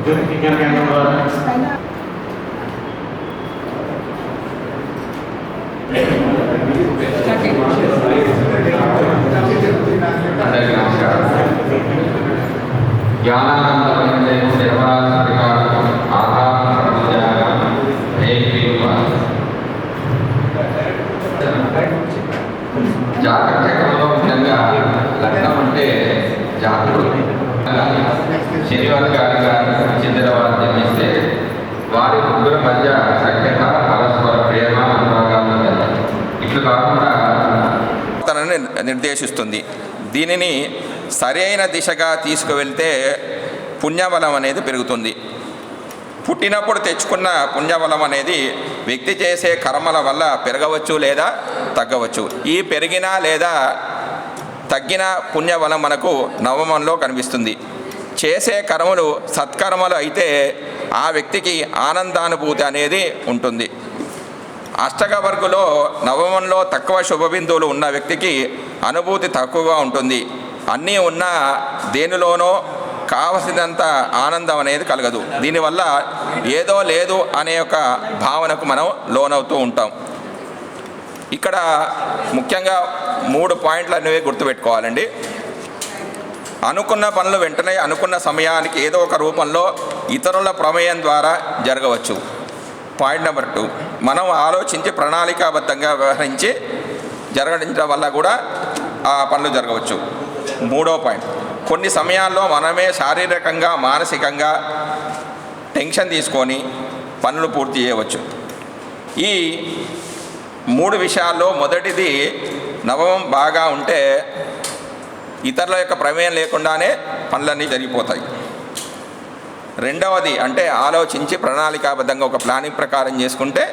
అందరికీ నమస్కారం. జ్ఞానానందమైన నిర్మలాధికారం జాతక చక్రంలో ముఖ్యంగా లగ్నం అంటే జాతకుడు శనివారం గారిగా చెందిన వారు జన్మిస్తే వారి ముగ్గురు మధ్య సఖ్యత, పరస్పర ప్రేమ, అనురాగాలు ఇట్లు కాకుండా తనని నిర్దేశిస్తుంది. దీనిని సరైన దిశగా తీసుకువెళ్తే పుణ్యబలం అనేది పెరుగుతుంది. పుట్టినప్పుడు తెచ్చుకున్న పుణ్యబలం అనేది వ్యక్తి చేసే కర్మల వల్ల పెరగవచ్చు లేదా తగ్గవచ్చు. ఈ పెరిగిన లేదా తగ్గిన పుణ్యబలం మనకు నవమంలో కనిపిస్తుంది. చేసే కర్మలు సత్కర్మలు అయితే ఆ వ్యక్తికి ఆనందానుభూతి అనేది ఉంటుంది. అష్టక వర్గులో నవమంలో తక్కువ శుభబిందువులు ఉన్న వ్యక్తికి అనుభూతి తక్కువగా ఉంటుంది. అన్నీ ఉన్నా దేనిలోనో కావలసినంత ఆనందం అనేది కలగదు. దీనివల్ల ఏదో లేదు అనే ఒక భావనకు మనం లోనవుతూ ఉంటాం. ఇక్కడ ముఖ్యంగా 3 పాయింట్లు అనేవి గుర్తుపెట్టుకోవాలండి. అనుకున్న పనులు వెంటనే అనుకున్న సమయానికి ఏదో ఒక రూపంలో ఇతరుల ప్రమేయం ద్వారా జరగవచ్చు. పాయింట్ నెంబర్ 2, మనం ఆలోచించి ప్రణాళికాబద్ధంగా వ్యవహరించి జరగడం వల్ల కూడా ఆ పనులు జరగవచ్చు. 3వ పాయింట్, కొన్ని సమయాల్లో మనమే శారీరకంగా మానసికంగా టెన్షన్ తీసుకొని పనులు పూర్తి చేయవచ్చు. ఈ 3 విషయాల్లో మొదటిది నవమం బాగా ఉంటే ఇతరుల యొక్క ప్రమేయం లేకుండానే పనులన్నీ జరిగిపోతాయి. రెండవది అంటే ఆలోచించి ప్రణాళికాబద్ధంగా ఒక ప్లానింగ్ ప్రకారం చేసుకుంటే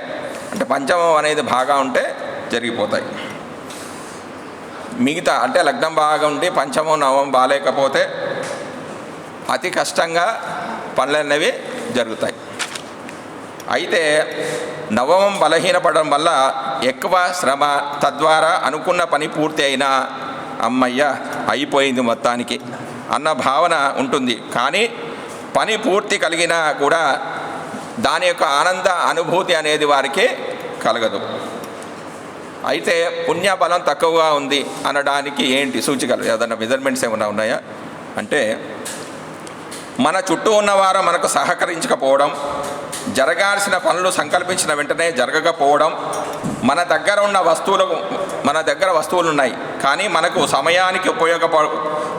అంటే పంచమం అనేది బాగా ఉంటే జరిగిపోతాయి. మిగతా అంటే లగ్నం బాగా ఉండి పంచమం నవమం బాగాలేకపోతే అతి కష్టంగా పనులు అనేవి జరుగుతాయి. అయితే నవమం బలహీనపడడం వల్ల ఎక్కువ శ్రమ, తద్వారా అనుకున్న పని పూర్తి అయినా అమ్మయ్య అయిపోయింది మొత్తానికి అన్న భావన ఉంటుంది. కానీ పని పూర్తి కలిగినా కూడా దాని యొక్క ఆనంద అనుభూతి అనేది వారికి కలగదు. అయితే పుణ్యబలం తక్కువగా ఉంది అనడానికి ఏంటి సూచికలు, ఏదైనా మెజర్మెంట్స్ ఏమైనా ఉన్నాయా అంటే మన చుట్టూ ఉన్నవారు మనకు సహకరించకపోవడం, జరగాల్సిన పనులు సంకల్పించిన వెంటనే జరగకపోవడం, మన దగ్గర వస్తువులు ఉన్నాయి కానీ మనకు సమయానికి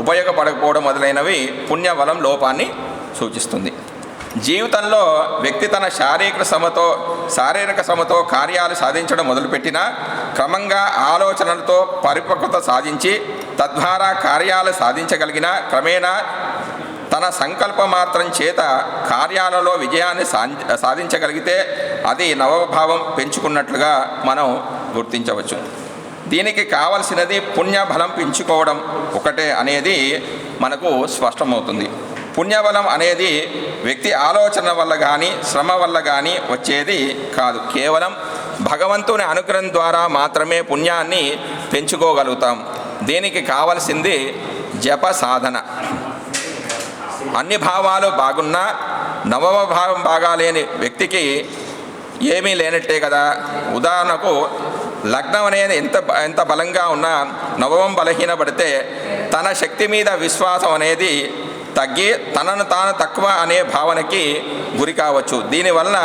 ఉపయోగపడకపోవడం మొదలైనవి పుణ్యబలం లోపాన్ని సూచిస్తుంది. జీవితంలో వ్యక్తి తన శారీరక శ్రమతో కార్యాలు సాధించడం మొదలుపెట్టినా క్రమంగా ఆలోచనలతో పరిపక్వత సాధించి తద్వారా కార్యాలు సాధించగలిగిన క్రమేణా తన సంకల్ప మాత్రం చేత కార్యాలలో విజయాన్ని సాధించగలిగితే అది నవభావం పెంచుకున్నట్లుగా మనం గుర్తించవచ్చు. దీనికి కావలసినది పుణ్యబలం పెంచుకోవడం ఒకటే అనేది మనకు స్పష్టమవుతుంది. పుణ్యబలం అనేది వ్యక్తి ఆలోచన వల్ల కానీ శ్రమ వల్ల కానీ వచ్చేది కాదు. కేవలం భగవంతుని అనుగ్రహం ద్వారా మాత్రమే పుణ్యాన్ని పెంచుకోగలుగుతాం. దీనికి కావలసింది జప సాధన. అన్ని భావాలు బాగున్నా నవమ భావం బాగాలేని వ్యక్తికి ఏమీ లేనట్టే కదా. ఉదాహరణకు లగ్నం అనేది ఎంత బలంగా ఉన్నా నవమం బలహీనపడితే తన శక్తి మీద విశ్వాసం అనేది తగ్గి తనను తాను తక్కువ అనే భావనకి గురి కావచ్చు. దీనివల్ల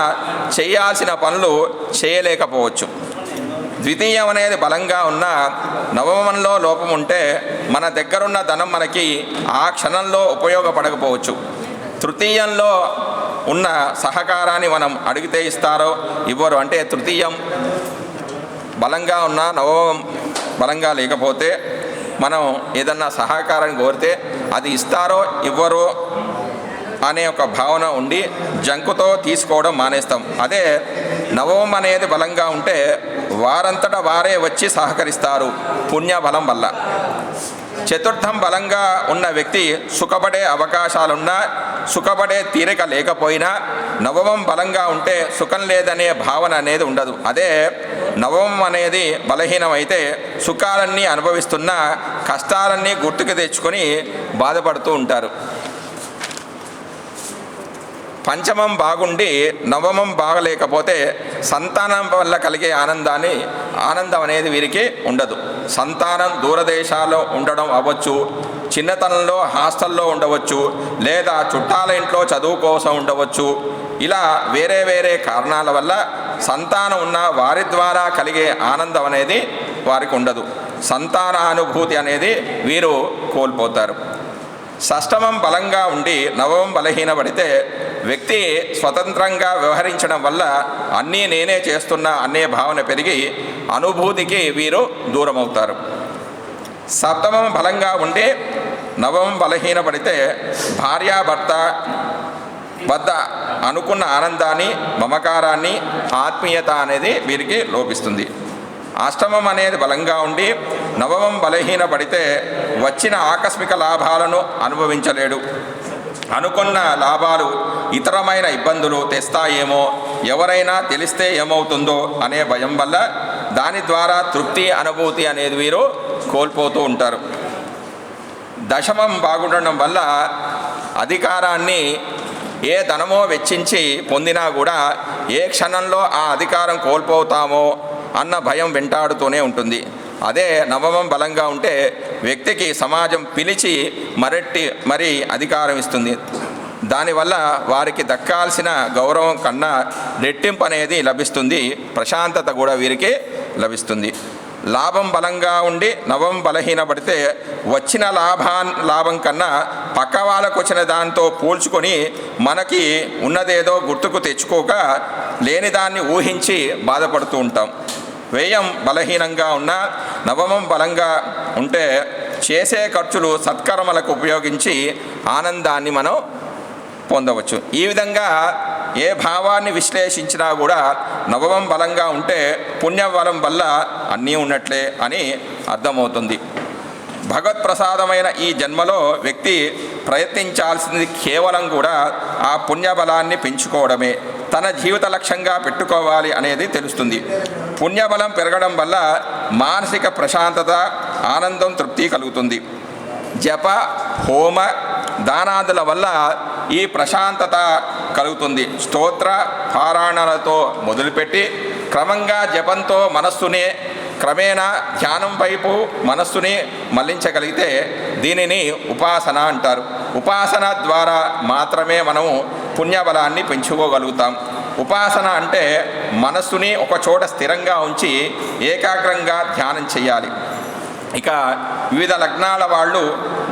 చేయాల్సిన పనులు చేయలేకపోవచ్చు. ద్వితీయం అనేది బలంగా ఉన్న నవమంలో లోపం ఉంటే మన దగ్గరున్న ధనం మనకి ఆ క్షణంలో ఉపయోగపడకపోవచ్చు. తృతీయంలో ఉన్న సహకారాన్ని మనం అడిగితే ఇస్తారో ఇవ్వరు. అంటే తృతీయం బలంగా ఉన్న నవమం బలంగా లేకపోతే మనం ఏదన్నా సహకారాన్ని కోరితే అది ఇస్తారో ఇవ్వరో అనే ఒక భావన ఉండి జంకుతో తీసుకోవడం మానేస్తాం. అదే నవమం అనేది బలంగా ఉంటే వారంతటా వారే వచ్చి సహకరిస్తారు పుణ్యబలం వల్ల. చతుర్థం బలంగా ఉన్న వ్యక్తి సుఖపడే అవకాశాలున్నా సుఖపడే తీరిక లేకపోయినా నవమం బలంగా ఉంటే సుఖం లేదనే భావన అనేది ఉండదు. అదే నవమం అనేది బలహీనమైతే సుఖాలన్నీ అనుభవిస్తున్నా కష్టాలన్నీ గుర్తుకు తెచ్చుకొని బాధపడుతూ ఉంటారు. పంచమం బాగుండి నవమం బాగలేకపోతే సంతానం వల్ల కలిగే ఆనందం అనేది వీరికి ఉండదు. సంతానం దూరదేశాల్లో ఉండడం అవ్వచ్చు, చిన్నతనంలో హాస్టల్లో ఉండవచ్చు, లేదా చుట్టాల ఇంట్లో చదువు కోసం ఉండవచ్చు. ఇలా వేరే వేరే కారణాల వల్ల సంతానం ఉన్న వారి ద్వారా కలిగే ఆనందం అనేది వారికి ఉండదు. సంతానానుభూతి అనేది వీరు కోల్పోతారు. షష్టమం బలంగా ఉండి నవమం బలహీనపడితే వ్యక్తి స్వతంత్రంగా వ్యవహరించడం వల్ల అన్నీ నేనే చేస్తున్నా అనే భావన పెరిగి అనుభూతికి వీరు దూరమవుతారు. సప్తమం బలంగా ఉండి నవమం బలహీనపడితే భార్యాభర్త వద్ద అనుకున్న ఆనందాన్ని, మమకారాన్ని, ఆత్మీయత అనేది వీరికి లోపిస్తుంది. అష్టమం అనేది బలంగా ఉండి నవమం బలహీనపడితే వచ్చిన ఆకస్మిక లాభాలను అనుభవించలేడు. అనుకున్న లాభాలు ఇతరమైన ఇబ్బందులు తెస్తాయేమో, ఎవరైనా తెలిస్తే ఏమవుతుందో అనే భయం వల్ల దాని ద్వారా తృప్తి, అనుభూతి అనేది వీరు కోల్పోతూ ఉంటారు. దశమం బాగుండడం వల్ల అధికారాన్ని ఏ ధనమో వెచ్చించి పొందినా కూడా ఏ క్షణంలో ఆ అధికారం కోల్పోతామో అన్న భయం వెంటాడుతూనే ఉంటుంది. అదే నవమం బలంగా ఉంటే వ్యక్తికి సమాజం పిలిచి మరీ అధికారం ఇస్తుంది. దానివల్ల వారికి దక్కాల్సిన గౌరవం కన్నా రెట్టింపు అనేది లభిస్తుంది. ప్రశాంతత కూడా వీరికి లభిస్తుంది. లాభం బలంగా ఉండి నవమం బలహీనపడితే వచ్చిన లాభం కన్నా పక్క వాళ్ళకు వచ్చిన దాంతో పోల్చుకొని మనకి ఉన్నదేదో గుర్తుకు తెచ్చుకోక లేని దాన్ని ఊహించి బాధపడుతూ ఉంటాం. వ్యయం బలహీనంగా ఉన్న నవమం బలంగా ఉంటే చేసే ఖర్చులు సత్కర్మలకు ఉపయోగించి ఆనందాన్ని మనం పొందవచ్చు. ఈ విధంగా ఏ భావాన్ని విశ్లేషించినా కూడా నవమం బలంగా ఉంటే పుణ్యబలం వల్ల అన్నీ ఉన్నట్లే అని అర్థమవుతుంది. భగవత్ప్రసాదమైన ఈ జన్మలో వ్యక్తి ప్రయత్నించాల్సింది కేవలం కూడా ఆ పుణ్యబలాన్ని పెంచుకోవడమే, తన జీవిత లక్ష్యంగా పెట్టుకోవాలి అనేది తెలుస్తుంది. పుణ్యబలం పెరగడం వల్ల మానసిక ప్రశాంతత, ఆనందం, తృప్తి కలుగుతుంది. జప, హోమ, దానాదుల వల్ల ఈ ప్రశాంతత కలుగుతుంది. స్తోత్ర పారాయణలతో మొదలుపెట్టి క్రమంగా జపంతో మనస్సుని క్రమేణా ధ్యానం వైపు మనస్సుని మళ్లించగలిగితే దీనిని ఉపాసన అంటారు. ఉపాసన ద్వారా మాత్రమే మనము పుణ్యబలాన్ని పెంచుకోగలుగుతాం. ఉపాసన అంటే మనస్సుని ఒక చోట స్థిరంగా ఉంచి ఏకాగ్రంగా ధ్యానం చేయాలి. ఇక వివిధ లగ్నాల వాళ్ళు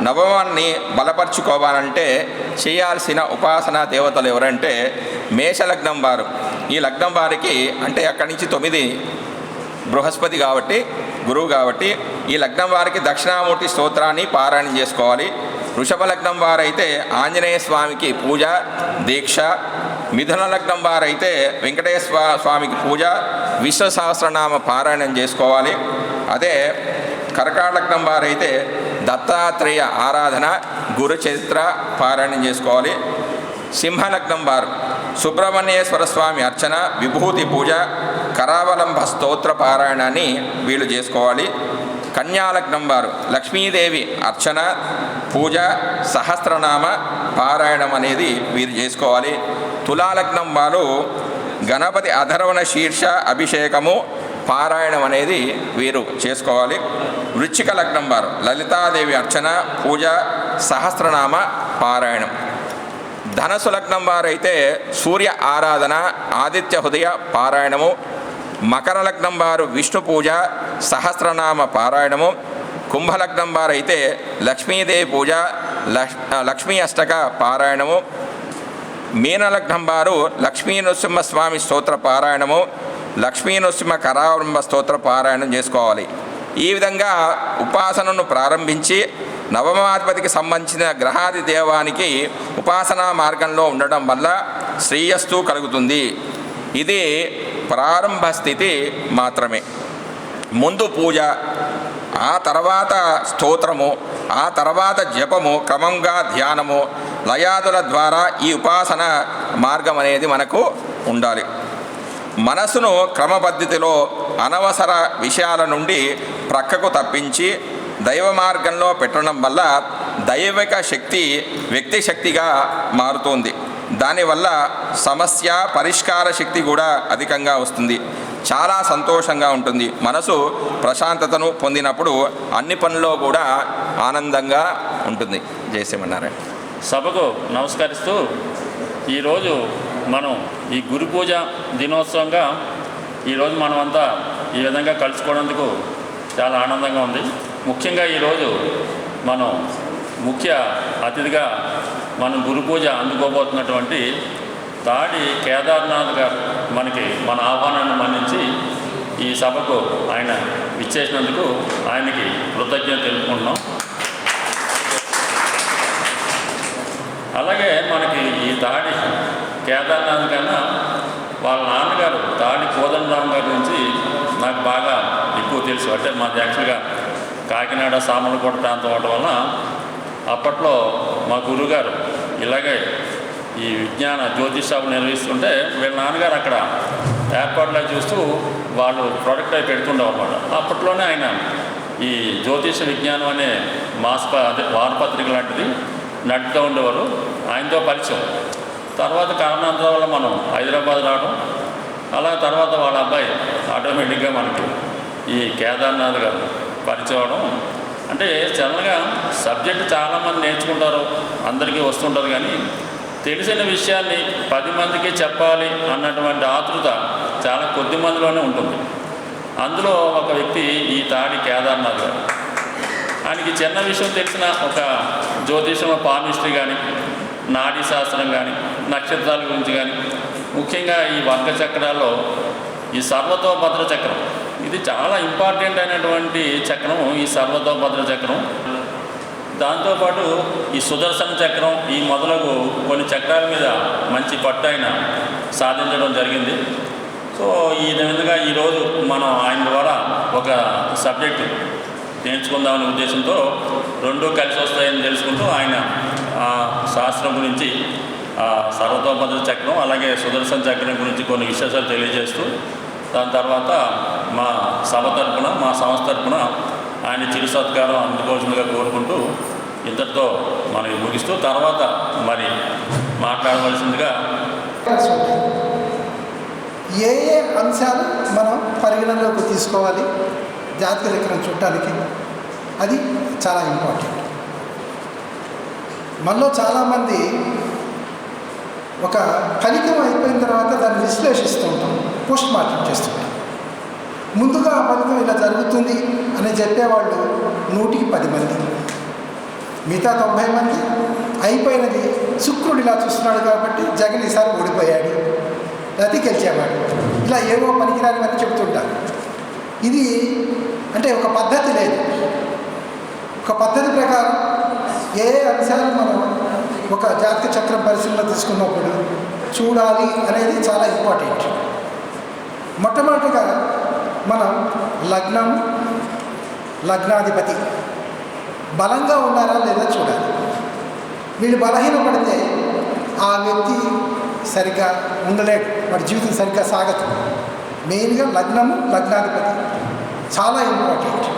నవమాన్ని బలపరుచుకోవాలంటే చేయాల్సిన ఉపాసనా దేవతలు ఎవరంటే మేషలగ్నం వారు. ఈ లగ్నం వారికి అంటే అక్కడి నుంచి 9 బృహస్పతి కాబట్టి, గురువు కాబట్టి ఈ లగ్నం వారికి దక్షిణామూర్తి స్తోత్రాన్ని పారాయణం చేసుకోవాలి. వృషభ లగ్నం వారైతే ఆంజనేయ స్వామికి పూజ, దీక్ష. మిథున లగ్నం వారైతే వెంకటేశ్వర స్వామికి పూజ, విష్ణు సహస్రనామ పారాయణం చేసుకోవాలి. అదే కర్కాటక లగ్నం వారైతే దత్తాత్రేయ ఆరాధన, గురు చరిత్ర పారాయణం చేసుకోవాలి. సింహలగ్నం వారు సుబ్రహ్మణ్యేశ్వర స్వామి అర్చన, విభూతి పూజ, కరావలంబ స్తోత్ర పారాయణాన్ని వీళ్ళు చేసుకోవాలి. కన్యాలగ్నం వారు లక్ష్మీదేవి అర్చన, పూజ, సహస్రనామ పారాయణం అనేది వీరు చేసుకోవాలి. తులాలగ్నం వారు గణపతి అధర్వణ శీర్ష అభిషేకము పారాయణం అనేది వీరు చేసుకోవాలి. వృశ్చిక లగ్నం వారు లలితాదేవి అర్చన, పూజ, సహస్రనామ పారాయణం. ధనసు లగ్నం వారైతే సూర్య ఆరాధన, ఆదిత్య హృదయ పారాయణము. మకర లగ్నం వారు విష్ణు పూజ, సహస్రనామ పారాయణము. కుంభలగ్నం వారైతే లక్ష్మీదేవి పూజ, లక్ష్మీ అష్టక పారాయణము. మీనలగ్నం వారు లక్ష్మీ నృసింహస్వామి స్తోత్ర పారాయణము, లక్ష్మీ నృసింహ కరావలంబ స్తోత్ర పారాయణం చేసుకోవాలి. ఈ విధంగా ఉపాసనను ప్రారంభించి నవమాధిపతికి సంబంధించిన గ్రహాది దేవానికి ఉపాసనా మార్గంలో ఉండడం వల్ల శ్రేయస్సు కలుగుతుంది. ఇది ప్రారంభ స్థితి మాత్రమే. ముందు పూజ, ఆ తర్వాత స్తోత్రము, ఆ తర్వాత జపము, క్రమంగా ధ్యానము, లయాదుల ద్వారా ఈ ఉపాసన మార్గం అనేది మనకు ఉండాలి. మనసును క్రమపద్ధతిలో అనవసర విషయాల నుండి ప్రక్కకు తప్పించి దైవ మార్గంలో పెట్టడం వల్ల దైవిక శక్తి వ్యక్తి శక్తిగా మారుతుంది. దానివల్ల సమస్య పరిష్కార శక్తి కూడా అధికంగా వస్తుంది. చాలా సంతోషంగా ఉంటుంది. మనసు ప్రశాంతతను పొందినప్పుడు అన్ని పనుల్లో కూడా ఆనందంగా ఉంటుంది. జయశ్రీమన్నారాయణ. సభకు నమస్కరిస్తూ ఈరోజు మనం ఈ గురు పూజ దినోత్సవంగా ఈరోజు మనమంతా ఈ విధంగా కలుసుకోవడానికి చాలా ఆనందంగా ఉంది. ముఖ్యంగా ఈరోజు మనం ముఖ్య అతిథిగా మనం గురు పూజ అందుకోబోతున్నటువంటి తాడి కేదార్నాథ్ గారు మనకి మన ఆహ్వానాన్ని మన్నించి ఈ సభకు ఆయన ఇచ్చేసినందుకు ఆయనకి కృతజ్ఞత తెలుపుకుంటున్నాం. అలాగే మనకి ఈ తాడి కేదార్నాథ్ కన్నా వాళ్ళ నాన్నగారు తాడి కోదండరామ్ గారి గురించి నాకు బాగా ఎక్కువ తెలుసు. అంటే మాది యాక్చువల్గా కాకినాడ సామర్లకోట ప్రాంతం అవడం వల్ల అప్పట్లో మా గురువుగారు ఇలాగే ఈ విజ్ఞాన జ్యోతిషాలు నిర్వహిస్తుంటే వీళ్ళ నాన్నగారు అక్కడ ఏర్పాట్లు చూస్తూ వాళ్ళు ప్రొడక్ట్ అయి పెడుతుండేవారు అన్నమాట. అప్పట్లోనే ఆయన ఈ జ్యోతిష విజ్ఞానం అనే వారపత్రిక లాంటిది నడుపుతూ ఉండేవారు. ఆయనతో పరిచయం. తర్వాత కారణాంతరం వల్ల మనం హైదరాబాద్ రావడం, అలా తర్వాత వాళ్ళ అబ్బాయి ఆటోమేటిక్గా మనకి ఈ కేదార్నాథ్ గారు పరిచయం అవడం. అంటే జనరల్గా సబ్జెక్ట్ చాలామంది నేర్చుకుంటారు, అందరికీ వస్తుంటారు, కానీ తెలిసిన విషయాన్ని 10 మందికి చెప్పాలి అన్నటువంటి ఆతృత చాలా కొద్ది మందిలోనే ఉంటుంది. అందులో ఒక వ్యక్తి ఈ తాడి కేదార్నాథ్ గారు. ఆయనకి చిన్న విషయం తెలిసిన ఒక జ్యోతిషం పామిస్ట్రీ కానీ, నాడీ శాస్త్రం కానీ, నక్షత్రాల గురించి కానీ, ముఖ్యంగా ఈ వర్గ చక్రాల్లో ఈ సర్వతోభద్ర చక్రం, ఇది చాలా ఇంపార్టెంట్ అయినటువంటి చక్రం. ఈ సర్వతోభద్ర చక్రం, దాంతోపాటు ఈ సుదర్శన చక్రం, ఈ మొదలగు కొన్ని చక్రాల మీద మంచి పట్టు ఆయన సాధించడం జరిగింది. సో ఈ విధంగా ఈరోజు మనం ఆయన ద్వారా ఒక సబ్జెక్టు నేర్చుకుందామనే ఉద్దేశంతో రెండూ కలిసి వస్తాయని తెలుసుకుంటూ ఆయన శాస్త్రం గురించి, సర్వతోభద్ర చక్రం అలాగే సుదర్శన చక్రం గురించి కొన్ని విశేషాలు తెలియజేస్తూ, దాని తర్వాత మా సభ తరపున, మా సంస్థ తరపున ఆయన చిరు సత్కారం అందుకోవాల్సిందిగా కోరుకుంటూ ఇంతటితో మనకి ముగిస్తూ తర్వాత మరి మాట్లాడవలసిందిగా. ఏ ఏ అంశాలు మనం పరిగణనలోకి తీసుకోవాలి జాతక చక్రం చూడటానికి, అది చాలా ఇంపార్టెంట్. మనలో చాలామంది ఒక ఫలితం అయిపోయిన తర్వాత దాన్ని విశ్లేషిస్తూ ఉంటాం, పోస్ట్ మార్టం చేస్తుంటాం. ముందుగా ఆ ఫలితం ఇలా జరుగుతుంది అని చెప్పేవాళ్ళు 100కి 10 మంది, మిగతా 90 మంది అయిపోయినది శుక్రుడు ఇలా చూస్తున్నాడు కాబట్టి జగన్ ఈసారి ఓడిపోయాడు, రతి గెలిచేవాడు, ఇలా ఏవో పనికిరానివన్నీ చెబుతుంటారు. ఇది అంటే ఒక పద్ధతి లేదు. ఒక పద్ధతి ప్రకారం ఏ అంశాలు మనం ఒక జాతక చక్రం పరిశీలన తీసుకున్నప్పుడు చూడాలి అనేది చాలా ఇంపార్టెంట్. మొట్టమొదటిగా మనం లగ్నం, లగ్నాధిపతి బలంగా ఉన్నారా లేదా చూడాలి. వీళ్ళు బలహీనపడితే ఆ వ్యక్తి సరిగ్గా ఉండలేడు, వాడి జీవితం సరిగ్గా సాగదు. మెయిన్గా లగ్నము, లగ్నాధిపతి చాలా ఇంపార్టెంట్.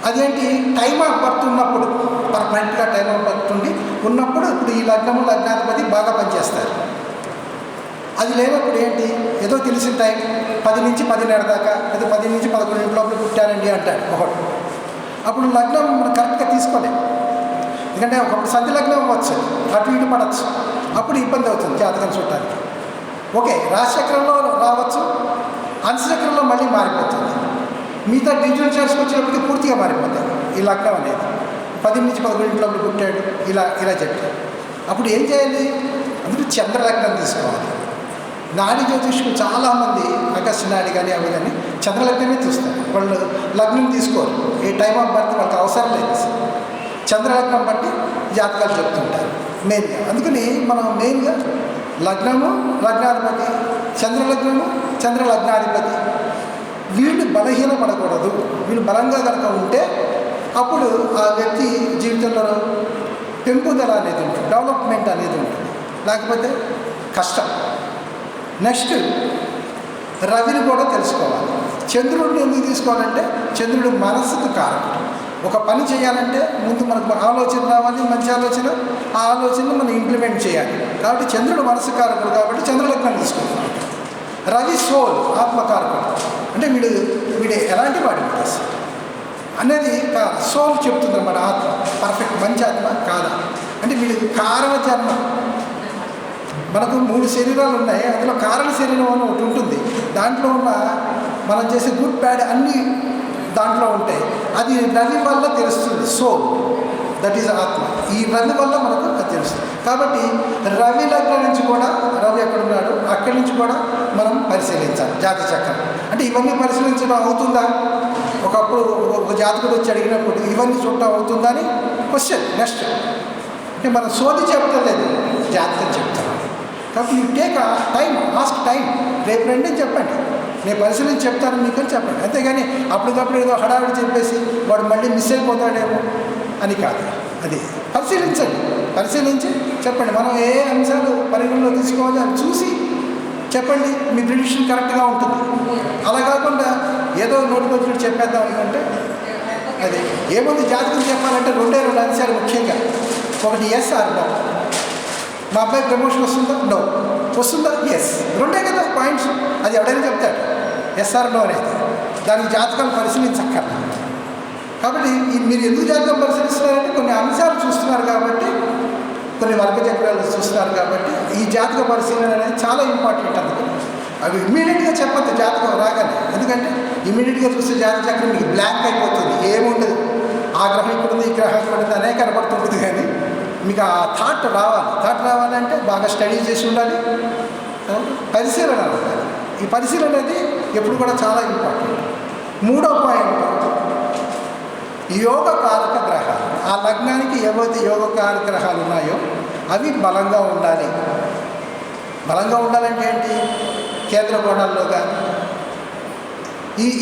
అదేంటి, టైమ్ ఆఫ్ బర్త్ ఉన్నప్పుడు, పర్మనెంట్గా టైమ్ ఆఫ్ బర్త్ ఉండి ఉన్నప్పుడు ఇప్పుడు ఈ లగ్నము, లగ్నాధిపతి బాగా పనిచేస్తారు. అది లేనప్పుడు ఏంటి, ఏదో తెలిసిన టైం 10 నుంచి 10:30 దాకా, లేదా 10 నుంచి 11 లోపల పుట్టారండి అంటాడు ఒకటి. అప్పుడు లగ్నం మనం కరెక్ట్గా తీసుకోలేము. ఎందుకంటే ఒకప్పుడు సంధి లగ్నం అవ్వచ్చు, అటు ఇటు పడవచ్చు, అప్పుడు ఇబ్బంది అవుతుంది జాతకం చూడటానికి. ఓకే, రాశిచక్రంలో రావచ్చు, అంశచక్రంలో మళ్ళీ మారిపోతుంది. మిగతా డివిజన్ చేర్స్కి వచ్చినప్పటికీ పూర్తిగా మారిపోతుంది ఈ లగ్నం అనేది. 10 నుంచి 11 లోపల పుట్టాడు ఇలా చెప్తాడు. అప్పుడు ఏం చేయాలి, అందుకు చంద్రలగ్నం తీసుకోవాలి. నాడి జ్యోతిష్కులు చాలామంది ఆకాశ నాడి కానీ అవి కానీ చంద్రలగ్నమే చూస్తారు. వాళ్ళు లగ్నం తీసుకోరు, ఏ టైమ్ ఆఫ్ బర్త్ వాళ్ళకి అవసరం లేదు. చంద్రలగ్నం బట్టి జాతకాలు చెప్తుంటారు మెయిన్గా. అందుకని మనం మెయిన్గా లగ్నము, లగ్నాధిపతి, చంద్రలగ్నము, చంద్రలగ్నాధిపతి వీళ్ళు బలహీనపడకూడదు. వీళ్ళు బలంగా కనుక ఉంటే అప్పుడు ఆ వ్యక్తి జీవితంలో పెంపుదల అనేది ఉంటుంది, డెవలప్మెంట్ అనేది ఉంటుంది, లేకపోతే కష్టం. నెక్స్ట్ రవిని కూడా తెలుసుకోవాలి. చంద్రుడిని ఎందుకు తీసుకోవాలంటే చంద్రుడు మనస్సుకు కారకుడు. ఒక పని చేయాలంటే ముందు మనకు ఆలోచన రావాలి, మంచి ఆలోచన. ఆ ఆలోచనను మనం ఇంప్లిమెంట్ చేయాలి. కాబట్టి చంద్రుడు మనసు కారకుడు కాబట్టి చంద్రలగ్నం తీసుకుంటున్నాం. రవి సోల్ ఆత్మకారకుడు, అంటే వీడు ఎలాంటి వాడి అనేది సోల్ చెప్తుంది అన్నమాట. ఆత్మ పర్ఫెక్ట్ మంచి ఆత్మ కాదా అంటే వీడు కారణ జన్మ. మనకు 3 శరీరాలు ఉన్నాయి, అందులో కారణ శరీరం అని ఒకటి ఉంటుంది. దాంట్లో ఉన్న మనం చేసే గుడ్ బ్యాడ్ అన్నీ దాంట్లో ఉంటాయి. అది రవి వల్ల తెలుస్తుంది. సోల్ దట్ ఈజ్ ఆత్మ. ఈ రవి వల్ల మనకు అది తెలుస్తుంది. కాబట్టి రవి లగ్నం నుంచి కూడా రవి ఎక్కడున్నాడు అక్కడి నుంచి కూడా మనం పరిశీలించాలి జాతి చక్రం. అంటే ఇవన్నీ పరిశీలించడం అవుతుందా? ఒకప్పుడు ఒక జాతకుడు వచ్చి అడిగినప్పుడు ఇవన్నీ చూడటం అవుతుందా అని క్వశ్చన్. నెక్స్ట్ అంటే మనం సోది చెప్తలేదు, జాతకం చెప్తాం. కాబట్టి you take time, ask time. రేపు రండి చెప్పండి, నేను పరిశీలించి చెప్తాను మీకు అని చెప్పండి. అంతేగాని అప్పటికప్పుడు ఏదో హడావిడి చెప్పేసి వాడు మళ్ళీ మిస్ అయిపోతాడేమో అని కాదు. అది పరిశీలించండి, పరిశీలించి చెప్పండి. మనం ఏ అంశాలు పరిగణలో తీసుకోవాలి అని చూసి చెప్పండి, మీ ప్రిడిక్షన్ కరెక్ట్గా ఉంటుంది. అలా కాకుండా ఏదో నోటికొచ్చినట్టు చెప్పేద్దాం అనుకుంటే అది ఏముంది. జాతకం చెప్పాలంటే 2 అంశాలు ముఖ్యంగా. ఒకటి ఎస్ ఆర్ నో. మా అబ్బాయి ప్రమోషన్ వస్తుందా? నో. వస్తుందా? ఎస్. 2 కదా పాయింట్స్. అది ఎవడైనా చెప్తాడు ఎస్ ఆర్ నో అనేది. దానికి జాతకాలు పరిశీలించక్కర్లేదు. కాబట్టి మీరు ఎందుకు జాతకం పరిశీలిస్తున్నారంటే కొన్ని అంశాలు చూస్తున్నారు కాబట్టి, కొన్ని వర్గ చక్రాలు చూస్తున్నారు కాబట్టి ఈ జాతక పరిశీలన అనేది చాలా ఇంపార్టెంట్. అందుకు అవి ఇమ్మీడియట్గా చెప్పద్దు జాతకం రాగానే. ఎందుకంటే ఇమ్మీడియట్గా చూస్తే జాతక చక్రం మీకు బ్లాంక్ అయిపోతుంది, ఏముండదు. ఆ గ్రహం ఇక్కడ ఉంది, ఈ గ్రహం ఇక్కడ ఉంది అనే కనపడుతుంటుంది. కానీ మీకు ఆ థాట్ రావాలంటే బాగా స్టడీ చేసి ఉండాలి, పరిశీలన ఉండాలి. ఈ పరిశీలన అనేది ఎప్పుడు కూడా చాలా ఇంపార్టెంట్. 3వ పాయింట్ యోగకారక గ్రహాలు. ఆ లగ్నానికి ఏవైతే యోగకారక గ్రహాలు ఉన్నాయో అవి బలంగా ఉండాలి. బలంగా ఉండాలంటే ఏంటి? కేంద్ర కోణాల్లో కానీ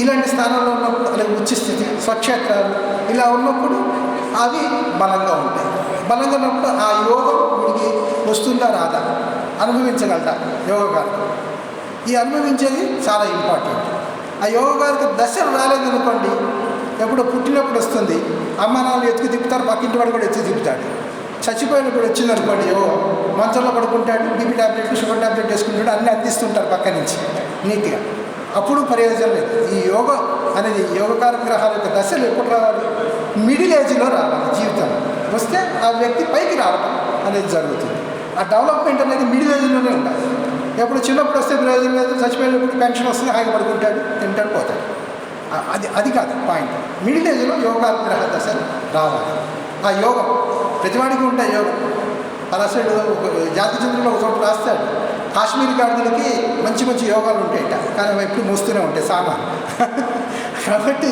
ఇలాంటి స్థానంలో ఉన్నప్పుడు, అలాగే ఉచ్చ స్థితి, స్వక్షేత్రాలు ఇలా ఉన్నప్పుడు అవి బలంగా ఉంటాయి. బలంగా ఉన్నప్పుడు ఆ యోగం వీడికి వస్తుందా రాదా, అనుభవించగలరా యోగకారకం. ఈ అనుభవించేది చాలా ఇంపార్టెంట్. ఆ యోగకారక దశలు రాలేదనుకోండి, ఎప్పుడు పుట్టినప్పుడు వస్తుంది, అమ్మ నాన్న ఎత్తుకు తిప్పుతారు, పక్కింటి వాడు కూడా ఎత్తుకు తిప్పుతాడు. చచ్చిపోయినప్పుడు వచ్చింది అనుకోండి, మంచంలో పడుకుంటాడు, బీపీ ట్యాబ్లెట్, షుగర్ ట్యాబ్లెట్ వేసుకుంటాడు, అన్నీ అందిస్తుంటారు పక్క నుంచి నీట్గా. అప్పుడు ప్రయోజనం లేదు. ఈ యోగం అనేది యోగకారక గ్రహాల యొక్క దశలు ఎప్పుడు రావాలి? మిడిల్ ఏజ్లో రావాలి. జీవితం వస్తే ఆ వ్యక్తి పైకి రావడం అనేది జరుగుతుంది. ఆ డెవలప్మెంట్ అనేది మిడిల్ ఏజ్లోనే ఉండాలి. ఎప్పుడు చిన్నప్పుడు వస్తే ప్రయోజనం లేదు, చచ్చిపోయినప్పుడు పెన్షన్ వస్తుంది, హాయిగా పడుకుంటాడు, తింటాడు, పోతాడు. అది కాదు పాయింట్. మిడిల్ ఏజ్లో యోగాల గ్రహ దశలు రావాలి. ఆ యోగం ప్రతివాడికి ఉంటాయి. యోగం రాశాడు, జాతి చంద్రులో ఒక చోట రాస్తాడు, కాశ్మీర్ గాడిదలకి మంచి మంచి యోగాలు ఉంటాయట, కానీ అవి ఎప్పుడు మోస్తూనే ఉంటాయి సామాన్. కాబట్టి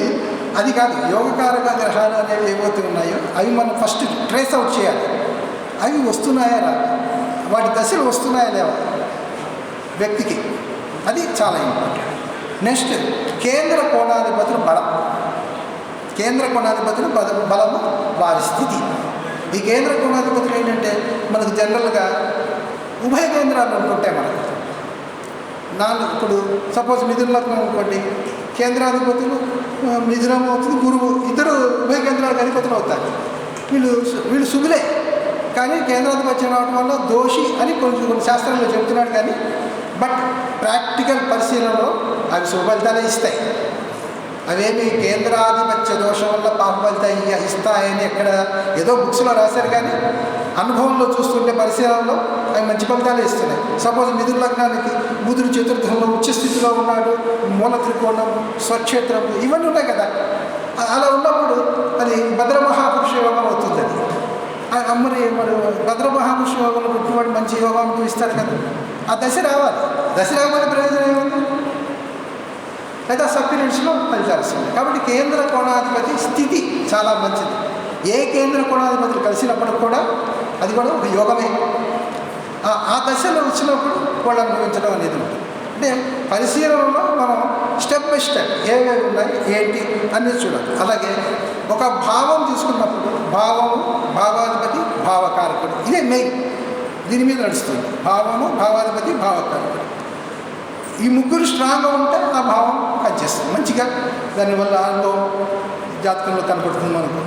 అది కాదు. యోగకారక గ్రహాలు అనేవి ఏవైతే ఉన్నాయో అవి మనం ఫస్ట్ ట్రేస్ అవుట్ చేయాలి. అవి వస్తున్నాయా రా, వాటి దశలు వస్తున్నాయా లేవా వ్యక్తికి, అది చాలా ఇంపార్టెంట్. నెక్స్ట్ కేంద్ర కోణాధిపతులు బలం. కేంద్ర కోణాధిపతులు బలము వారి స్థితి. ఈ కేంద్ర కోణాధిపతులు ఏంటంటే మనకు జనరల్గా ఉభయ కేంద్రాలు ఉంటుంటాయి. మనకు ఇప్పుడు సపోజ్ మిథున లగ్నం అనుకోండి, కేంద్రాధిపతులు మిథునం అవుతుంది, గురువు, ఇద్దరు ఉభయ కేంద్రాలకు అధిపతులు అవుతారు. వీళ్ళు శుభులే, కానీ కేంద్రాధిపత్యం రావడం వల్ల దోషి అని కొన్ని శాస్త్రంలో చెబుతున్నాడు. కానీ బట్ ప్రాక్టికల్ పరిశీలనలో అవి శుభ ఫలితాలే ఇస్తాయి. అవేమి కేంద్రాధిపత్య దోషం వల్ల పాప ఫలితాలు ఇస్తాయని ఎక్కడ ఏదో బుక్స్లో రాశారు, కానీ అనుభవంలో చూస్తుంటే పరిశీలనలో అవి మంచి ఫలితాలే ఇస్తున్నాయి. సపోజ్ మిథున లగ్నానికి బుధుడు చతుర్థంలో ఉచ్చ స్థితిలో ఉన్నాడు, మూల త్రికోణం, స్వక్షేత్రం ఇవన్నీ ఉన్నాయి కదా. అలా ఉన్నప్పుడు అది భద్రమహాపురుష యోగం అవుతుంది. అది మరి భద్రమహాపురుష యోగంలో పుట్టినవాడు మంచి యోగం అనుభవిస్తారు కదా. ఆ దశ రావాలి. దశ రాకపోతే ప్రయోజనం ఏముంది? లేదా సబ్పీరియడ్స్లో ఫలితాలు వస్తుంది. కాబట్టి కేంద్ర కోణాధిపతి స్థితి చాలా మంచిది. ఏ కేంద్ర కోణాధిపతులు కలిసినప్పుడు కూడా అది కూడా ఒక యోగమే. ఆ దశలో వచ్చినప్పుడు వాళ్ళు అనుభవించడం అనేది ఉంటుంది. అంటే పరిశీలనలో మనం స్టెప్ బై స్టెప్ ఏవేవి ఉన్నాయి ఏంటి అనేది చూడాలి. అలాగే ఒక భావం తీసుకున్నప్పుడు భావము, భావాధిపతి, భావకారకుడు, ఇదే మెయిన్. దీని మీద నడుస్తుంది. భావము, భావాధిపతి, భావకారకుడు. ఈ ముగ్గురు స్ట్రాంగ్గా ఉంటే ఆ భావం పనిచేస్తుంది మంచిగా. దానివల్ల అనుభవం జాతకంలో కనపడుతుంది మనకు.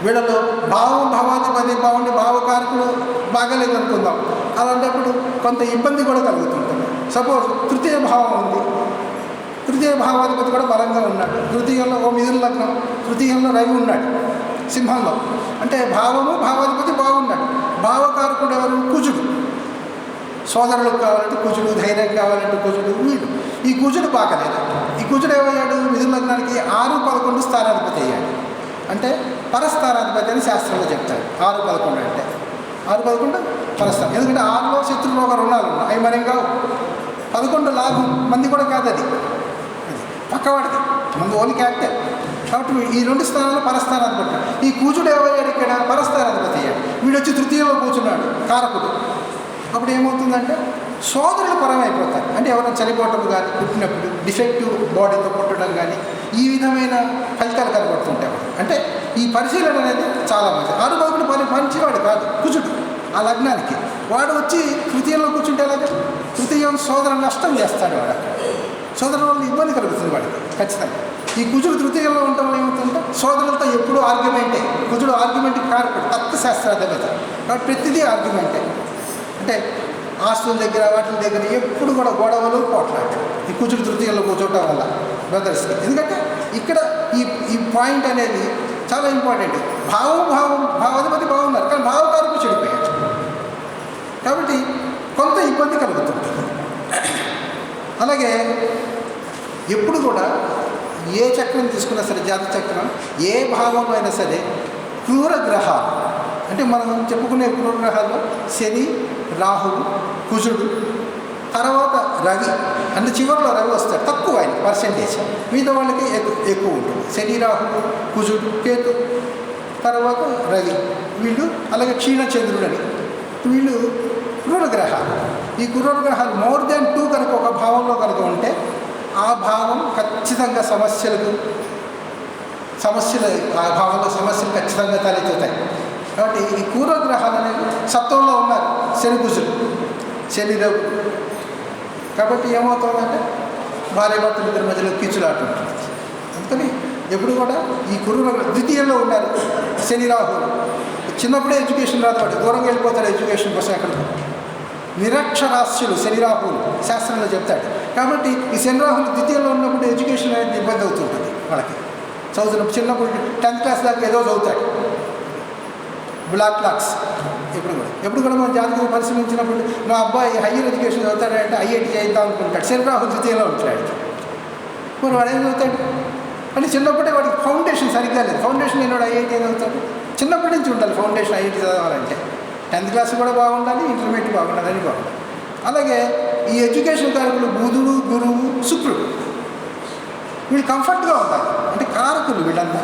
వీళ్ళలో భావం భావాధిపతి బాగుండి భావకారకుడు బాగాలేదు అనుకుందాం. అలాంటప్పుడు కొంత ఇబ్బంది కూడా కలుగుతుంటుంది. సపోజ్ తృతీయ భావం ఉంది, తృతీయ భావాధిపతి కూడా బలంగా ఉన్నాడు, తృతీయంలో ఓ మిథున లగ్నం, తృతీయంలో రవి ఉన్నాడు సింహంలో, అంటే భావము భావాధిపతి బాగున్నాడు. భావకారకుడు ఎవరు? కుజుడు. సోదరులకు కావాలంటే కుజుడు, ధైర్యం కావాలంటే కుజుడు. వీడు ఈ కుజుడు బాగలేదు. ఈ కుజుడు ఏమయ్యాడు? మిథున లగ్నానికి 6-11 స్థానాధిపతి అయ్యాడు. అంటే పరస్థానాధిపతి అని శాస్త్రంలో చెప్తారు. 6-11 అంటే 6-11 పరస్థానం. ఎందుకంటే 6లో శత్రులోక రుణాలు ఉన్నాయి, అవి మనం కావు. 11 లాభం మంది కూడా కాదు, అది పక్కవాడిది, ముందు ఓన్లీ క్యాపిటల్. కాబట్టి ఈ 2 స్థానాల్లో పరస్థానాధిపతి. ఈ కూచుడు ఏమయ్యాడు? ఇక్కడ పరస్థానాధిపతి అయ్యాడు. వీడు వచ్చి తృతీయంలో కూర్చున్నాడు, కారకుడు. అప్పుడు ఏమవుతుందంటే సోదరులు పరమైపోతారు. అంటే ఎవరైనా చనిపోవటం కానీ, పుట్టినప్పుడు డిఫెక్టివ్ బాడీతో పుట్టడం కానీ, ఈ విధమైన ఫలితాలు కనబడుతుంటాయి. అంటే ఈ పరిశీలన అనేది చాలా మంచిది. 6 మంచివాడు కాదు కుజుడు ఆ లగ్నానికి. వాడు వచ్చి తృతీయంలో కూర్చుంటే అలాగే తృతీయం సోదర నష్టం చేస్తాడు. వాడు సోదరుల వల్ల ఇబ్బంది కలుగుతుంది వాడికి ఖచ్చితంగా. ఈ కుజుడు తృతీయంలో ఉండటం వల్ల ఏమవుతుందంటే సోదరులతో ఎప్పుడూ ఆర్గ్యుమెంటే. కుజుడు ఆర్గ్యుమెంట్కి కారకుడు, తత్వశాస్త్రాధిపత. కాబట్టి ప్రతిదీ ఆర్గ్యుమెంటే. అంటే ఆస్తుల దగ్గర వాటి దగ్గర ఎప్పుడు కూడా గొడవలు, పోట్లాట్లు. ఈ కుజుడు తృతీయంలో కూర్చోవటం వల్ల బ్రదర్స్కి. ఎందుకంటే ఇక్కడ ఈ పాయింట్ అనేది చాలా ఇంపార్టెంట్. భావాధిపతి బాగున్నారు కానీ భావకారకుడు చెడిపోయాడు. కాబట్టి కొంత ఇబ్బంది కలుగుతుంది. అలాగే ఎప్పుడు కూడా ఏ చక్రం తీసుకున్నా సరే, జాతి చక్రం ఏ భావంలో అయినా సరే, క్రూర గ్రహాలు అంటే మనం చెప్పుకునే క్రూర గ్రహాల్లో శని, రాహువు, కుజుడు, తర్వాత రవి. అంటే చివరిలో రవి వస్తాడు, తక్కువ ఆయన పర్సెంటేజ్, మిగతా వాళ్ళకి ఎక్కువ ఉంటుంది. శని, రాహువు, కుజుడు, కేతు, తర్వాత రవి, వీళ్ళు. అలాగే క్షీణచంద్రుడు అని, వీళ్ళు క్రూర గ్రహాలు. ఈ క్రూర గ్రహాలు మోర్ దాన్ 2 కనుక ఒక భావంలో కనుక ఉంటే ఆ భావం ఖచ్చితంగా సమస్యలు ఆ భావంలో సమస్యలు ఖచ్చితంగా తలెత్తుతాయి. కాబట్టి ఈ క్రూర గ్రహాలు అనేవి సత్వంలో ఉన్నారు, శని, కుజుడు, శని, రవి. కాబట్టి ఏమవుతుందంటే భార్యాభర్తల ఇద్దరి మధ్యలో కీచులాట ఉంటుంది. అందుకని ఎప్పుడు కూడా ఈ క్రూర ద్వితీయంలో ఉన్నారు శని, రాహువులు. చిన్నప్పుడే ఎడ్యుకేషన్ రాదు, వాటి దూరంగా వెళ్ళిపోతాడు ఎడ్యుకేషన్ కోసం. ఎక్కడికి నిరక్షరాస్యులు శని, రాహువులు శాస్త్రంలో చెప్తాడు. కాబట్టి ఈ శని, రాహువులు ద్వితీయంలో ఉన్నప్పుడు ఎడ్యుకేషన్ అనేది ఇబ్బంది అవుతుంటుంది వాళ్ళకి. చదువుతున్నప్పుడు చిన్నప్పుడు 10th క్లాస్ దాకా ఏదో చదువుతాడు, బ్లాక్ క్లాక్స్. ఎప్పుడు కూడా మనం జాతకం పరిశీలించినప్పుడు మా అబ్బాయి హయ్యర్ ఎడ్యుకేషన్ చదువుతాడంటే ఐఐటి చేద్దాం అనుకుంటాడు. శని, రాహువులు ద్వితీయంలో ఉంటాడు. మరి వాడు ఏం చదువుతాడు అంటే చిన్నప్పుడే వాడికి ఫౌండేషన్ సరిగ్గా లేదు. ఫౌండేషన్ లేనివాడు ఐఐటి ఏం చదువుతాడు? చిన్నప్పటి నుంచి ఉండాలి ఫౌండేషన్. ఐఐటి చదవాలంటే 10th క్లాస్ కూడా బాగుండాలి, ఇంటర్మీడియట్ బాగుండాలి, అని బాగుండాలి. అలాగే ఈ ఎడ్యుకేషన్ కారకులు బుధుడు, గురువు, శుక్రుడు, వీళ్ళు కంఫర్ట్గా ఉండాలి. అంటే కారకులు వీళ్ళంతా.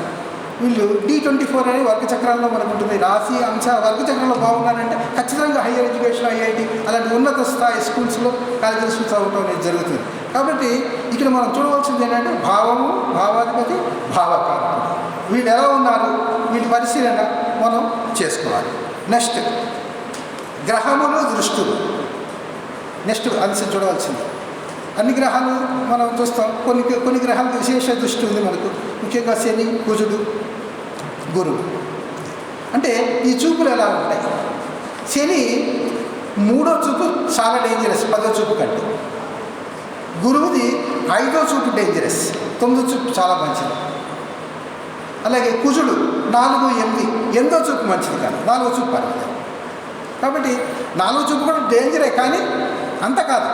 వీళ్ళు D24 అనే వర్గచక్రాల్లో మనకు ఉంటుంది. రాశి అంశ వర్గచక్రంలో బాగున్నారంటే ఖచ్చితంగా హయ్యర్ ఎడ్యుకేషన్, ఐఐటి అలాంటి ఉన్నత స్థాయి స్కూల్స్లో, కాలేజెస్లో చదవటం అనేది జరుగుతుంది. కాబట్టి ఇక్కడ మనం చూడవలసింది ఏంటంటే భావము, భావాధిపతి, భావకారకుడు, వీళ్ళు ఎలా ఉన్నారు, వీటి పరిశీలన మనం చేసుకోవాలి. నెక్స్ట్ గ్రహములు, దృష్టులు. నెక్స్ట్ అంశం చూడవలసింది. అన్ని గ్రహాలు మనం చూస్తాం, కొన్ని గ్రహాలకు విశేష దృష్టి ఉంది మనకు. ముఖ్యంగా శని, కుజుడు, గురువు. అంటే ఈ చూపులు ఎలా ఉంటాయి? శని 3వ చూపు చాలా డేంజరస్ 10వ చూపు కంటే. గురువుది 5వ చూపు డేంజరస్, 9వ చూపు చాలా మంచిది. అలాగే కుజుడు 4, 8, 8వ చూపు మంచిది కాదు, 4వ చూపు పర్వాలేదు. కాబట్టి 4వ చూపు కూడా డేంజరే, కానీ అంత కాదు.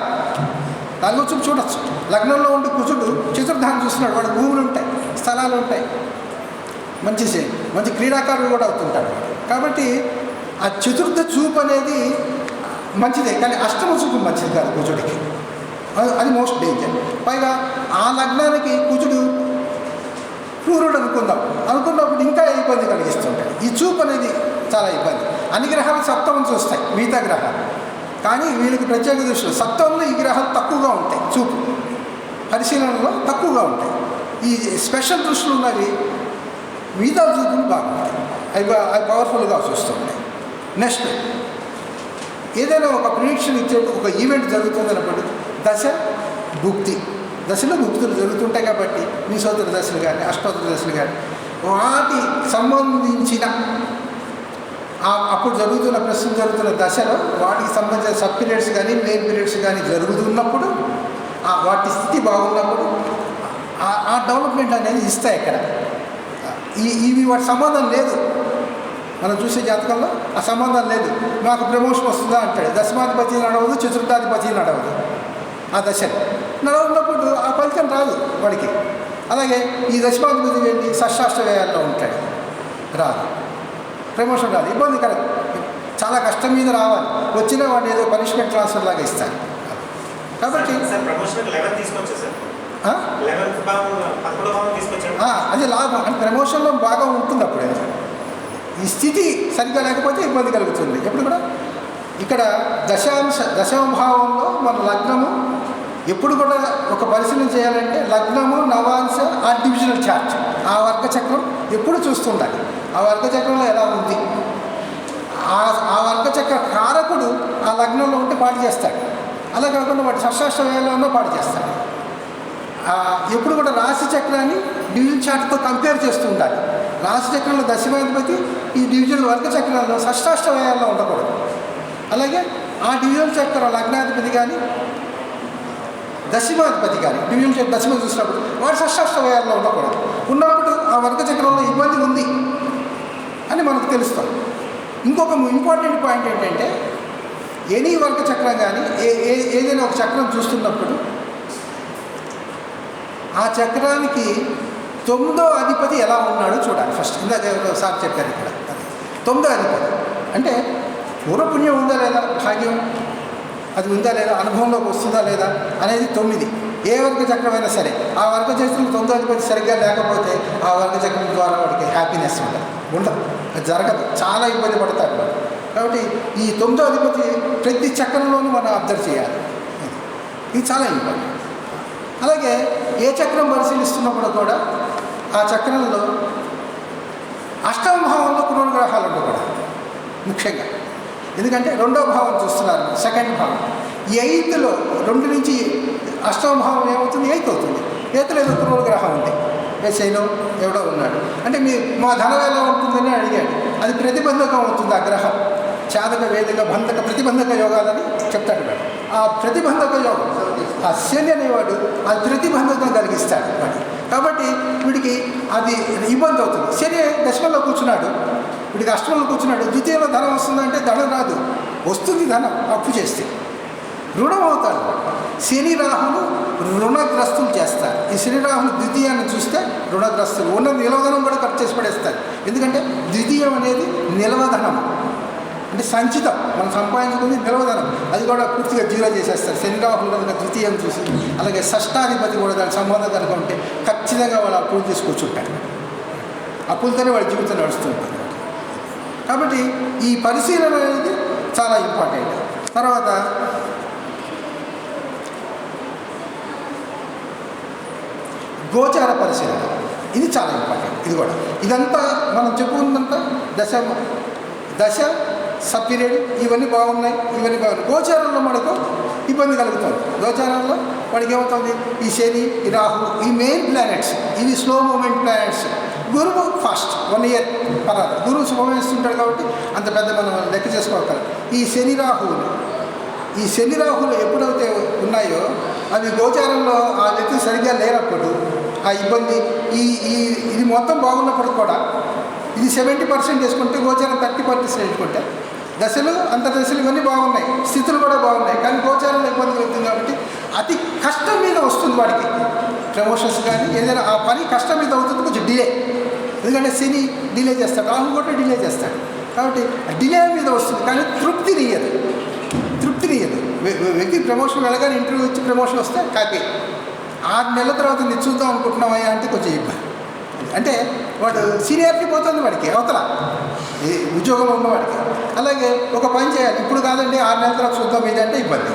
4వ చూపు చూడొచ్చు. లగ్నంలో ఉండి కుజుడు చతుర్థాన్ని చూస్తున్నాడు, వాడు భూములు ఉంటాయి, స్థలాలు ఉంటాయి, మంచి క్రీడాకారులు కూడా అవుతుంటాడు. కాబట్టి ఆ చతుర్థ చూపు అనేది మంచిదే, కానీ అష్టమ చూపు మంచిది కాదు కుజుడికి. అది మోస్ట్ డేంజర్. పైగా ఆ లగ్నానికి కుజుడు క్రూరుడు అనుకున్నప్పుడు ఇంకా ఇబ్బంది కలిగిస్తుంటాడు. ఈ చూపు అనేది చాలా ఇబ్బంది. అన్ని గ్రహాలు సప్తమం చూస్తాయి, మిగతా గ్రహాలు. కానీ వీళ్ళకి ప్రత్యేక దృష్టిలో సప్తమంలో ఈ గ్రహాలు తక్కువగా ఉంటాయి, చూపు పరిశీలనలో తక్కువగా ఉంటాయి. ఈ స్పెషల్ దృష్టిలు ఉన్నవి మిగతా చూపులు బాగుంటాయి, అవి పవర్ఫుల్గా చూస్తుంటాయి. నెక్స్ట్ ఏదైనా ఒక ప్రిడిక్షన్ ఇచ్చేప్పుడు ఒక ఈవెంట్ జరుగుతుందన్నప్పుడు దశ భుక్తి, దశలో భుక్తులు జరుగుతుంటాయి. కాబట్టి మీ సోదర దశలు కానీ, అష్టోత్తర దశలు కానీ, వాటి సంబంధించిన అప్పుడు ప్రస్తుతం జరుగుతున్న దశలో వాటికి సంబంధించిన సబ్ పీరియడ్స్ కానీ మెయిన్ పీరియడ్స్ కానీ జరుగుతున్నప్పుడు వాటి స్థితి బాగున్నప్పుడు ఆ డెవలప్మెంట్ అనేది ఇస్తాయి ఇక్కడ. ఇవి వాటి సంబంధం లేదు. మనం చూసే జాతకంలో ఆ సంబంధం లేదు. మాకు ప్రమోషన్ వస్తుందా అంటాడు. దశమాధిపతి నడవదు, చతుర్థాధిపతి నడవదు. ఆ దశలో నడవనప్పుడు ఆ ఫలితం రాదు వాడికి. అలాగే ఈ దశమాధిపతి వెళ్ళి షష్టాష్ట వ్యయాల్లో ఉంటాడు, రాదు, ప్రమోషన్ రాదు, ఇబ్బందికరం. చాలా కష్టం మీద రావాలి, వచ్చినా వాడు ఏదో పనిష్మెంట్ ట్రాన్స్ఫర్ లాగా ఇస్తారు. కాబట్టి అది లాభం. అంటే ప్రమోషన్లో బాగా ఉంటుంది. అప్పుడే ఈ స్థితి సరిగ్గా లేకపోతే ఇబ్బంది కలుగుతుంది. ఎప్పుడు కూడా ఇక్కడ దశమ భావంలో మన లగ్నము ఎప్పుడు కూడా ఒక పరిశీలన చేయాలంటే లగ్నము, నవాంశ, ఆ డివిజనల్ చార్ట్, ఆ వర్గచక్రం ఎప్పుడు చూస్తుండాలి. ఆ వర్గచక్రంలో ఎలా ఉంది, ఆ వర్గచక్ర కారకుడు ఆ లగ్నంలో ఉంటే పాటు చేస్తాడు. అలా కాకుండా వాటి షష్టాష్ట వ్యయంలో పాటు చేస్తాడు. ఎప్పుడు కూడా రాశి చక్రాన్ని డివిజన్ చార్ట్తో కంపేర్ చేస్తూ ఉండాలి. రాశి చక్రంలో దశమాధిపతి ఈ డివిజన్ వర్గ చక్రంలో షష్టాష్ట వ్యయాల్లో ఉండకూడదు. అలాగే ఆ డివిజన్ చక్రం లగ్నాధిపతి కానీ దశమాధిపతి కానీ డివిజన్ దశమ చూసినప్పుడు వాడు షష్టాష్ట వ్యయాల్లో ఉండకూడదు. ఉన్నప్పుడు ఆ వర్గ చక్రంలో ఇబ్బంది ఉంది అని మనకు తెలుస్తుంది. ఇంకొక ఇంపార్టెంట్ పాయింట్ ఏంటంటే ఎనీ వర్గ చక్రం కానీ ఏదైనా ఒక చక్రం చూస్తున్నప్పుడు ఆ చక్రానికి 9వ అధిపతి ఎలా ఉన్నాడో చూడాలి ఫస్ట్. ఇందాక సార్ చెప్పారు ఇక్కడ. 9వ అధిపతి అంటే పూర్వపుణ్యం ఉందా లేదా, భాగ్యం అది ఉందా లేదా, అనుభవంలోకి వస్తుందా లేదా అనేది 9. ఏ వర్గ చక్రమైనా సరే ఆ వర్గ చక్రం 9వ అధిపతి సరిగ్గా లేకపోతే ఆ వర్గ చక్రం ద్వారా వాడికి హ్యాపీనెస్ ఉండదు, అది జరగదు, చాలా ఇబ్బంది పడతాడు వాడు. కాబట్టి ఈ 9వ అధిపతి ప్రతి చక్రంలోనూ మనం అబ్జర్వ్ చేయాలి. ఇది చాలా ఇంపార్టెంట్. అలాగే ఏ చక్రం పరిశీలిస్తున్నప్పుడు కూడా ఆ చక్రంలో అష్టమ భావంలో పునర్గ్రహాలు ఉండకూడదు ముఖ్యంగా. ఎందుకంటే 2వ భావం చూస్తున్నారు, సెకండ్ భావం. 8లో 2 నుంచి అష్టమ భావం ఏమవుతుంది, 8 అవుతుంది. 8లో ఏదో పునర్గ్రహం ఉంది, శైలో ఎవడో ఉన్నాడు అంటే మా ధనం ఎలా ఉంటుందని అడిగాడు. అది ప్రతిబంధకం అవుతుంది. ఆ గ్రహం చాదక, వేదిక, బంధక, ప్రతిబంధక యోగాలని చెప్తాడు వాడు. ఆ ప్రతిబంధక యోగం ఆ శని అనేవాడు అది ప్రతిబంధకం కలిగిస్తాడు వాడు. కాబట్టి వీడికి అది ఇబ్బంది అవుతుంది. శని దశమంలో కూర్చున్నాడు, వీడికి అష్టమంలో కూర్చున్నాడు. ద్వితీయంలో ధనం వస్తుందంటే ధనం రాదు, వస్తుంది ధనం అప్పు చేస్తే, రుణం అవుతాడు. శని రాహులు రుణగ్రస్తులు చేస్తారు. ఈ శని రాహులు ద్వితీయాన్ని చూస్తే రుణగ్రస్తులు, ఉన్న నిలవధనం కూడా ఖర్చు చేసి పడేస్తారు. ఎందుకంటే ద్వితీయం అనేది నిలవధనం, అంటే సంచితం, మనం సంపాదించుకుంది నిలవధనం, అది కూడా పూర్తిగా జీరో చేసేస్తారు శని రాహులు కనుక ద్వితీయం చూసి. అలాగే షష్టాధిపతి కూడా దానికి సంబంధం కనుక ఉంటే ఖచ్చితంగా వాడు అప్పులు తీసి కూర్చుంటాడు. అప్పులతోనే వాడి జీవితం నడుస్తుంటుంది. కాబట్టి ఈ పరిశీలన అనేది చాలా ఇంపార్టెంట్. తర్వాత గోచార పరిశీలన, ఇది చాలా ఇంపార్టెంట్. ఇది కూడా ఇదంతా మనం చెప్పుకున్నంత దశ సబ్ పీరియడ్ ఇవన్నీ బాగున్నాయి. గోచారంలో మనకు ఇబ్బంది కలుగుతుంది. గోచారంలో వాడికి ఏమవుతుంది, ఈ శని, ఈ రాహు, ఈ మెయిన్ ప్లానెట్స్ ఇవి స్లో మూమెంట్ ప్లానెట్స్. గురువు ఫాస్ట్ 1 ఇయర్ పర్వాలేదు, గురువు శుభమేస్తుంటాడు కాబట్టి అంత పెద్ద మనం లెక్క చేసుకోగలం. ఈ శని రాహులు ఎప్పుడైతే ఉన్నాయో అవి గోచారంలో ఆ వ్యక్తి సరిగ్గా లేనప్పుడు ఆ ఇబ్బంది ఇది మొత్తం బాగున్నప్పుడు కూడా ఇది 70% వేసుకుంటే గోచారం 30% వేసుకుంటే దశలు అంతర్దశలు ఇవన్నీ బాగున్నాయి, స్థితులు కూడా బాగున్నాయి. కానీ గోచారంలో ఇబ్బంది కలుగుతుంది కాబట్టి అతి కష్టం మీద వస్తుంది వాడికి. ప్రమోషన్స్ కానీ ఏదైనా ఆ పని కష్టం మీద అవుతుంది, కొంచెం డిలే. ఎందుకంటే శని డిలే చేస్తాడు, రాహు కూడా డిలే చేస్తాడు. కాబట్టి డిలే మీద వస్తుంది, కానీ తృప్తినియ్యదు. వ్యక్తి ప్రమోషన్ వెళ్ళగానే ఇంటర్వ్యూ ఇచ్చి ప్రమోషన్ వస్తే హ్యాపీ. 6 నెలల తర్వాత నేను చూద్దాం అనుకుంటున్నామయ్యా అంటే కొంచెం ఇబ్బంది. అంటే వాడు సీనియారిటీ పోతుంది వాడికి, అవతల ఉద్యోగంలో ఉన్నవాడికి. అలాగే ఒక పని చేయాలి, ఇప్పుడు కాదండి 6 నెలల తర్వాత చూద్దాం ఇది అంటే ఇబ్బంది.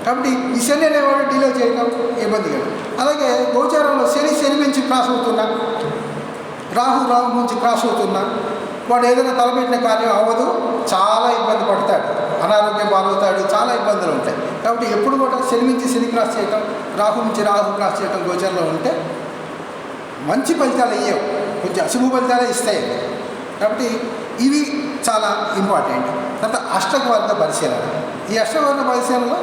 కాబట్టి ఈ శని అనేవాడు డిలే చేయడం ఇబ్బంది కాదు. అలాగే గోచారంలో శని నుంచి క్రాస్ అవుతున్నా, రాహు నుంచి క్రాస్ అవుతున్నా వాడు ఏదైనా తలపెట్టిన కార్యం అవ్వదు, చాలా ఇబ్బంది పడతాడు, అనారోగ్యం పాలవుతాడు, చాలా ఇబ్బందులు ఉంటాయి. కాబట్టి ఎప్పుడు కూడా శని నుంచి శని క్రాస్ చేయటం, రాహు నుంచి రాహు క్రాస్ చేయటం గోచరంలో ఉంటే మంచి ఫలితాలు అయ్యేవు. కొంచెం అశుభ ఫలితాలే ఇస్తాయి. కాబట్టి ఇవి చాలా ఇంపార్టెంట్. తర్వాత అష్టకవర్గ పరిశీలన. ఈ అష్టకవర్గ పరిశీలనలో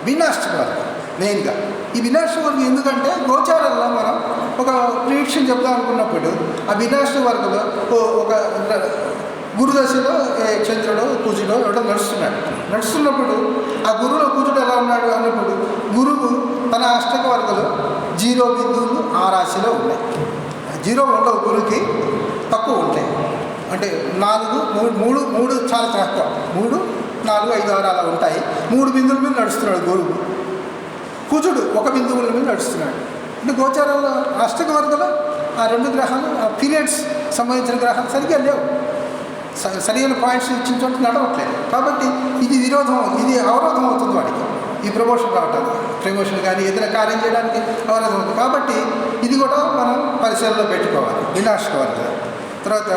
భిన్నాష్టక వర్గం మెయిన్గా. ఈ భిన్నాష్టక వర్గం ఎందుకంటే గోచారంలో మనం ఒక ప్రిడిక్షన్ చెప్దాం అనుకున్నప్పుడు ఆ భిన్నాష్టక వర్గంలో ఒక గురుదశలో చంద్రుడు కుజుడు ఎవడో నడుస్తున్నప్పుడు ఆ గురువులో కుజుడు ఎలా ఉన్నాడు అన్నప్పుడు గురువు తన అష్టక వర్గంలో 0 బిందువులు ఆ రాశిలో ఉన్నాయి. 0 ఉండవు, గురువుకి తక్కువ ఉంటాయి. అంటే 4, 3 చాలా తక్కువ, 3, 4, 5, 6 అలా ఉంటాయి. 3 బిందువుల మీద నడుస్తున్నాడు గురువు. కుజుడు 1 బిందువుల మీద నడుస్తున్నాడు. అంటే గోచారంలో అష్టక వర్గంలో ఆ 2 గ్రహాలు ఆ పీరియడ్స్ సంబంధించిన గ్రహాలు సరిగ్గా లేవు, సరైన పాయింట్స్ ఇచ్చిన చోట నడవట్లేదు. కాబట్టి ఇది విరోధం, ఇది అవరోధం అవుతుంది వాడికి ఈ ప్రమోషన్ రావడానికి. ప్రమోషన్ కానీ ఏదైనా కార్యం చేయడానికి అవరోధం అవుతుంది. కాబట్టి ఇది కూడా మనం పరిశీలనలో పెట్టుకోవాలి. భిన్నాష్టక వర్గం. తర్వాత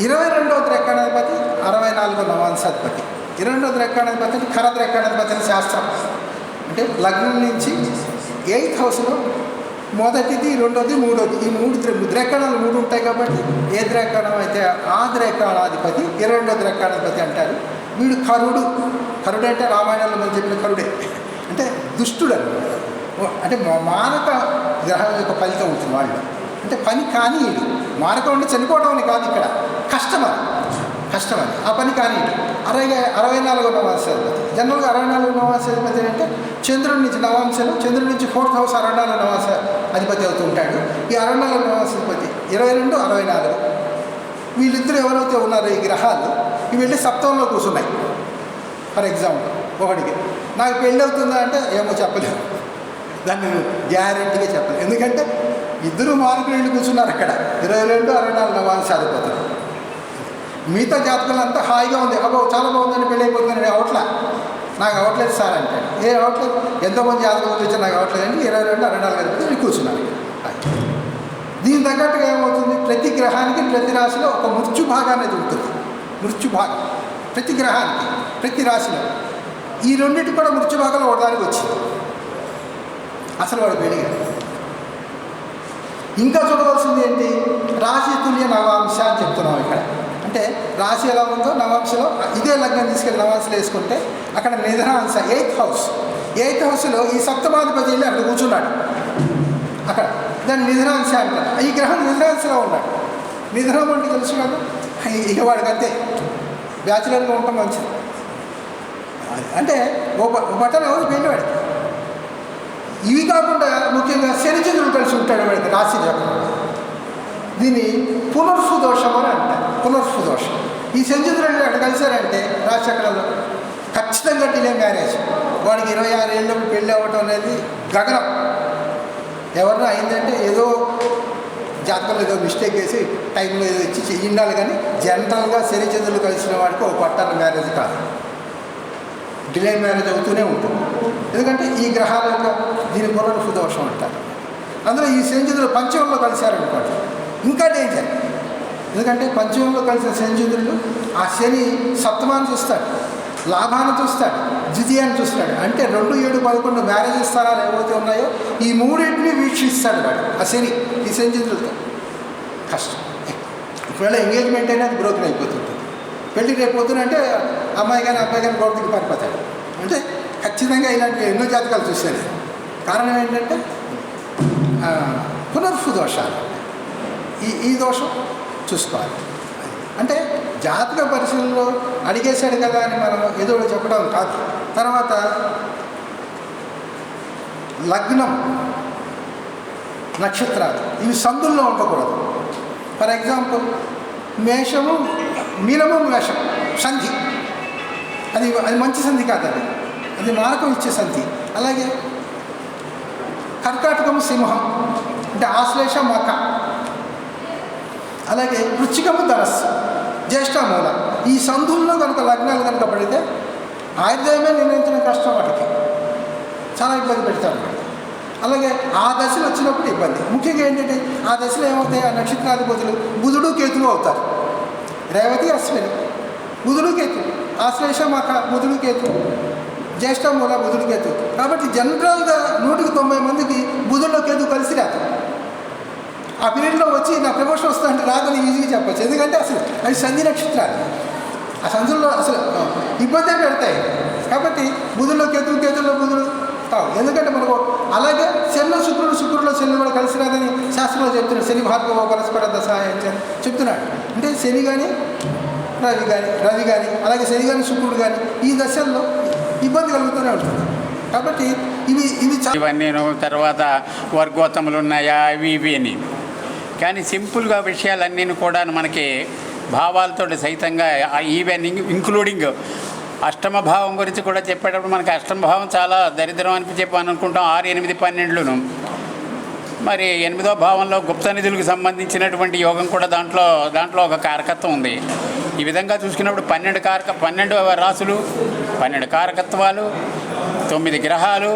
22వ ద్రెక్కాణాధిపతి 64వ నవాంశాధిపతి. 22వ ద్రెక్కాణాధిపతి అంటే ఖర ద్రెక్కాణాధిపతి అని శాస్త్రం. అంటే లగ్నం నుంచి 8th హౌస్లో మొదటిది, రెండోది, మూడోది, ఈ 3 ద్రెక్కాణాలు 3 ఉంటాయి. కాబట్టి ఏ ద్రెక్కాణం అయితే ఆ ద్రెక్కాణాధిపతి 22వ ద్రెక్కాణాధిపతి అంటారు. వీడు కరుడు. కరుడు అంటే రామాయణంలో మనం చెప్పిన కరుడే. అంటే దుష్టుడు అనమాట. అంటే మానక గ్రహం యొక్క ఫలితం ఉంటుంది వాళ్ళు. అంటే పని కానీ మానకం అంటే చనిపోవడం అని కాదు, ఇక్కడ కష్టమని ఆ పని కానీ 64వ నవాంశాధిపతి. జనరల్గా 64వ నవాంశాధిపతి అంటే చంద్రుడి నుంచి నవాంశలు, చంద్రుడి నుంచి 4th హౌస్ 64వ నవాంశ అధిపతి అవుతూ ఉంటాడు. ఈ 64వ నవాంశాధిపతి 22, 64 వీళ్ళిద్దరూ ఎవరైతే ఉన్నారో ఈ గ్రహాలు ఇవి వెళ్ళి సప్తమంలో కూర్చున్నాయి. ఫర్ ఎగ్జాంపుల్ ఒకటికి నాకు పెళ్ళి అవుతుందా అంటే ఏమో చెప్పలేము, దాన్ని గ్యారెంటీగా చెప్పలేదు. ఎందుకంటే ఇద్దరు మార్కులు వెళ్ళి కూర్చున్నారు అక్కడ 22, 64 నవాంశాధిపతులు. మిగతా జాతకాలు అంతా హాయిగా ఉంది, అబ్బో చాలా బాగుందని పెళ్ళి అయిపోతుందని నాకు అవట్లేదు సార్ అంటాడు. అవట్లేదు, ఎంతోమంది జాతకం వచ్చి నాకు అవట్లేదు అంటే 22, 64 వెళ్ళి కూర్చున్నారు. దీని తగ్గట్టుగా ఏమవుతుంది, ప్రతి గ్రహానికి ప్రతి రాశిలో ఒక మృత్యు భాగం అనేది ఉంటుంది. మృత్యు భాగం ప్రతి గ్రహానికి ప్రతి రాశిలో. ఈ రెండింటి కూడా మృత్యు భాగంలో ఒకదానికి వచ్చింది అసలు వాడు పెరిగాడు. ఇంకా చూడవలసింది ఏంటి, రాశి తుల్య నవాంశ అని చెప్తున్నాం ఇక్కడ. అంటే రాశి ఎలా ఉందో నవాంశలో ఇదే లగ్నం తీసుకెళ్ళి నవాంశలు వేసుకుంటే అక్కడ నిధనాంశ 8th హౌస్లో ఈ సప్తమాధిపతి వెళ్ళి అక్కడ కూర్చున్నాడు. అక్కడ దాన్ని నిధనాంశ అంటారు. ఈ గ్రహం నిధనాంశలో ఉన్నాడు. నిధనం అంటే తెలుసు కదా, ఇక వాడికి అంతే బ్యాచులర్గా ఉండటం మంచిది. అంటే ఓ బట్టలు ఎవరు పెళ్ళివాడు. ఇవి కాకుండా ముఖ్యంగా శనిచంద్రుడు కలిసి ఉంటాడు వాడికి రాశి చక్రంలో. దీన్ని పునర్సు దోషం అని అంటారు. పునర్సు దోషం. ఈ శనిచంద్రుడు అక్కడ కలిశారంటే రాశి చక్రంలో ఖచ్చితంగా డిలే మ్యారేజ్. వాడికి 26 ఏళ్ళప్పుడు పెళ్ళి అవ్వటం అనేది గగనం. ఎవరినో అయిందంటే ఏదో జాతకంలో ఏదో మిస్టేక్ వేసి టైంలో ఏదో ఇచ్చి ఉండాలి. కానీ జనరల్గా శనిచంద్రులు కలిసిన వాడికి ఒక పట్టాల మ్యారేజ్ కాదు, డిలే మ్యారేజ్ అవుతూనే ఉంటుంది. ఎందుకంటే ఈ గ్రహాల యొక్క దీని పునర్సు దోషం అంటారు. అందులో ఈ శనిచంద్రులు పంచమంలో కలిశారనుకోండి ఇంకా డేంజర్. ఎందుకంటే పంచమంలో కలిసిన శనిచంద్రులు ఆ శని సప్తమాన్ని చూస్తాడు, లాభాన్ని చూస్తాడు, ద్వితీయాన్ని చూస్తాడు. అంటే 2, 7, 11 మ్యారేజ్ స్థానాలు ఏవైతే ఉన్నాయో ఈ మూడింటిని వీక్షిస్తాడు వాడు ఆ శని. ఈ శనిచంద్రులతో కష్టం. ఒకవేళ ఎంగేజ్మెంట్ అయినా అది బ్రోకెన్ అయిపోతుంటుంది. పెళ్లి రేపు పొద్దున అంటే అమ్మాయి కానీ అబ్బాయి కానీ గోడకి పారిపోతాడు. అంటే ఖచ్చితంగా ఇలాంటి ఎన్నో జాతకాలు చూశాను. కారణం ఏంటంటే పునర్సు దోషాలు. ఈ దోషం చూసుకోవాలి. అంటే జాతక పరిశీలనలో అడిగేశాడు కదా అని మనం ఏదో చెప్పడం కాదు. తర్వాత లగ్నం, నక్షత్రాలు ఇవి సందుల్లో ఉండకూడదు. ఫర్ ఎగ్జాంపుల్ మేషము, మీనము, మేషం సంధి, అది మంచి సంధి కాదు, అది మారకం ఇచ్చే సంధి. అలాగే కర్కాటకము, సింహం అంటే ఆశ్లేష, మక. అలాగే వృచ్చికము, ధనస్సు, జ్యేష్ఠ, మూల. ఈ సంధుల్లో కనుక లగ్నాలు కనుక పడితే ఆయుర్దాయమే నిర్ణయించడం కష్టం, వాటికి చాలా ఇబ్బంది పెడతారు. అలాగే ఆ దశలు వచ్చినప్పుడు ఇబ్బంది. ముఖ్యంగా ఏంటంటే ఆ దశలో ఏమవుతాయి, ఆ నక్షత్రాధిపతులు బుధుడు, కేతులు అవుతారు. రేవతి, అశ్విని, బుధుడు, కేతు. ఆశ్లేష, మక, బుధుడు, కేతు. జ్యేష్ఠ, మూల, బుధుడు, కేతు. కాబట్టి జనరల్గా 100కి 90 మందికి బుధుల్లో కేతు కలిసి రాదు. ఆ పీరియడ్లో వచ్చి నా ప్రమోషన్ వస్తుందంటే రాదని ఈజీగా చెప్పచ్చు. ఎందుకంటే అసలు అవి సంధి నక్షత్రాలు, ఆ సంధుల్లో అసలు ఇబ్బందే పెడతాయి. కాబట్టి బుధుల్లో కేతులు, కేతుల్లో బుధులు కావు. ఎందుకంటే మనకు అలాగే శనిలో శుక్రుడు, శుక్రుడిలో శని కూడా కలిసి రాదని శాస్త్రంలో చెప్తున్నాడు. శని భార్గవ పరస్పర దశ చెప్తున్నాడు. అంటే శని కానీ రవి కానీ అలాగే శని కానీ శుక్రుడు కానీ ఈ దశల్లో ఇబ్బంది కలుగుతూనే ఉంటుంది. కాబట్టి ఇవన్నీ తర్వాత వర్గోత్తములు ఉన్నాయా ఇవి అని. కానీ సింపుల్గా విషయాలన్నీ కూడా మనకి భావాలతో సహితంగా ఈవెన్ ఇంక్లూడింగ్ అష్టమ భావం గురించి కూడా చెప్పేటప్పుడు మనకి అష్టమ భావం చాలా దరిద్రం అని చెప్పి అనుకుంటాం. 6, 8, 12ను. మరి 8వ భావంలో గుప్త నిధులకు సంబంధించినటువంటి యోగం కూడా దాంట్లో ఒక కారకత్వం ఉంది. ఈ విధంగా చూసుకున్నప్పుడు 12 రాసులు, 12 కారకత్వాలు, 9 గ్రహాలు,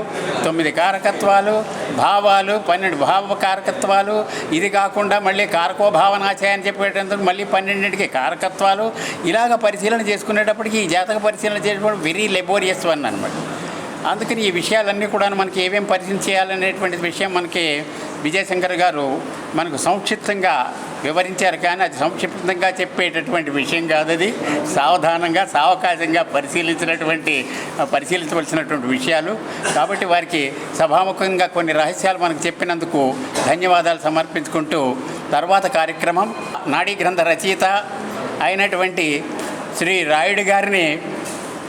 9 కారకత్వాలు, భావాలు, 12 భావ కారకత్వాలు. ఇది కాకుండా మళ్ళీ కారకోభావనాశయ అని చెప్పేటందుకు మళ్ళీ 12కి కారకత్వాలు. ఇలాగ పరిశీలన చేసుకునేటప్పటికి ఈ జాతక పరిశీలన చేసేటప్పుడు వెరీ లెబోరియస్ వన్ అనమాట. అందుకని ఈ విషయాలన్నీ కూడా మనకి ఏమేమి పరిశీలన చేయాలనేటువంటి విషయం మనకి విజయశంకర్ గారు మనకు సంక్షిప్తంగా వివరించారు. కానీ అది సంక్షిప్తంగా చెప్పేటటువంటి విషయం కాదు. అది సావధానంగా సావకాశంగా పరిశీలించవలసినటువంటి విషయాలు. కాబట్టి వారికి సభాముఖంగా కొన్ని రహస్యాలు మనకు చెప్పినందుకు ధన్యవాదాలు సమర్పించుకుంటూ తర్వాత కార్యక్రమం నాడీ గ్రంథ రచయిత అయినటువంటి శ్రీ రాయుడు గారిని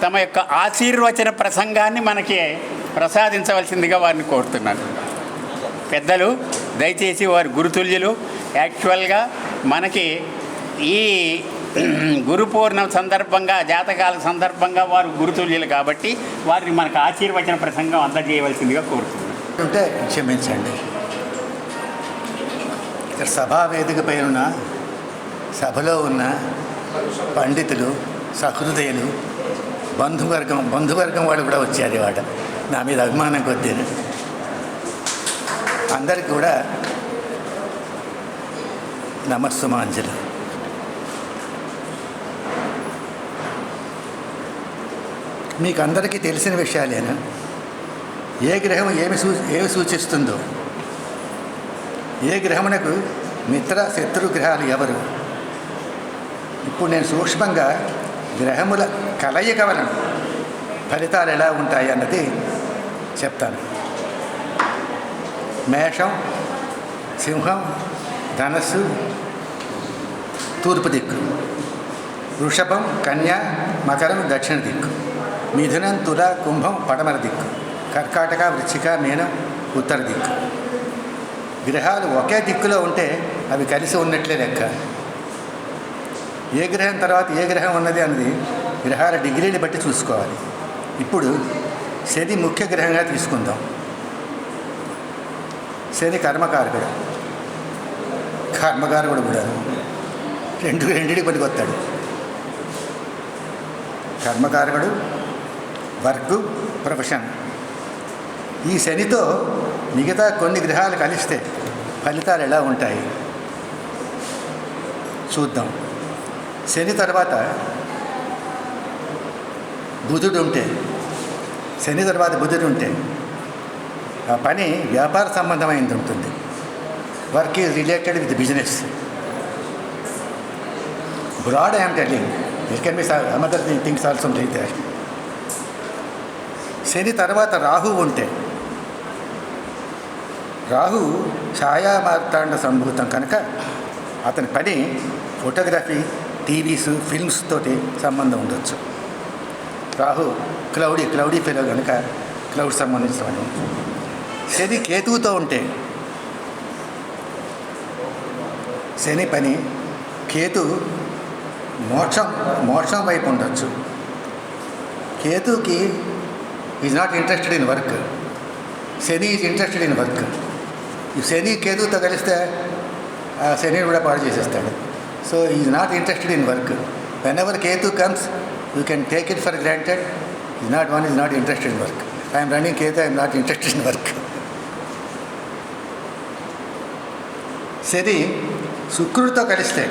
తమ యొక్క ఆశీర్వచన ప్రసంగాన్ని మనకి ప్రసాదించవలసిందిగా వారిని కోరుతున్నాను. పెద్దలు దయచేసి వారి గురుతుల్యులు. యాక్చువల్గా మనకి ఈ గురు పూర్ణం సందర్భంగా జాతకాల సందర్భంగా వారు గురుతుల్యులు కాబట్టి వారిని మనకు ఆశీర్వచన ప్రసంగం అందజేయవలసిందిగా కోరుతున్నాను. ఉంటే క్షమించండి. ఇక్కడ సభా వేదికపై ఉన్న సభలో ఉన్న పండితులు, సహృదయులు, బంధువర్గం వాళ్ళు కూడా వచ్చారు. వాడు నా మీద అభిమానం కొద్దీ అందరికి కూడా నమస్సుమాంజలు. మీకు అందరికీ తెలిసిన విషయాలేనా? ఏ గ్రహం ఏమి సూచిస్తుందో, ఏ గ్రహమునకు మిత్ర శత్రు గ్రహాలు ఎవరు? ఇప్పుడు నేను సూక్ష్మంగా గ్రహముల కలయిక వలన ఫలితాలు ఎలా ఉంటాయి అన్నది చెప్తాను. మేషం, సింహం, ధనస్సు తూర్పు దిక్కు, వృషభం, కన్య, మకరం దక్షిణ దిక్కు, మిథునం, తుల, కుంభం పడమర దిక్కు, కర్కాటక, వృశ్చిక, మీనం ఉత్తర దిక్కు. గ్రహాలు ఒకే దిక్కులో ఉంటే అవి కలిసి ఉన్నట్లే లెక్క. ఏ గ్రహం తర్వాత ఏ గ్రహం ఉన్నది అన్నది గ్రహాల డిగ్రీని బట్టి చూసుకోవాలి. ఇప్పుడు శని ముఖ్య గ్రహంగా తీసుకుందాం. శని కర్మకారకుడు కూడా రెండింటికి పనికొస్తాడు. కర్మకారకుడు, వర్క్, ప్రొఫెషన్. ఈ శనితో మిగతా కొన్ని గ్రహాలు కలిస్తే ఫలితాలు ఎలా ఉంటాయి చూద్దాం. శని తర్వాత బుధుడు ఉంటే ఆ పని వ్యాపార సంబంధమైనది ఉంటుంది. Work is related with business. Broad I'm telling, it can be some other things also like that. Shani తర్వాత రాహు ఉంటే, రాహు ఛాయామార్తాండ సంభూతం కనుక అతని పని ఫోటోగ్రఫీ, టీవీస్, ఫిల్మ్స్ తోటి సంబంధం ఉండొచ్చు. రాహు క్లౌడీ ఫెలో కనుక క్లౌడ్ సంబంధించిన. శని కేతువుతో ఉంటే శని పని కేతు మోక్షం వైపు ఉండొచ్చు. కేతుకి is not interested in work, Shani is interested in work. ఈ శని కేతువుతో కలిస్తే ఆ శనిని కూడా పాడు చేసేస్తాడు. So is not interested in work. Whenever Ketu comes you can take it for granted. Is not interested in work. I'm running Ketu, I'm not interested in work. Shani శుక్రుడితో కలిస్తే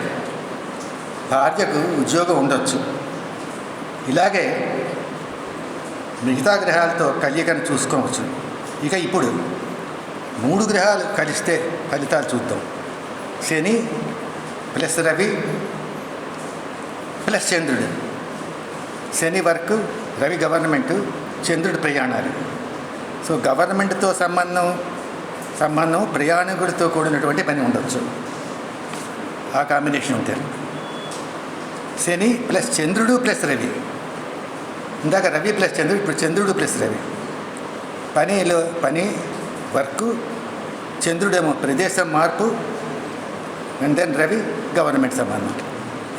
భార్యకు ఉద్యోగం ఉండొచ్చు. ఇలాగే మిగతా గ్రహాలతో కలయికను చూసుకోవచ్చు. ఇక ఇప్పుడు 3 గ్రహాలు కలిస్తే ఫలితాలు చూద్దాం. శని ప్లస్ రవి ప్లస్ చంద్రుడు. శని వర్క్, రవి గవర్నమెంటు, చంద్రుడు ప్రయాణాలు. సో గవర్నమెంట్తో సంబంధం ప్రయాణికుడితో కూడినటువంటి పని ఉండొచ్చు. ఆ కాంబినేషన్ ఉంటుంది. శని ప్లస్ చంద్రుడు ప్లస్ రవి. ఇందాక రవి ప్లస్ చంద్రుడు, ఇప్పుడు చంద్రుడు ప్లస్ రవి. పని వర్క్, చంద్రుడేమో ప్రదేశం మార్పు, అండ్ దెన్ రవి గవర్నమెంట్ సంబంధం.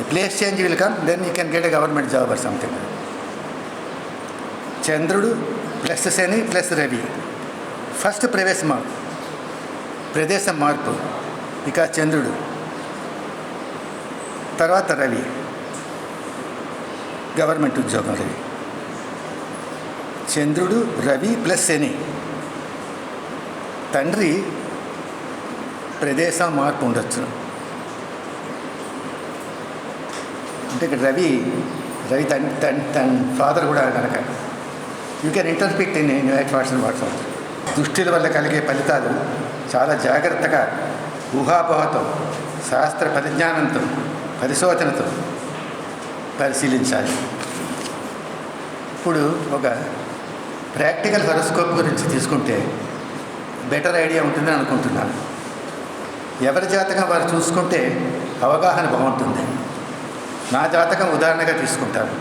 Place change will come, then you can get a government job or something. చంద్రుడు ప్లస్ శని ప్లస్ రవి. ఫస్ట్ ప్రదేశం మార్పు, ఇక చంద్రుడు, తర్వాత రవి గవర్నమెంట్ ఉద్యోగం. రవి చంద్రుడు రవి ప్లస్ శని. తండ్రి ప్రదేశం మార్పు ఉండొచ్చు. అంటే ఇక్కడ రవి తన ఫాదర్ కూడా కనుక you can interpret in WhatsApp. దృష్టిల వల్ల కలిగే ఫలితాలు చాలా జాగ్రత్తగా, ఊహాపోహతో, శాస్త్ర పరిజ్ఞానంతో, పరిశోధనతో పరిశీలించాలి. ఇప్పుడు ఒక ప్రాక్టికల్ హోరోస్కోప్ గురించి తీసుకుంటే బెటర్ ఐడియా ఉంటుందని అనుకుంటున్నాను. ఎవరి జాతకం వారు చూసుకుంటే అవగాహన బాగుంటుంది. నా జాతకం ఉదాహరణగా తీసుకుంటాను.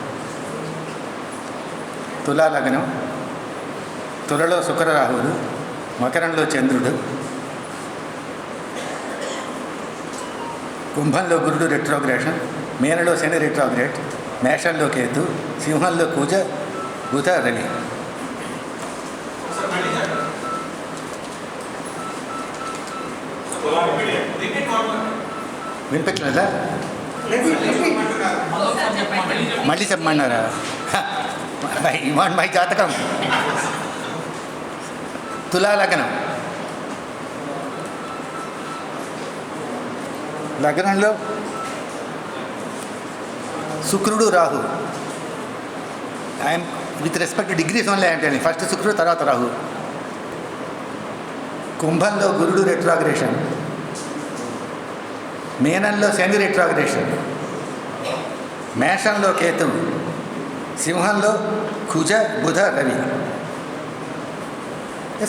తులా లగ్నం, తులలో శుక్ర రాహువులు, మకరంలో చంద్రుడు, కుంభంలో గురుడు రెట్రోగ్రేషన్, మీనలో శని రెట్రోగ్రేట్, మేషంలో కేతు, సింహంలో కుజ, బుధ, రవి. వినిపించలేదా? మళ్ళీ చెప్పమన్నారా? మై జాతకం తులా లగ్నం. లగ్నంలో శుక్రుడు Rahu. I'm with respect to degrees only I'm telling. First శుక్రుడు, తర్వాత రాహు. కుంభంలో గురుడు రెట్రోగ్రేషన్, మీనంలో శని రెట్రోగ్రేషన్, మేషంలో కేతువు, సింహంలో కుజ, బుధ, రవి.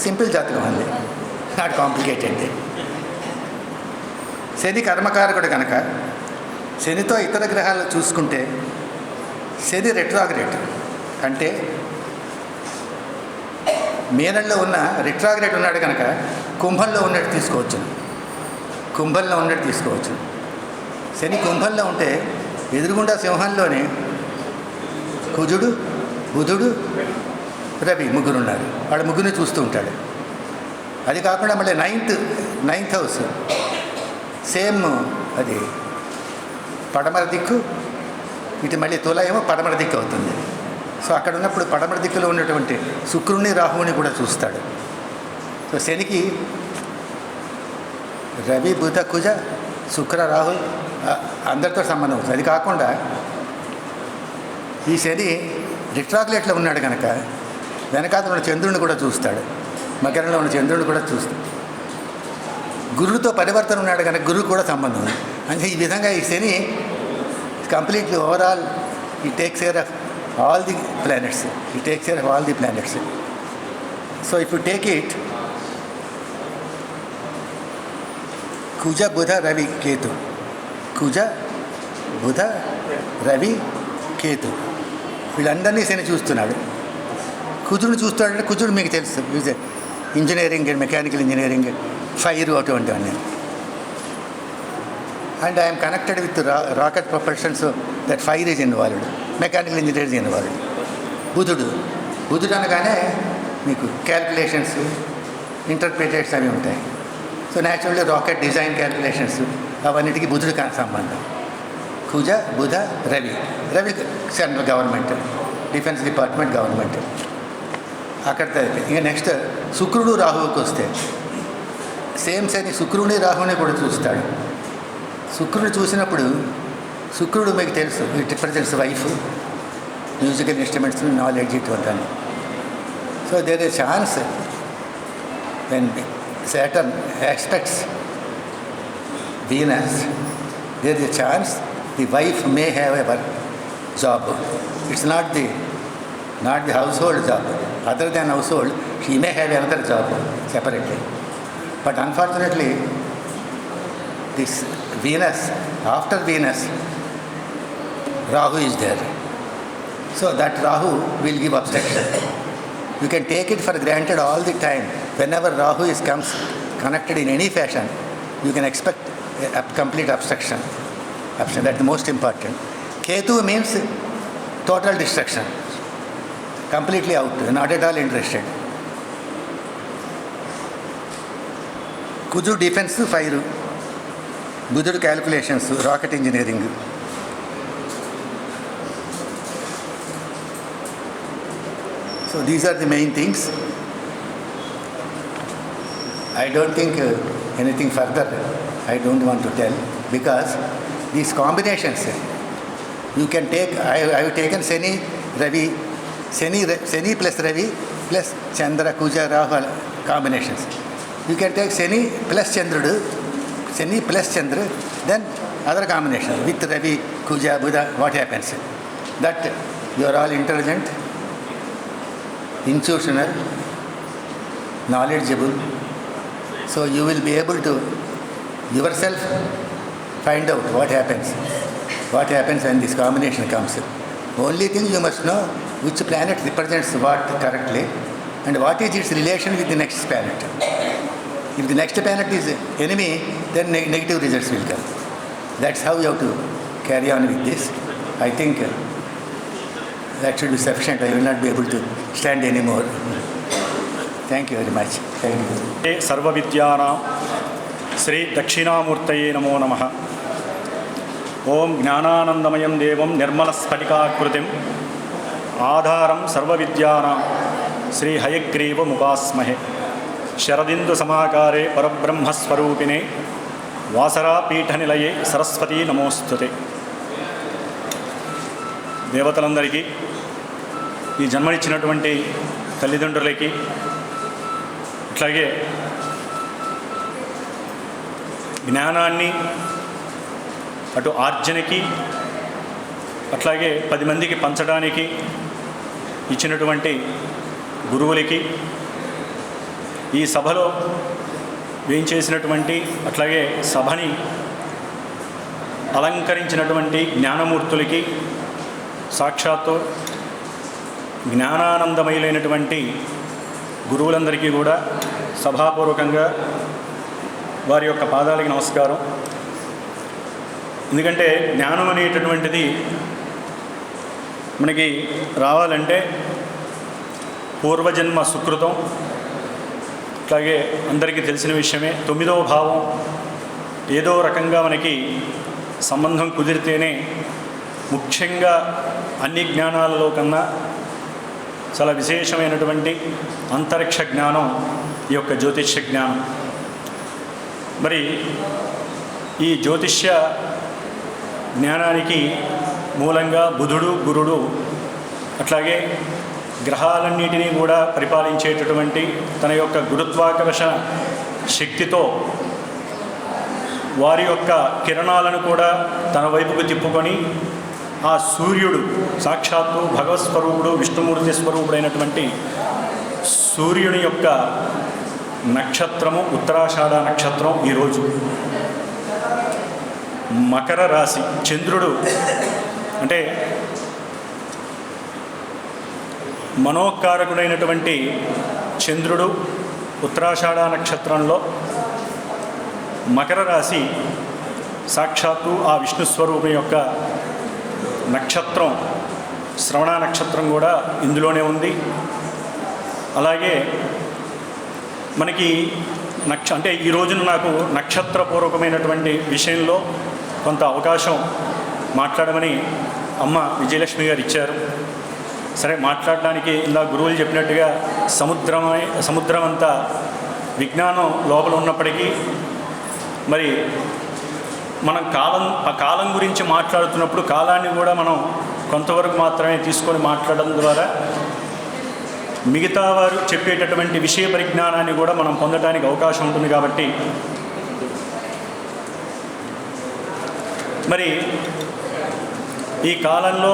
సింపుల్ జాతకం అండి, నాట్ కాంప్లికేటెడ్. శని కర్మకారకుడు కనుక శనితో ఇతర గ్రహాలు చూసుకుంటే శని రెట్రోగ్రేట్ అంటే మీనంలో ఉన్న రెట్రోగ్రేట్ ఉన్నాడు కనుక కుంభంలో ఉన్నట్టు తీసుకోవచ్చు. శని కుంభంలో ఉంటే ఎదురుగుండా సింహంలోనే కుజుడు, బుధుడు, రవి ముగ్గురు ఉన్నారు. వాడు ముగ్గురిని చూస్తూ ఉంటాడు. అది కాకుండా మళ్ళీ నైన్త్ హౌస్ సేమ్, అది పడమర దిక్కు. ఇటు మళ్ళీ తుల ఏమో పడమర దిక్కు అవుతుంది. సో అక్కడ ఉన్నప్పుడు పడమర దిక్కులో ఉన్నటువంటి శుక్రుని, రాహువుని కూడా చూస్తాడు. సో శనికి రవి, బుధ, కుజ, శుక్ర, రాహు అందరితో సంబంధం అవుతుంది. అది కాకుండా ఈ శని రిట్రాగ్లేట్లో ఉన్నాడు కనుక వెనకాతలో ఉన్న చంద్రుడిని కూడా చూస్తాడు. మకరంలో ఉన్న చంద్రుడిని కూడా చూస్తాడు. గురువుతో పరివర్తన ఉన్నాడు కనుక గురువు కూడా సంబంధం ఉంది. అంటే ఈ విధంగా ఈ శని కంప్లీట్లీ ఓవరాల్ ఈ takes care of all the planets. He takes care of all the planets. So if you take it, Kuja, Buddha, Ravi, Ketu. Kuja, Buddha, Ravi, Ketu. వీళ్ళందరినీ శని చూస్తున్నాడు. కుజుడిని చూస్తున్నాడంటే కుజుడు మీకు తెలుసు, ఇంజనీరింగ్, మెకానికల్ ఇంజనీరింగ్, ఫైర్ అటువంటివన్నీ. And I'm connected with rocket propulsion, so that fire is involved. Mechanical engineer involved. బుధుడు అనగానే మీకు calculations, interprets అవి ఉంటాయి. So naturally rocket design calculations అవన్నిటికీ బుధుడికి సంబంధం. Kuja, Budha, Ravi central government, defence department government. అక్కడ ఇక నెక్స్ట్ శుక్రుడు, రాహువుకి వస్తే సేమ్ శని శుక్రుడిని, రాహువుని కూడా చూస్తాడు. శుక్రుడు చూసినప్పుడు శుక్రుడు మీకు తెలుసు, it represents wife, musical instruments, knowledge ఇటువంటివన్నీ. So there is chance when Saturn aspects Venus, there is a chance the wife may have a work job. It's not the household job. Other than household, she may have another job separately. But unfortunately, this Venus, after Venus, Rahu is there. So that Rahu will give obstruction. You can take it for granted all the time. Whenever Rahu comes connected in any fashion, you can expect a complete obstruction. That's the most important. Ketu means total destruction. Completely out, not at all interested. Kuju defense, fire. Buddhudu calculations, rocket engineering. So these are the main things. I don't think anything further I don't want to tell, because these combinations, you can take, I have taken Shani, Ravi, Shani plus Ravi plus Chandra, Kuja, Rahu combinations. You can take Shani plus Chandrudu, Shani plus Chandra, then other combination with Ravi, Kuja, Buddha, what happens? That you are all intelligent, intuitional, knowledgeable, so you will be able to yourself find out what happens when this combination comes. Only thing you must know which planet represents what correctly and what is its relation with the next planet. If the next planet is enemy, then negative results will come. That's how you have to carry on with this. I think that should be sufficient. I will not be able to stand anymore. Thank you very much. Thank you. सर्व विद्यानां श्री दक्षिणामूर्तये नमो नमः. ओम ज्ञानानंदमयं देवं निर्मलस्फटिकाकृतिम् आधारं सर्वविद्यानां श्री हयग्रीवमुपास्महे. शरदिन्दु समाकारे परब्रह्मस्वरूपिणे वासरापीठनिलये सरस्वती नमोस्तुते. దేవతలందరికీ, ఈ జన్మనిచ్చినటువంటి తల్లిదండ్రులకి, అట్లాగే జ్ఞానాన్ని అటు ఆర్జనకి అట్లాగే 10 మందికి పంచడానికి ఇచ్చినటువంటి గురువులకి, ఈ సభలో వేయించేసినటువంటి అట్లాగే సభని అలంకరించినటువంటి జ్ఞానమూర్తులకి, సాక్షాత్తు జ్ఞానానందమయులైనటువంటి గురువులందరికీ కూడా సభాపూర్వకంగా వారి యొక్క పాదాలకి నమస్కారం. ఎందుకంటే జ్ఞానం అనేటటువంటిది మనకి రావాలంటే పూర్వజన్మ సుకృతం, అట్లాగే అందరికీ తెలిసిన విషయమే. 9వ భావం ఏదో రకంగా మనకి సంబంధం కుదిరితేనే, ముఖ్యంగా అన్ని జ్ఞానాలలో కన్నా చాలా విశేషమైనటువంటి అంతరిక్ష జ్ఞానం ఈ యొక్క జ్యోతిష్య జ్ఞానం. మరి ఈ జ్యోతిష్య జ్ఞానానికి మూలంగా బుధుడు, గురుడు, అట్లాగే గ్రహాలన్నిటినీ కూడా పరిపాలించేటటువంటి తన యొక్క గురుత్వాకర్షణ శక్తితో వారి యొక్క కిరణాలను కూడా తన వైపుకు తిప్పుకొని, ఆ సూర్యుడు సాక్షాత్తు భగవత్స్వరూపుడు, విష్ణుమూర్తి స్వరూపుడైనటువంటి సూర్యుని యొక్క నక్షత్రము ఉత్తరాషాఢ నక్షత్రం. ఈరోజు మకర రాశి, చంద్రుడు అంటే మనోకారకుడైనటువంటి చంద్రుడు ఉత్తరాషాఢ నక్షత్రంలో, మకర రాశి సాక్షాత్తు ఆ విష్ణుస్వరూపం యొక్క నక్షత్రం శ్రవణ నక్షత్రం కూడా ఇందులోనే ఉంది. అలాగే మనకి అంటే ఈ రోజున నాకు నక్షత్రపూర్వకమైనటువంటి విషయంలో కొంత అవకాశం మాట్లాడమని అమ్మ విజయలక్ష్మి గారు ఇచ్చారు. సరే, మాట్లాడడానికి ఇలా గురువులు చెప్పినట్టుగా సముద్రం అంతా విజ్ఞానం లోపల ఉన్నప్పటికీ, మరి మనం కాలం గురించి మాట్లాడుతున్నప్పుడు కాలాన్ని కూడా మనం కొంతవరకు మాత్రమే తీసుకొని మాట్లాడడం ద్వారా మిగతా వారు చెప్పేటటువంటి విషయ పరిజ్ఞానాన్ని కూడా మనం పొందడానికి అవకాశం ఉంటుంది. కాబట్టి మరి ఈ కాలంలో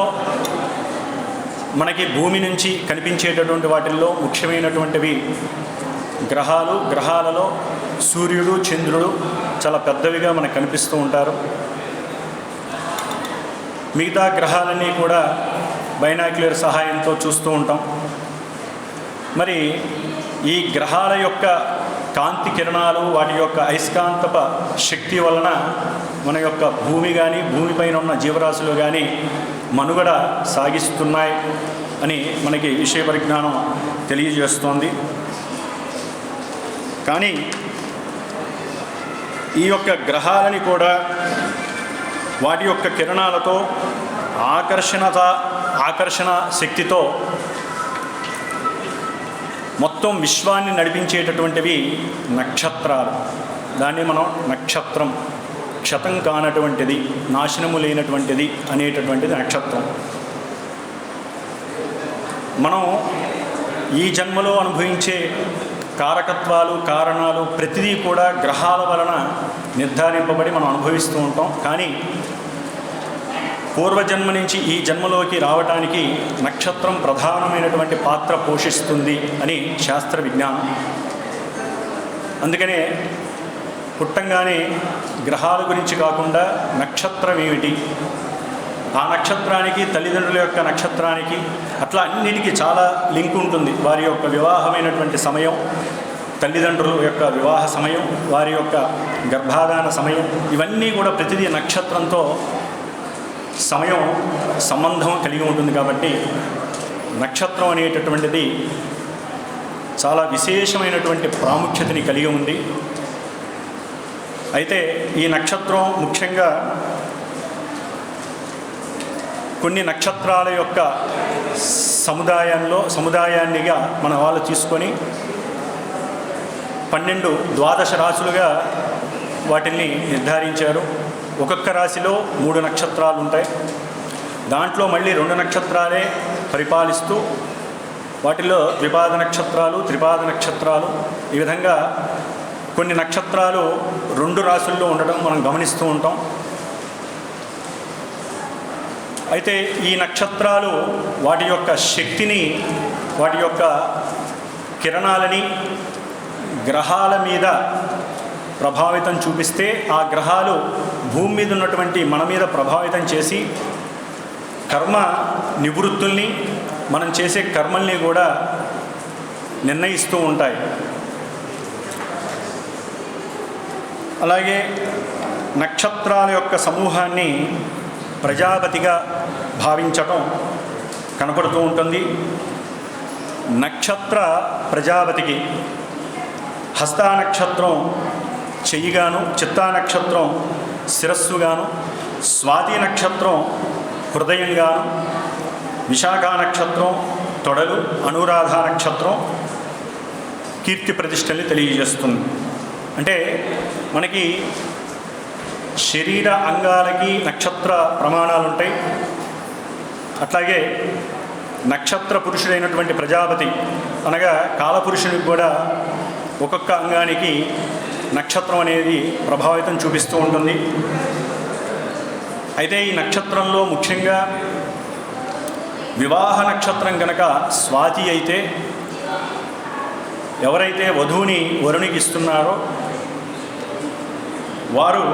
మనకి భూమి నుంచి కనిపించేటటువంటి వాటిల్లో ముఖ్యమైనటువంటివి గ్రహాలు. గ్రహాలలో సూర్యుడు, చంద్రుడు చాలా పెద్దవిగా మనకు కనిపిస్తూ ఉంటారు. మిగతా గ్రహాలన్నీ కూడా బైనాక్యులర్ సహాయంతో చూస్తూ ఉంటాం. మరి ఈ గ్రహాల యొక్క కాంతి కిరణాలు, వాటి యొక్క అయస్కాంతప శక్తి వలన మన యొక్క భూమి కానీ, భూమిపైన ఉన్న జీవరాశులు కానీ మనుగడ సాగిస్తున్నాయి అని మనకి విషయ పరిజ్ఞానం తెలియజేస్తోంది. కానీ ఈ యొక్క గ్రహాలని కూడా వాటి యొక్క కిరణాలతో ఆకర్షణ శక్తితో మొత్తం విశ్వాన్ని నడిపించేటటువంటివి నక్షత్రాలు. దాన్ని మనం నక్షత్రం, క్షతం కానటువంటిది, నాశనము లేనటువంటిది అనేటటువంటిది నక్షత్రం. మనం ఈ జన్మలో అనుభవించే కారకత్వాలు, కారణాలు ప్రతిదీ కూడా గ్రహాల వలన నిర్ధారింపబడి మనం అనుభవిస్తూ ఉంటాం. కానీ పూర్వజన్మ నుంచి ఈ జన్మలోకి రావటానికి నక్షత్రం ప్రధానమైనటువంటి పాత్ర పోషిస్తుంది అని శాస్త్ర విజ్ఞానం. అందుకనే పుట్టంగానే గ్రహాల గురించి కాకుండా నక్షత్రం ఏమిటి, ఆ నక్షత్రానికి, తల్లిదండ్రుల యొక్క నక్షత్రానికి, అట్లా అన్నిటికీ చాలా లింక్ ఉంటుంది. వారి యొక్క వివాహమైనటువంటి సమయం, తల్లిదండ్రుల యొక్క వివాహ సమయం, వారి యొక్క గర్భాధాన సమయం, ఇవన్నీ కూడా ప్రతిదీ నక్షత్రంతో సమయం సంబంధం కలిగి ఉంటుంది. కాబట్టి నక్షత్రం అనేటటువంటిది చాలా విశేషమైనటువంటి ప్రాముఖ్యతని కలిగి ఉంది. అయితే ఈ నక్షత్రం ముఖ్యంగా కొన్ని నక్షత్రాల యొక్క సముదాయాన్నిగా మన వాళ్ళు తీసుకొని 12 ద్వాదశ రాశులుగా వాటిని నిర్ధారించారు. ఒక్కొక్క రాశిలో 3 నక్షత్రాలు ఉంటాయి. దాంట్లో మళ్ళీ 2 నక్షత్రాలే పరిపాలిస్తూ వాటిల్లో ద్విపాద నక్షత్రాలు, త్రిపాద నక్షత్రాలు, ఈ విధంగా కొన్ని నక్షత్రాలు 2 రాశుల్లో ఉండడం మనం గమనిస్తూ ఉంటాం. అయితే ఈ నక్షత్రాలు వాటి యొక్క శక్తిని, వాటి యొక్క కిరణాలని గ్రహాల మీద ప్రభావితం చూపిస్తే ఆ గ్రహాలు భూమి మీద ఉన్నటువంటి మన మీద ప్రభావితం చేసి కర్మ నివృత్తుల్ని, మనం చేసే కర్మల్ని కూడా నిర్ణయిస్తూ ఉంటాయి. అలాగే నక్షత్రాల యొక్క సమూహాన్ని ప్రజాపతిగా భావించటం కనపడుతూ ఉంటుంది. నక్షత్ర ప్రజాపతికి హస్తా నక్షత్రం చెయ్యిగాను, చిత్తా నక్షత్రం శిరస్సుగాను, స్వాతి నక్షత్రం హృదయంగాను, విశాఖ నక్షత్రం తొడలు, అనురాధ నక్షత్రం కీర్తి ప్రతిష్టల్ని తెలియజేస్తుంది. అంటే మనకి శరీర అంగాలకి నక్షత్ర ప్రమాణాలు ఉంటాయి. అట్లాగే నక్షత్ర పురుషుడైనటువంటి ప్రజాపతి అనగా కాలపురుషునికి కూడా ఒక్కొక్క అంగానికి నక్షత్రం అనేది ప్రభావితం చూపిస్తూ ఉంటుంది. అయితే ఈ నక్షత్రంలో ముఖ్యంగా వివాహ నక్షత్రం కనుక స్వాతి అయితే, ఎవరైతే వధువుని వరునికి ఇస్తున్నారో వారు,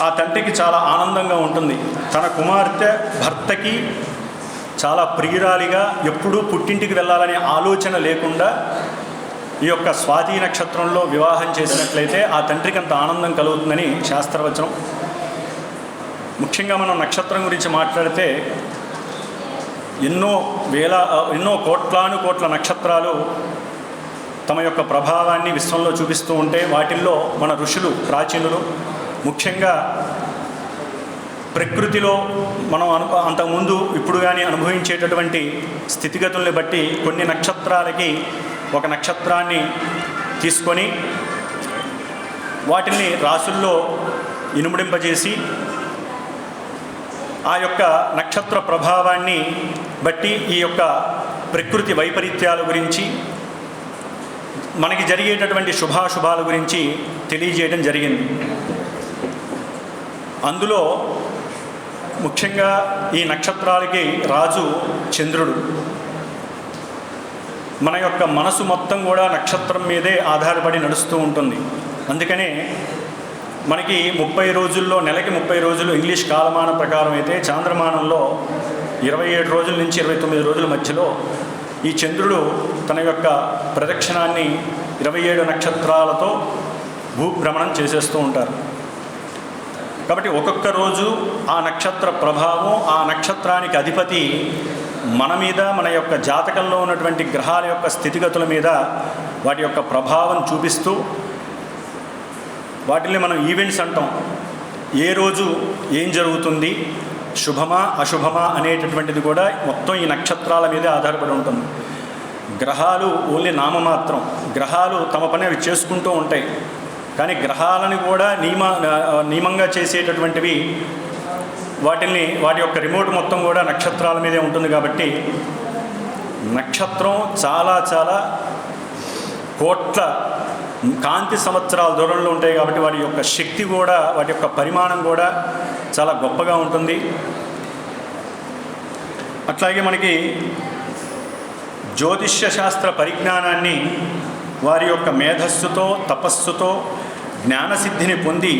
ఆ తండ్రికి చాలా ఆనందంగా ఉంటుంది. తన కుమార్తె భర్తకి చాలా ప్రియురాలిగా ఎప్పుడూ పుట్టింటికి వెళ్ళాలనే ఆలోచన లేకుండా ఈ యొక్క స్వాతి నక్షత్రంలో వివాహం చేసినట్లయితే ఆ తండ్రికి అంత ఆనందం కలుగుతుందని శాస్త్రవచనం. ముఖ్యంగా మనం నక్షత్రం గురించి మాట్లాడితే ఎన్నో కోట్ల నక్షత్రాలు తమ యొక్క ప్రభావాన్ని విశ్వంలో చూపిస్తూ ఉంటే వాటిల్లో మన ఋషులు, ప్రాచీనులు ముఖ్యంగా ప్రకృతిలో మనం అంతకుముందు ఇప్పుడు కానీ అనుభవించేటటువంటి స్థితిగతుల్ని బట్టి కొన్ని నక్షత్రాలకి ఒక నక్షత్రాన్ని తీసుకొని వాటిని రాసుల్లో ఇనుముడింపజేసి ఆ యొక్క నక్షత్ర ప్రభావాన్ని బట్టి ఈ యొక్క ప్రకృతి వైపరీత్యాల గురించి, మనకి జరిగేటటువంటి శుభాశుభాల గురించి తెలియజేయడం జరిగింది. అందులో ముఖ్యంగా ఈ నక్షత్రాలకి రాజు చంద్రుడు. మన యొక్క మనసు మొత్తం కూడా నక్షత్రం మీదే ఆధారపడి నడుస్తూ ఉంటుంది. అందుకనే మనకి 30 రోజుల్లో, నెలకి 30 రోజులు ఇంగ్లీష్ కాలమానం ప్రకారం అయితే, చాంద్రమానంలో 27 రోజుల నుంచి 29 రోజుల మధ్యలో ఈ చంద్రుడు తన యొక్క ప్రదక్షిణాన్ని 27 నక్షత్రాలతో భూభ్రమణం చేసేస్తూ ఉంటారు. కాబట్టి ఒక్కొక్క రోజు ఆ నక్షత్ర ప్రభావం, ఆ నక్షత్రానికి అధిపతి మన మీద, మన యొక్క జాతకంలో ఉన్నటువంటి గ్రహాల యొక్క స్థితిగతుల మీద వాటి యొక్క ప్రభావం చూపిస్తూ, వాటిని మనం ఈవెంట్స్ అంటాం. ఏ రోజు ఏం జరుగుతుంది, శుభమా అశుభమా అనేటటువంటిది కూడా మొత్తం ఈ నక్షత్రాల మీదే ఆధారపడి ఉంటుంది. గ్రహాలు ఓన్లీ నామమాత్రం. గ్రహాలు తమ పని అవి చేసుకుంటూ ఉంటాయి. కానీ గ్రహాలను కూడా నియమంగా చేసేటటువంటివి, వాటి యొక్క రిమోట్ మొత్తం కూడా నక్షత్రాల మీదే ఉంటుంది. కాబట్టి నక్షత్రం చాలా చాలా కోట్ల కాంతి సంవత్సరాల దూరంలో ఉంటాయి. కాబట్టి వాటి యొక్క శక్తి కూడా, వాటి యొక్క పరిమాణం కూడా చాలా గొప్పగా ఉంటుంది. అట్లాగే మనకి జ్యోతిష్య శాస్త్ర పరిజ్ఞానాన్ని వారి యొక్క మేధస్సుతో, తపస్సుతో, జ్ఞానసిద్ధిని పొంది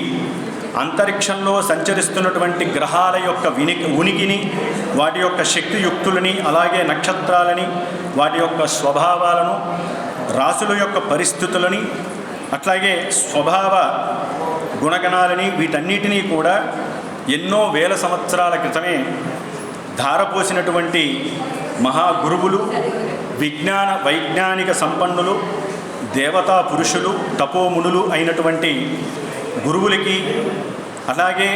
అంతరిక్షంలో సంచరిస్తున్నటువంటి గ్రహాల యొక్క ఉనికిని, వాటి యొక్క శక్తియుక్తులని, అలాగే నక్షత్రాలని, వాటి యొక్క స్వభావాలను, రాశుల యొక్క పరిస్థితులని, అట్లాగే స్వభావ గుణగణాలని, వీటన్నిటినీ కూడా ఎన్నో వేల సంవత్సరాల క్రితమే ధారపోసినటువంటి మహాగురువులు, వైజ్ఞానిక సంపన్నులు, దేవతా పురుషులు, తపోమునులు అయినటువంటి గురువులకి, అలాగే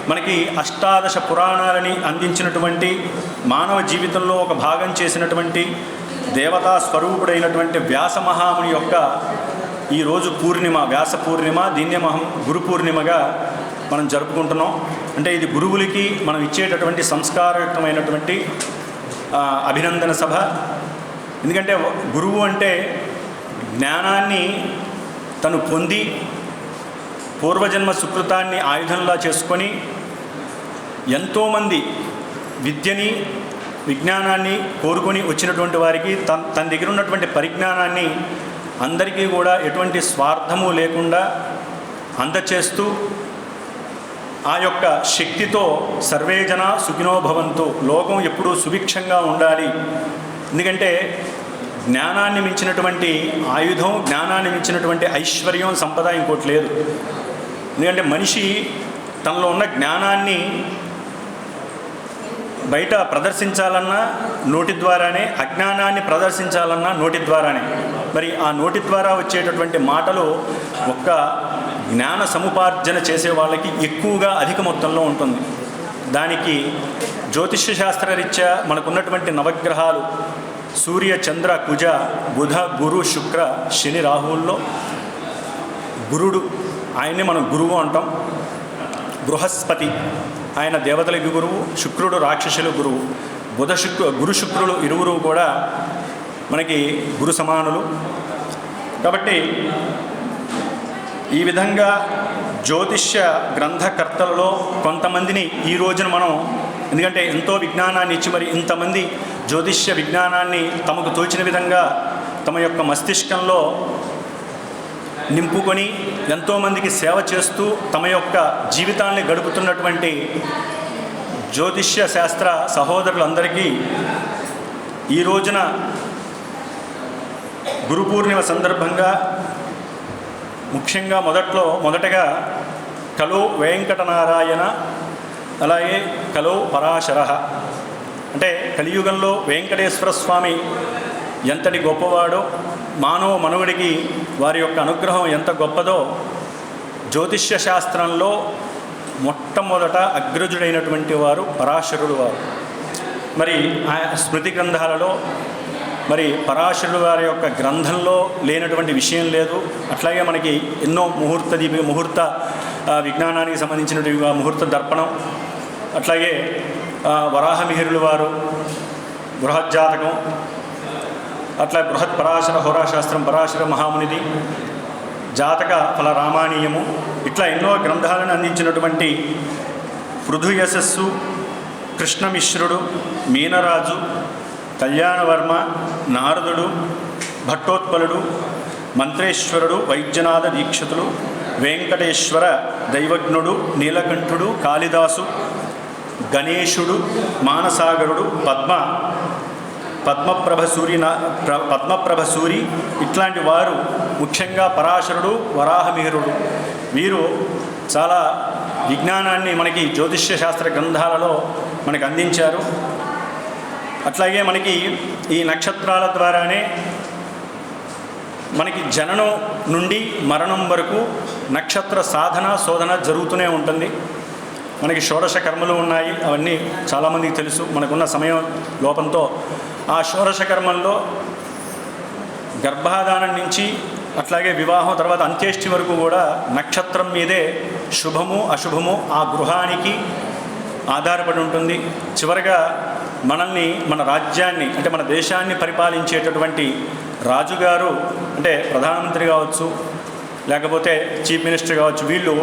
మనకి అష్టాదశ పురాణాలని అందించినటువంటి, మానవ జీవితంలో ఒక భాగం చేసినటువంటి దేవతా స్వరూపుడైనటువంటి వ్యాస మహాముని యొక్క ఈరోజు పూర్ణిమ, వ్యాస పూర్ణిమ. దీన్నే గురు పూర్ణిమగా మనం జరుపుకుంటున్నాం. అంటే ఇది గురువులకి మనం ఇచ్చేటటువంటి సంస్కారయుక్తమైనటువంటి అభినందన సభ. ఎందుకంటే గురువు అంటే జ్ఞానాన్ని తను పొంది, పూర్వజన్మ సుకృతాన్ని ఆయుధంలా చేసుకొని ఎంతోమంది విద్యని, విజ్ఞానాన్ని కోరుకొని వచ్చినటువంటి వారికి తన దగ్గర ఉన్నటువంటి పరిజ్ఞానాన్ని అందరికీ కూడా ఎటువంటి స్వార్థము లేకుండా అందచేస్తూ, ఆ యొక్క శక్తితో సర్వే జన సుఖినో భవంతు, లోకం ఎప్పుడూ సుభిక్షంగా ఉండాలి. ఎందుకంటే జ్ఞానాన్ని మించినటువంటి ఆయుధం, జ్ఞానాన్ని మించినటువంటి ఐశ్వర్యం, సంపద ఇంకోటి లేదు. ఎందుకంటే మనిషి తనలో ఉన్న జ్ఞానాన్ని బయట ప్రదర్శించాలన్నా నోటి ద్వారానే, అజ్ఞానాన్ని ప్రదర్శించాలన్నా నోటి ద్వారానే. మరి ఆ నోటి ద్వారా వచ్చేటటువంటి మాటలు ఒక్క జ్ఞాన సముపార్జన చేసే వాళ్ళకి ఎక్కువగా అధిక మొత్తంలో ఉంటుంది. దానికి జ్యోతిష్య శాస్త్రరీత్యా మనకున్నటువంటి నవగ్రహాలు సూర్య, చంద్ర, కుజ, బుధ, గురు, శుక్ర, శని, రాహువుల్లో గురుడు, ఆయన్ని మనం గురువు అంటాం. బృహస్పతి ఆయన దేవతలకి గురువు, శుక్రుడు రాక్షసులు గురువు. గురు శుక్రులు ఇరువురు కూడా మనకి గురు సమానులు. కాబట్టి ఈ విధంగా జ్యోతిష్య గ్రంథకర్తలలో కొంతమందిని ఈ రోజున మనం, ఎందుకంటే ఎంతో విజ్ఞానాన్ని ఇచ్చి మరి ఇంతమంది జ్యోతిష్య విజ్ఞానాన్ని తమకు తోచిన విధంగా తమ యొక్క మస్తిష్కంలో నింపుకొని ఎంతోమందికి సేవ చేస్తూ తమ యొక్క జీవితాన్ని గడుపుతున్నటువంటి జ్యోతిష్య శాస్త్ర సహోదరులందరికీ ఈ రోజున గురు పూర్ణిమ సందర్భంగా ముఖ్యంగా మొదటగా కలో వెంకటనారాయణ, అలాగే కలో పరాశర. అంటే కలియుగంలో వెంకటేశ్వర స్వామి ఎంతటి గొప్పవాడో, మానవ మనువుడికి వారి యొక్క అనుగ్రహం ఎంత గొప్పదో జ్యోతిష్య శాస్త్రంలో మొట్టమొదట అగ్రజుడైనటువంటి వారు పరాశరుడు వారు. మరి ఆ స్మృతి గ్రంథాలలో మరి పరాశరుడు వారి యొక్క గ్రంథంలో లేనటువంటి విషయం లేదు. అట్లాగే మనకి ఎన్నో ముహూర్త విజ్ఞానానికి సంబంధించినటువంటి ముహూర్త దర్పణం, అట్లాగే వరాహమిహిరులు వారు బృహజ్జాతకం, అట్లా బృహత్ పరాశర హోరాశాస్త్రం పరాశర మహామునిది, జాతక ఫల రామాణీయము, ఇట్లా ఎన్నో గ్రంథాలను అందించినటువంటి పృథుయశస్సు, కృష్ణమిశ్రుడు, మీనరాజు, కళ్యాణవర్మ, నారదుడు, భట్టోత్పలుడు, మంత్రేశ్వరుడు, వైద్యనాథ దీక్షితులు, వెంకటేశ్వర, దైవజ్ఞుడు, నీలకంఠుడు, కాళిదాసు, గణేశుడు, మానసాగరుడు, పద్మప్రభ సూరి ఇట్లాంటి వారు, ముఖ్యంగా పరాశరుడు, వరాహమిహిరుడు వీరు చాలా విజ్ఞానాన్ని మనకి జ్యోతిష్య శాస్త్ర గ్రంథాలలో మనకు అందించారు. అట్లాగే మనకి ఈ నక్షత్రాల ద్వారానే మనకి జననం నుండి మరణం వరకు నక్షత్ర సాధన శోధన జరుగుతూనే ఉంటుంది. మనకి షోడశ కర్మలు ఉన్నాయి, అవన్నీ చాలామందికి తెలుసు. మనకున్న సమయం లోపంతో ఆ షోడశ కర్మల్లో గర్భాధానం నుంచి అట్లాగే వివాహం తర్వాత అంత్యేష్టి వరకు కూడా నక్షత్రం మీదే శుభము అశుభము ఆ గృహానికి ఆధారపడి ఉంటుంది. చివరగా మనల్ని, మన రాజ్యాన్ని అంటే మన దేశాన్ని పరిపాలించేటటువంటి రాజుగారు అంటే ప్రధానమంత్రి కావచ్చు, లేకపోతే చీఫ్ మినిస్టర్ కావచ్చు, వీళ్ళు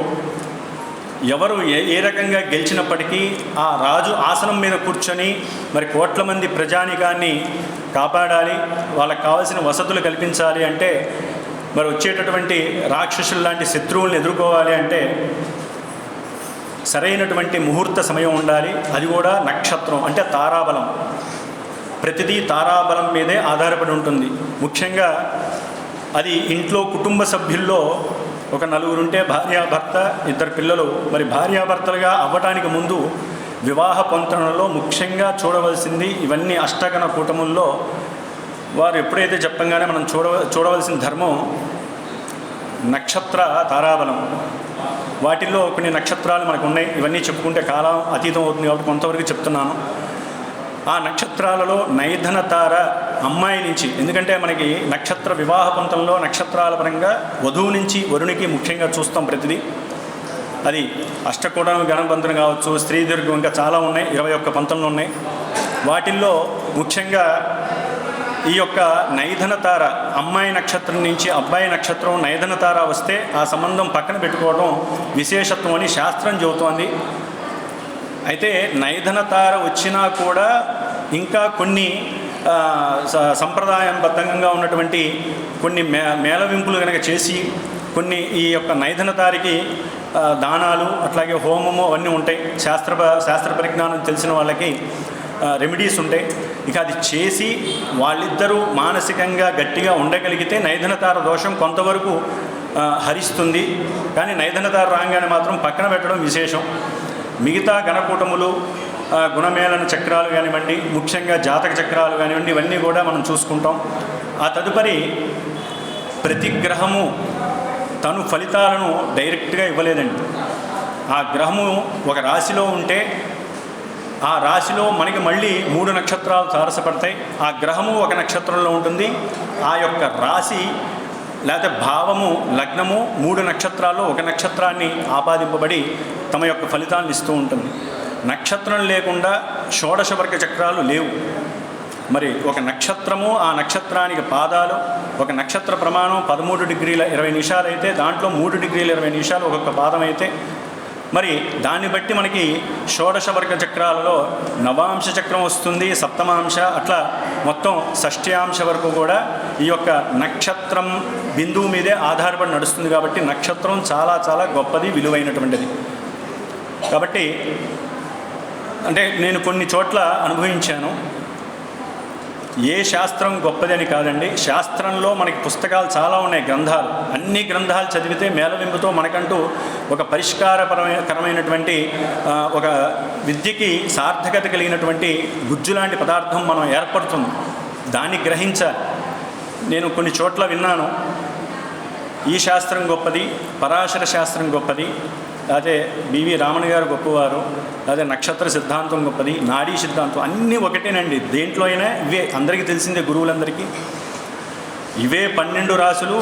ఎవరు ఏ రకంగా గెలిచినప్పటికీ ఆ రాజు ఆసనం మీద కూర్చొని మరి కోట్ల మంది ప్రజానికాన్ని కాపాడాలి, వాళ్ళకి కావాల్సిన వసతులు కల్పించాలి అంటే, మరి వచ్చేటటువంటి రాక్షసులు లాంటి శత్రువులను ఎదుర్కోవాలి అంటే సరైనటువంటి ముహూర్త సమయం ఉండాలి. అది కూడా నక్షత్రం అంటే తారాబలం. ప్రతిదీ తారాబలం మీదే ఆధారపడి ఉంటుంది. ముఖ్యంగా అది ఇంట్లో కుటుంబ సభ్యుల్లో ఒక నలుగురుంటే భార్యాభర్త, ఇద్దరు పిల్లలు. మరి భార్యాభర్తలుగా అవ్వటానికి ముందు వివాహ పొంతనలో ముఖ్యంగా చూడవలసింది ఇవన్నీ అష్టగణ కూటముల్లో వారు ఎప్పుడైతే చెప్పంగానే మనం చూడవలసిన ధర్మం నక్షత్ర తారాబలం. వాటిల్లో కొన్ని నక్షత్రాలు మనకు ఉన్నాయి. ఇవన్నీ చెప్పుకుంటే కాలం అతీతం అవుతుంది కాబట్టి కొంతవరకు చెప్తున్నాను. ఆ నక్షత్రాలలో నైధన తార అమ్మాయి నుంచి, ఎందుకంటే మనకి నక్షత్ర వివాహ పంతంలో నక్షత్రాల పరంగా వధువు నుంచి వరునికి ముఖ్యంగా చూస్తాం ప్రతిదీ. అది అష్టకోణం గణపంతన కావచ్చు, స్త్రీ దీర్ఘం, ఇంకా చాలా ఉన్నాయి, 21 పంతంలో ఉన్నాయి. వాటిల్లో ముఖ్యంగా ఈ యొక్క నైధన తార అమ్మాయి నక్షత్రం నుంచి అబ్బాయి నక్షత్రం నైధన తార వస్తే ఆ సంబంధం పక్కన పెట్టుకోవడం విశేషత్వం అని శాస్త్రం చెబుతోంది. అయితే నైధన తార వచ్చినా కూడా ఇంకా కొన్ని సంప్రదాయబద్ధంగా ఉన్నటువంటి కొన్ని మేళవింపులు కనుక చేసి కొన్ని ఈ యొక్క నైధన తారికి దానాలు అట్లాగే హోమము అవన్నీ ఉంటాయి. శాస్త్ర పరిజ్ఞానం తెలిసిన వాళ్ళకి రెమెడీస్ ఉంటాయి. ఇక అది చేసి వాళ్ళిద్దరూ మానసికంగా గట్టిగా ఉండగలిగితే నైధనతార దోషం కొంతవరకు హరిస్తుంది. కానీ నైధనతార రాగానే మాత్రం పక్కన పెట్టడం విశేషం. మిగతా గణకూటములు, గుణమేళన చక్రాలు కానివ్వండి, ముఖ్యంగా జాతక చక్రాలు కానివ్వండి, ఇవన్నీ కూడా మనం చూసుకుంటాం. ఆ తదుపరి ప్రతి గ్రహము తను ఫలితాలను డైరెక్ట్గా ఇవ్వలేదండి. ఆ గ్రహము ఒక రాశిలో ఉంటే ఆ రాశిలో మనకి మళ్ళీ 3 నక్షత్రాలు తారసపడతాయి. ఆ గ్రహము ఒక నక్షత్రంలో ఉంటుంది. ఆ యొక్క రాశి లేకపోతే భావము, లగ్నము 3 నక్షత్రాల్లో ఒక నక్షత్రాన్ని ఆపాదింపబడి తమ యొక్క ఫలితాలను ఇస్తూ ఉంటుంది. నక్షత్రం లేకుండా షోడశ వర్గ చక్రాలు లేవు. మరి ఒక నక్షత్రము, ఆ నక్షత్రానికి పాదాలు, ఒక నక్షత్ర ప్రమాణం 13 డిగ్రీల 20 నిమిషాలు అయితే దాంట్లో 3 డిగ్రీల 20 నిమిషాలు ఒక్కొక్క పాదం అయితే మరి దాన్ని బట్టి మనకి షోడశ వర్గ చక్రాలలో నవాంశ చక్రం వస్తుంది, సప్తమాంశ, అట్లా మొత్తం షష్ఠ్యాంశ వరకు కూడా ఈ యొక్క నక్షత్రం బిందువు మీదే ఆధారపడి నడుస్తుంది. కాబట్టి నక్షత్రం చాలా చాలా గొప్పది, విలువైనటువంటిది. కాబట్టి అంటే నేను కొన్ని చోట్ల అనుభవించాను. ఏ శాస్త్రం గొప్పదని కాదండి, శాస్త్రంలో మనకి పుస్తకాలు చాలా ఉన్నాయి, గ్రంథాలు. అన్ని గ్రంథాలు చదివితే మేళవింపుతో మనకంటూ ఒక పరిష్కారకరమైనటువంటి ఒక విద్యకి సార్థకత కలిగినటువంటి గుజ్జు లాంటి పదార్థం మనం ఏర్పడుతుంది. దాన్ని గ్రహించాలి. నేను కొన్ని చోట్ల విన్నాను, ఈ శాస్త్రం గొప్పది, పరాశర శాస్త్రం గొప్పది, అదే బివి రామన్ గారు గొప్పవారు, అదే నక్షత్ర సిద్ధాంతం గొప్పది, నాడీ సిద్ధాంతం, అన్నీ ఒకటేనండి. దేంట్లో అయినా ఇవే, అందరికీ తెలిసిందే గురువులందరికీ. ఇవే 12 రాశులు,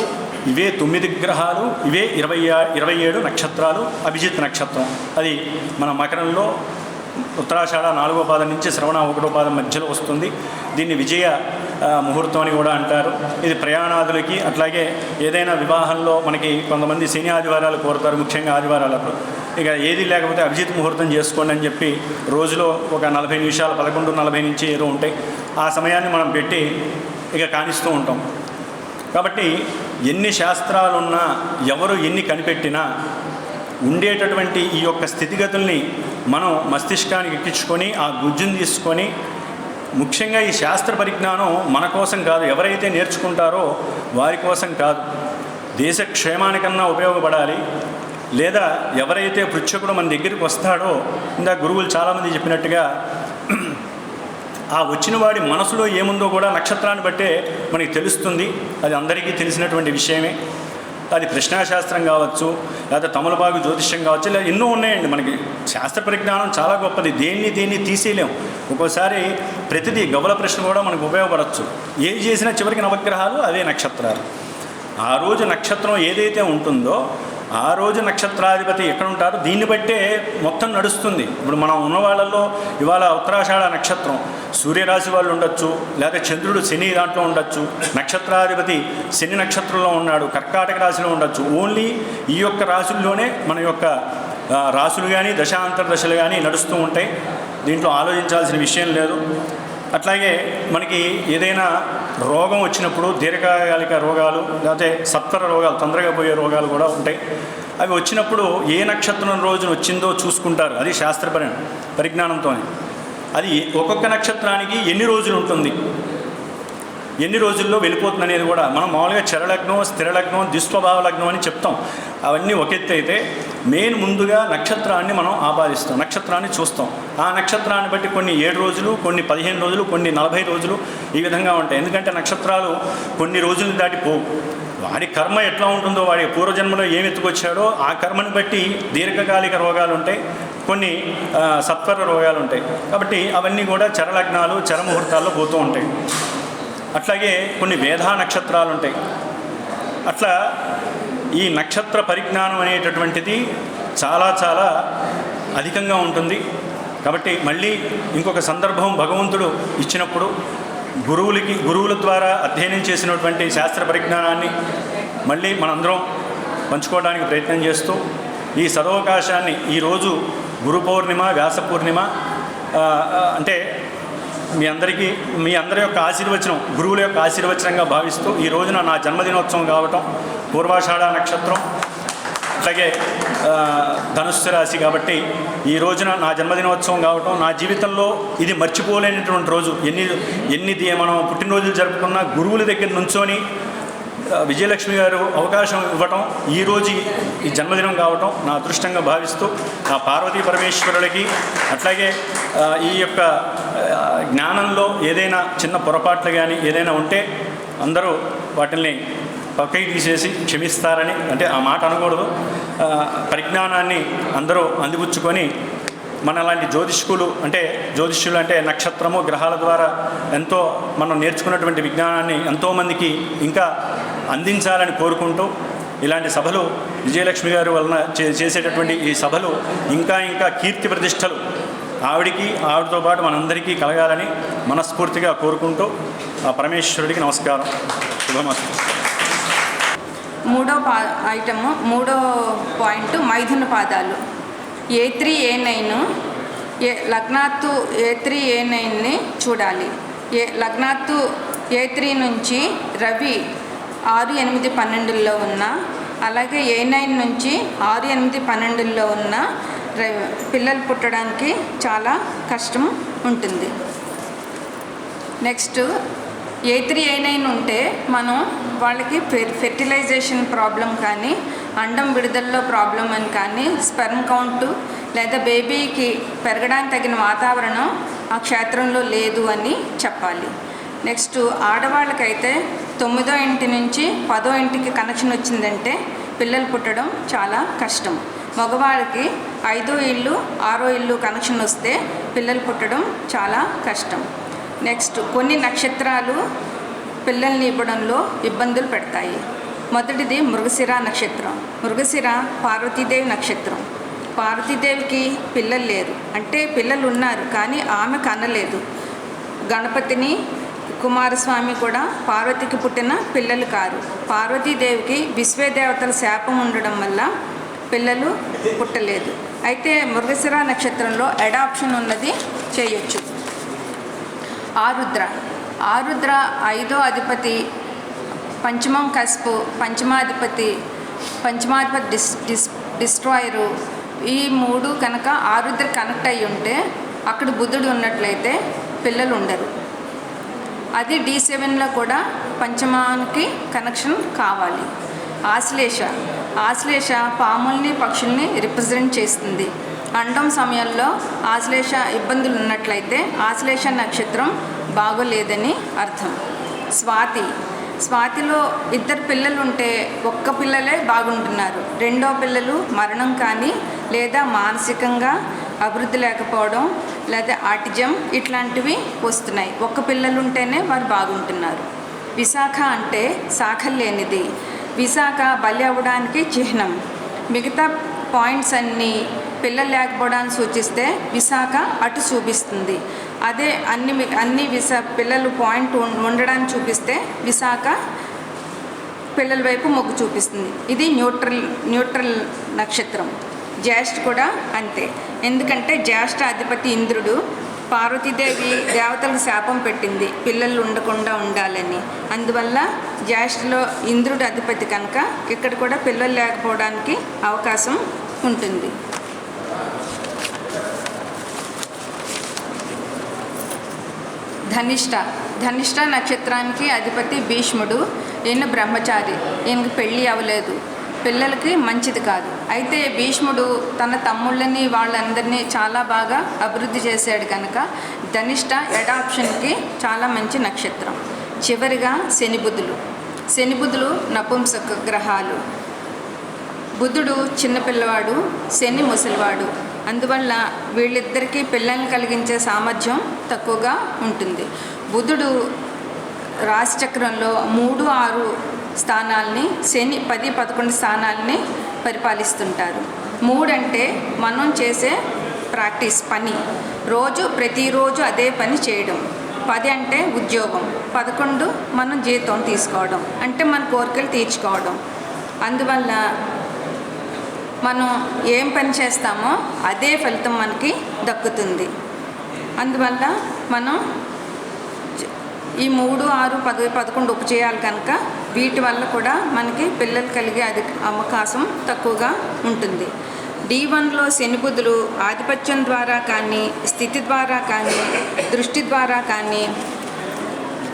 ఇవే 9 గ్రహాలు, ఇవే 27 నక్షత్రాలు. అభిజిత్ నక్షత్రం అది మన మకరంలో ఉత్తరాషాఢ 4వ పాదం నుంచి శ్రవణ 1వ పాదం మధ్యలో వస్తుంది. దీన్ని విజయ ముహూర్తం అని కూడా అంటారు. ఇది ప్రయాణాదులకి, అట్లాగే ఏదైనా వివాహంలో మనకి కొంతమంది శని ఆదివారాలు కోరుతారు, ముఖ్యంగా ఆదివారాలప్పుడు. ఇక ఏది లేకపోతే అభిజిత్ ముహూర్తం చేసుకోండి అని చెప్పి రోజులో ఒక 40 నిమిషాలు 11:40 నుంచి ఏదో ఉంటాయి, ఆ సమయాన్ని మనం పెట్టి ఇక కానిస్తూ ఉంటాం. కాబట్టి ఎన్ని శాస్త్రాలున్నా ఎవరు ఎన్ని కనిపెట్టినా ఉండేటటువంటి ఈ యొక్క స్థితిగతుల్ని మనం మస్తిష్కానికి ఎక్కించుకొని ఆ గుజ్జుని తీసుకొని, ముఖ్యంగా ఈ శాస్త్ర పరిజ్ఞానం మన కోసం కాదు, ఎవరైతే నేర్చుకుంటారో వారి కోసం కాదు, దేశ క్షేమానికన్నా ఉపయోగపడాలి. లేదా ఎవరైతే పృచ్ఛకుడు మన దగ్గరికి వస్తాడో, ఇందాక గురువులు చాలామంది చెప్పినట్టుగా ఆ వచ్చిన వాడి మనసులో ఏముందో కూడా నక్షత్రాన్ని బట్టే మనకి తెలుస్తుంది. అది అందరికీ తెలిసినటువంటి విషయమే. అది ప్రశ్నాశాస్త్రం కావచ్చు, లేదా తమలపాకు జ్యోతిష్యం కావచ్చు, లేదా ఎన్నో ఉన్నాయండి. మనకి శాస్త్ర పరిజ్ఞానం చాలా గొప్పది, దేన్ని తీసేయలేం. ఒక్కోసారి ప్రతిదీ గవ్వల ప్రశ్న కూడా మనకు ఉపయోగపడవచ్చు. ఏది చేసినా చివరికి నవగ్రహాలు అదే నక్షత్రాలు. ఆ రోజు నక్షత్రం ఏదైతే ఉంటుందో ఆ రోజు నక్షత్రాధిపతి ఎక్కడ ఉంటారో దీన్ని బట్టే మొత్తం నడుస్తుంది. ఇప్పుడు మనం ఉన్న వాళ్ళల్లో ఇవాళ ఉత్తరాషాఢ నక్షత్రం, సూర్యరాశి వాళ్ళు ఉండొచ్చు, లేదా చంద్రుడు శని దాంట్లో ఉండొచ్చు, నక్షత్రాధిపతి శని నక్షత్రంలో ఉన్నాడు, కర్కాటక రాశిలో ఉండొచ్చు. ఓన్లీ ఈ యొక్క రాశుల్లోనే మన యొక్క రాశులు కానీ దశాంతర దశలు కానీ నడుస్తూ ఉంటాయి. దీంట్లో ఆలోచించాల్సిన విషయం లేదు. అట్లాగే మనకి ఏదైనా రోగం వచ్చినప్పుడు దీర్ఘకాలిక రోగాలు, లేకపోతే సత్వర రోగాలు, తొందరగా పోయే రోగాలు కూడా ఉంటాయి. అవి వచ్చినప్పుడు ఏ నక్షత్రం రోజున వచ్చిందో చూసుకుంటారు. అది శాస్త్ర పరిజ్ఞానంతో. అది ఒక్కొక్క నక్షత్రానికి ఎన్ని రోజులు ఉంటుంది, ఎన్ని రోజుల్లో వెళ్ళిపోతుంది అనేది కూడా మనం మామూలుగా చరలగ్నం, స్థిరలగ్నం, దిస్వభావ లగ్నం అని చెప్తాం. అవన్నీ ఒక ఎత్తు అయితే మెయిన్ ముందుగా నక్షత్రాన్ని మనం ఆపాదిస్తాం, నక్షత్రాన్ని చూస్తాం. ఆ నక్షత్రాన్ని బట్టి కొన్ని 7 రోజులు, కొన్ని 15 రోజులు, కొన్ని 40 రోజులు ఈ విధంగా ఉంటాయి. ఎందుకంటే నక్షత్రాలు కొన్ని రోజులు దాటిపోవు. వాడి కర్మ ఎట్లా ఉంటుందో, వాడి పూర్వజన్మలో ఏమి ఎత్తుకొచ్చాడో ఆ కర్మని బట్టి దీర్ఘకాలిక రోగాలు ఉంటాయి, కొన్ని సత్వర రోగాలు ఉంటాయి. కాబట్టి అవన్నీ కూడా చరలగ్నాలు, చరముహూర్తాల్లో పోతూ ఉంటాయి. అట్లాగే కొన్ని వేధా నక్షత్రాలు ఉంటాయి. అట్లా ఈ నక్షత్ర పరిజ్ఞానం అనేటటువంటిది చాలా చాలా అధికంగా ఉంటుంది. కాబట్టి మళ్ళీ ఇంకొక సందర్భం భగవంతుడు ఇచ్చినప్పుడు గురువుల ద్వారా అధ్యయనం చేసినటువంటి శాస్త్ర పరిజ్ఞానాన్ని మళ్ళీ మనందరం పంచుకోవడానికి ప్రయత్నం చేస్తూ ఈ సదవకాశాన్ని, ఈరోజు గురు పౌర్ణిమ, వ్యాస పూర్ణిమ, అంటే మీ అందరి యొక్క ఆశీర్వచనం, గురువుల యొక్క ఆశీర్వచనంగా భావిస్తూ ఈ రోజున నా జన్మదినోత్సవం కావటం, పూర్వాషాఢ నక్షత్రం, అట్లాగే ధనుస్సు రాశి కాబట్టి ఈ రోజున నా జన్మదినోత్సవం కావటం, నా జీవితంలో ఇది మర్చిపోలేనటువంటి రోజు. ఎన్ని మనం పుట్టినరోజులు జరుపుకున్నా గురువుల దగ్గర నుంచొని విజయలక్ష్మి గారు అవకాశం ఇవ్వటం, ఈరోజు ఈ జన్మదినం కావటం నా అదృష్టంగా భావిస్తూ ఆ పార్వతీ పరమేశ్వరులకి, అట్లాగే ఈ యొక్క జ్ఞానంలో ఏదైనా చిన్న పొరపాట్లు కానీ ఏదైనా ఉంటే అందరూ వాటిని పక్కకి తీసేసి క్షమిస్తారని, అంటే ఆ మాట అనకూడదు, పరిజ్ఞానాన్ని అందరూ అందిపుచ్చుకొని మనలాంటి జ్యోతిష్కులు అంటే నక్షత్రము, గ్రహాల ద్వారా ఎంతో మనం నేర్చుకున్నటువంటి విజ్ఞానాన్ని ఎంతోమందికి ఇంకా అందించాలని కోరుకుంటూ, ఇలాంటి సభలు విజయలక్ష్మి గారి వలన చేసేటటువంటి ఈ సభలు ఇంకా కీర్తి ప్రతిష్టలు ఆవిడతో పాటు మనందరికీ కలగాలని మనస్ఫూర్తిగా కోరుకుంటూ ఆ పరమేశ్వరుడికి నమస్కారం. శుభమస్తు. మూడో పాయింట్ మైథున పాదాలు. A3 A9 లగ్నాత్తు A3 A9ని చూడాలి. లగ్నాత్తు A3 నుంచి రవి 6, 8, 12లో ఉన్న, అలాగే A9 నుంచి 6, 8, 12లో ఉన్న పిల్లలు పుట్టడానికి చాలా కష్టం ఉంటుంది. నెక్స్ట్ A3 A9 ఉంటే మనం వాళ్ళకి ఫెర్టిలైజేషన్ ప్రాబ్లం కానీ, అండం విడుదలలో ప్రాబ్లం అని కానీ, స్పెర్మ్ కౌంటు లేదా బేబీకి పెరగడానికి తగిన వాతావరణం ఆ క్షేత్రంలో లేదు అని చెప్పాలి. నెక్స్ట్ ఆడవాళ్ళకైతే 9వ ఇంటి నుంచి 10వ ఇంటికి కనెక్షన్ వచ్చిందంటే పిల్లలు పుట్టడం చాలా కష్టం. మగవాళ్ళకి 5వ ఇల్లు 6వ ఇల్లు కనెక్షన్ వస్తే పిల్లలు పుట్టడం చాలా కష్టం. నెక్స్ట్ కొన్ని నక్షత్రాలు పిల్లల్ని ఇవ్వడంలో ఇబ్బందులు పెడతాయి. మొదటిది మృగశిర నక్షత్రం. మృగశిర పార్వతీదేవి నక్షత్రం. పార్వతీదేవికి పిల్లలు లేరు, అంటే పిల్లలు ఉన్నారు కానీ ఆమె కనలేదు. గణపతిని, కుమారస్వామి కూడా పార్వతికి పుట్టిన పిల్లలు కారు. పార్వతీదేవికి విశ్వదేవతల శాపం ఉండడం వల్ల పిల్లలు పుట్టలేదు. అయితే మృగశిర నక్షత్రంలో అడాప్షన్ ఉన్నది చేయొచ్చు. ఆరుద్ర 5వ అధిపతి, పంచమం కస్పు, పంచమాధిపతి డిస్ట్రాయరు. ఈ 3 కనుక ఆరుద్ర కనెక్ట్ అయ్యి ఉంటే అక్కడ బుధుడు ఉన్నట్లయితే పిల్లలు ఉండరు. అది D7లో కూడా పంచమానికి కనెక్షన్ కావాలి. ఆశ్లేష పాముల్ని పక్షుల్ని రిప్రజెంట్ చేస్తుంది. అండం సమయంలో ఆశ్లేష ఇబ్బందులు ఉన్నట్లయితే ఆశ్లేష నక్షత్రం బాగోలేదని అర్థం. స్వాతిలో 2 పిల్లలు ఉంటే ఒక్క పిల్లలే బాగుంటున్నారు. 2వ పిల్లలు మరణం కానీ లేదా మానసికంగా అభివృద్ధి లేకపోవడం లేదా ఆటిజం ఇట్లాంటివి వస్తున్నాయి. ఒక్క పిల్లలు ఉంటేనే వారు బాగుంటున్నారు. విశాఖ అంటే శాఖలు లేనిది. విశాఖ బలి అవ్వడానికి చిహ్నం. మిగతా పాయింట్స్ అన్నీ పిల్లలు లేకపోవడానికి సూచిస్తే విశాఖ అటు చూపిస్తుంది. అదే అన్ని పిల్లలు పాయింట్ ఉండడానికి చూపిస్తే విశాఖ పిల్లల వైపు మొగ్గు చూపిస్తుంది. ఇది న్యూట్రల్ నక్షత్రం. జ్యేష్ఠ కూడా అంతే. ఎందుకంటే జ్యేష్ఠ అధిపతి ఇంద్రుడు. పార్వతీదేవి దేవతలకు శాపం పెట్టింది పిల్లలు ఉండకుండా ఉండాలని. అందువల్ల జ్యేష్ఠలో ఇంద్రుడు అధిపతి కనుక ఇక్కడ కూడా పిల్లలు లేకపోవడానికి అవకాశం ఉంటుంది. ధనిష్ట నక్షత్రానికి అధిపతి భీష్ముడు. ఈయన బ్రహ్మచారి, ఈయనకి పెళ్ళి అవ్వలేదు, పిల్లలకి మంచిది కాదు. అయితే భీష్ముడు తన తమ్ముళ్ళని వాళ్ళందరినీ చాలా బాగా అభివృద్ధి చేశాడు కనుక ధనిష్ట అడాప్షన్కి చాలా మంచి నక్షత్రం. చివరిగా శనిబుధులు నపుంసక గ్రహాలు. బుధుడు చిన్నపిల్లవాడు, శని ముసలివాడు. అందువల్ల వీళ్ళిద్దరికీ పిల్లల్ని కలిగించే సామర్థ్యం తక్కువగా ఉంటుంది. బుధుడు రాశిచక్రంలో 3, 6 స్థానాల్ని, శని 10, 11 స్థానాల్ని పరిపాలిస్తుంటారు. 3 అంటే మనం చేసే ప్రాక్టీస్ పని, ప్రతిరోజు అదే పని చేయడం. 10 అంటే ఉద్యోగం. 11 మనం జీతం తీసుకోవడం, అంటే మన కోరికలు తీర్చుకోవడం. అందువల్ల మనం ఏం పని చేస్తామో అదే ఫలితం మనకి దక్కుతుంది. అందువల్ల మనం ఈ 3, 6, 10, 11 ఉపచేయాలి కనుక వీటి వల్ల కూడా మనకి పిల్లలు కలిగే అవకాశం తక్కువగా ఉంటుంది. D1లో శని బుధులు ఆధిపత్యం ద్వారా కానీ, స్థితి ద్వారా కానీ, దృష్టి ద్వారా కానీ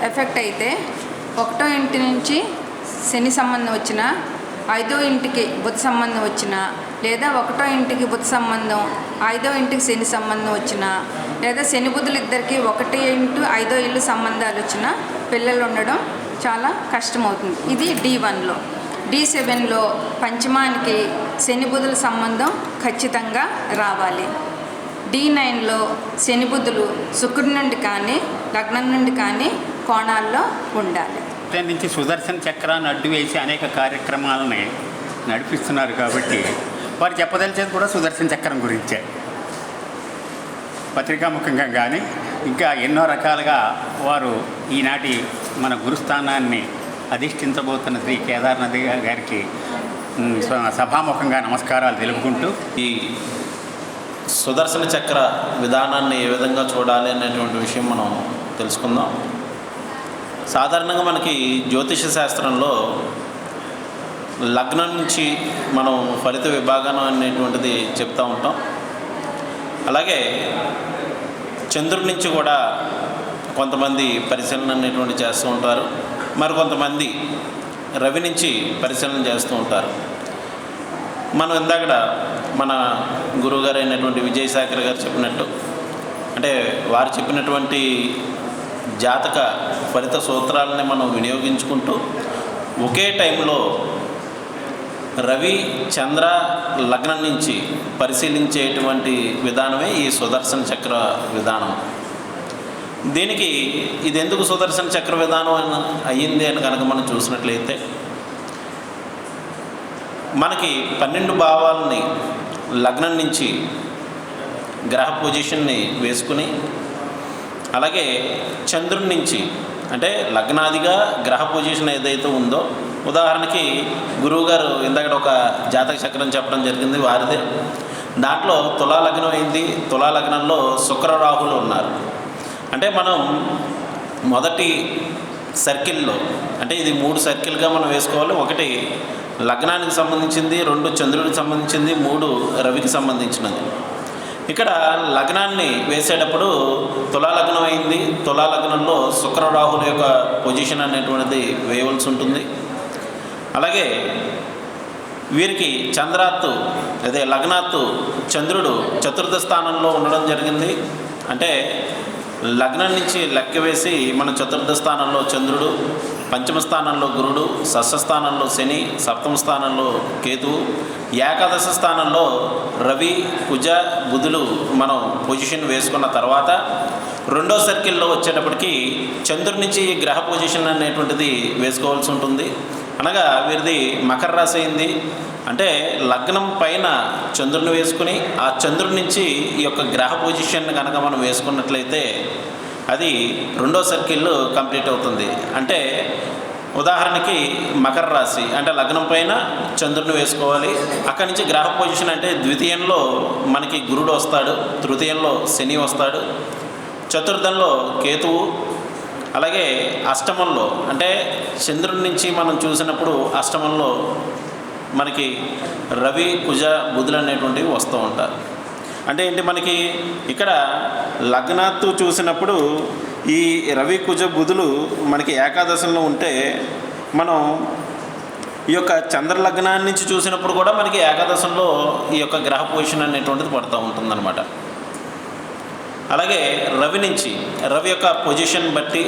ఎఫెక్ట్ అయితే 1వ ఇంటి నుంచి శని సంబంధం వచ్చిన, 5వ ఇంటికి బుధ సంబంధం వచ్చిన, లేదా 1వ ఇంటికి బుధ సంబంధం, 5వ ఇంటికి శని సంబంధం వచ్చిన, లేదా శని బుధులు ఇద్దరికి 1 ఇంటూ 5వ ఇల్లు సంబంధాలు వచ్చిన పిల్లలు ఉండడం చాలా కష్టమవుతుంది. ఇది D1లో. D7లో పంచమానికి శని బుధుల సంబంధం ఖచ్చితంగా రావాలి. D9లో శని బుధులు శుక్రుడి నుండి కానీ లగ్నం నుండి కానీ కోణాల్లో ఉండాలి. నుంచి సుదర్శన చక్రాన్ని అడ్డు వేసి అనేక కార్యక్రమాలని నడిపిస్తున్నారు కాబట్టి వారు చెప్పదలిచేది కూడా సుదర్శన చక్రం గురించే. పత్రికాముఖంగా కానీ ఇంకా ఎన్నో రకాలుగా వారు ఈనాటి మన గురుస్థానాన్ని అధిష్ఠించబోతున్న శ్రీ కేదార్నాథ్ గారికి సభాముఖంగా నమస్కారాలు తెలుపుకుంటూ ఈ సుదర్శన చక్ర విధానాన్ని ఏ విధంగా చూడాలి అనేటువంటి విషయం మనం తెలుసుకుందాం. సాధారణంగా మనకి జ్యోతిష శాస్త్రంలో లగ్నం నుంచి మనం ఫలిత విభాగం అనేటువంటిది చెప్తూ ఉంటాం. అలాగే చంద్రుడి నుంచి కూడా కొంతమంది పరిశీలన అనేటువంటి చేస్తూ ఉంటారు. మరి కొంతమంది రవి నుంచి పరిశీలన చేస్తూ ఉంటారు. మనం ఇందాక మన గురువుగారు అయినటువంటి విజయసాగర్ గారు చెప్పినట్టు, అంటే వారు చెప్పినటువంటి జాతక ఫలిత సూత్రాలని మనం వినియోగించుకుంటూ ఒకే టైంలో రవి చంద్ర లగ్నం నుంచి పరిశీలించేటువంటి విధానమే ఈ సుదర్శన చక్ర విధానం. దీనికి ఇది ఎందుకు సుదర్శన చక్ర విధానం అయ్యింది అని కనుక మనం చూసినట్లయితే, మనకి 12 భావాలని లగ్నం నుంచి గ్రహ పొజిషన్ని వేసుకుని, అలాగే చంద్రుడి నుంచి అంటే లగ్నాదిగా గ్రహ పొజిషన్ ఏదైతే ఉందో, ఉదాహరణకి గురువుగారు ఇందాక ఒక జాతక చక్రం చెప్పడం జరిగింది వారిదే. దాంట్లో తులా లగ్నం అయింది. తులా లగ్నంలో శుక్ర రాహులు ఉన్నారు. అంటే మనం మొదటి సర్కిల్లో, అంటే ఇది 3 సర్కిల్గా మనం వేసుకోవాలి. 1 లగ్నానికి సంబంధించింది, 2 చంద్రుడికి సంబంధించింది, 3 రవికి సంబంధించినది. ఇక్కడ లగ్నాన్ని వేసేటప్పుడు తులా లగ్నం అయింది. తులా లగ్నంలో శుక్ర రాహుల యొక్క పొజిషన్ అనేటువంటిది వేయవలసి ఉంటుంది. అలాగే వీరికి చంద్రాత్తు అదే లగ్నాత్తు చంద్రుడు చతుర్థ స్థానంలో ఉండడం జరిగింది. అంటే లగ్నం నుంచి లెక్క వేసి మన చతుర్థ స్థానంలో చంద్రుడు, పంచమ స్థానంలో గురుడు, షష్ఠ స్థానంలో శని, సప్తమ స్థానంలో కేతువు, ఏకాదశ స్థానంలో రవి, కుజ, బుధులు మనం పొజిషన్ వేసుకున్న తర్వాత 2వ సర్కిల్లో వచ్చేటప్పటికి చంద్రుడి నుంచి గ్రహ పొజిషన్ అనేటువంటిది వేసుకోవాల్సి ఉంటుంది. అనగా వీరిది మకర రాశి అయింది. అంటే లగ్నం పైన చంద్రుని వేసుకుని ఆ చంద్రుడి నుంచి ఈ యొక్క గ్రహ పొజిషన్ కనుక మనం వేసుకున్నట్లయితే అది 2వ సర్కిల్ కంప్లీట్ అవుతుంది. అంటే ఉదాహరణకి మకర రాశి అంటే లగ్నం పైన చంద్రుని వేసుకోవాలి. అక్కడి నుంచి గ్రహ పొజిషన్ అంటే ద్వితీయంలో మనకి గురుడు వస్తాడు, తృతీయంలో శని వస్తాడు, చతుర్థంలో కేతువు, అలాగే అష్టమంలో అంటే చంద్రుడి నుంచి మనం చూసినప్పుడు అష్టమంలో మనకి రవి, కుజ, బుధులు అనేటువంటివి వస్తూ ఉంటారు. అంటే ఏంటి, మనకి ఇక్కడ లగ్నాత్తు చూసినప్పుడు ఈ రవి, కుజ, బుధులు మనకి ఏకాదశంలో ఉంటే మనం ఈ యొక్క చంద్ర లగ్నాన్ని నుంచి చూసినప్పుడు కూడా మనకి ఏకాదశంలో ఈ యొక్క గ్రహ పొజిషన్ అనేటువంటిది పడుతూ ఉంటుందన్నమాట. అలాగే రవి నుంచి రవి యొక్క పొజిషన్ బట్టి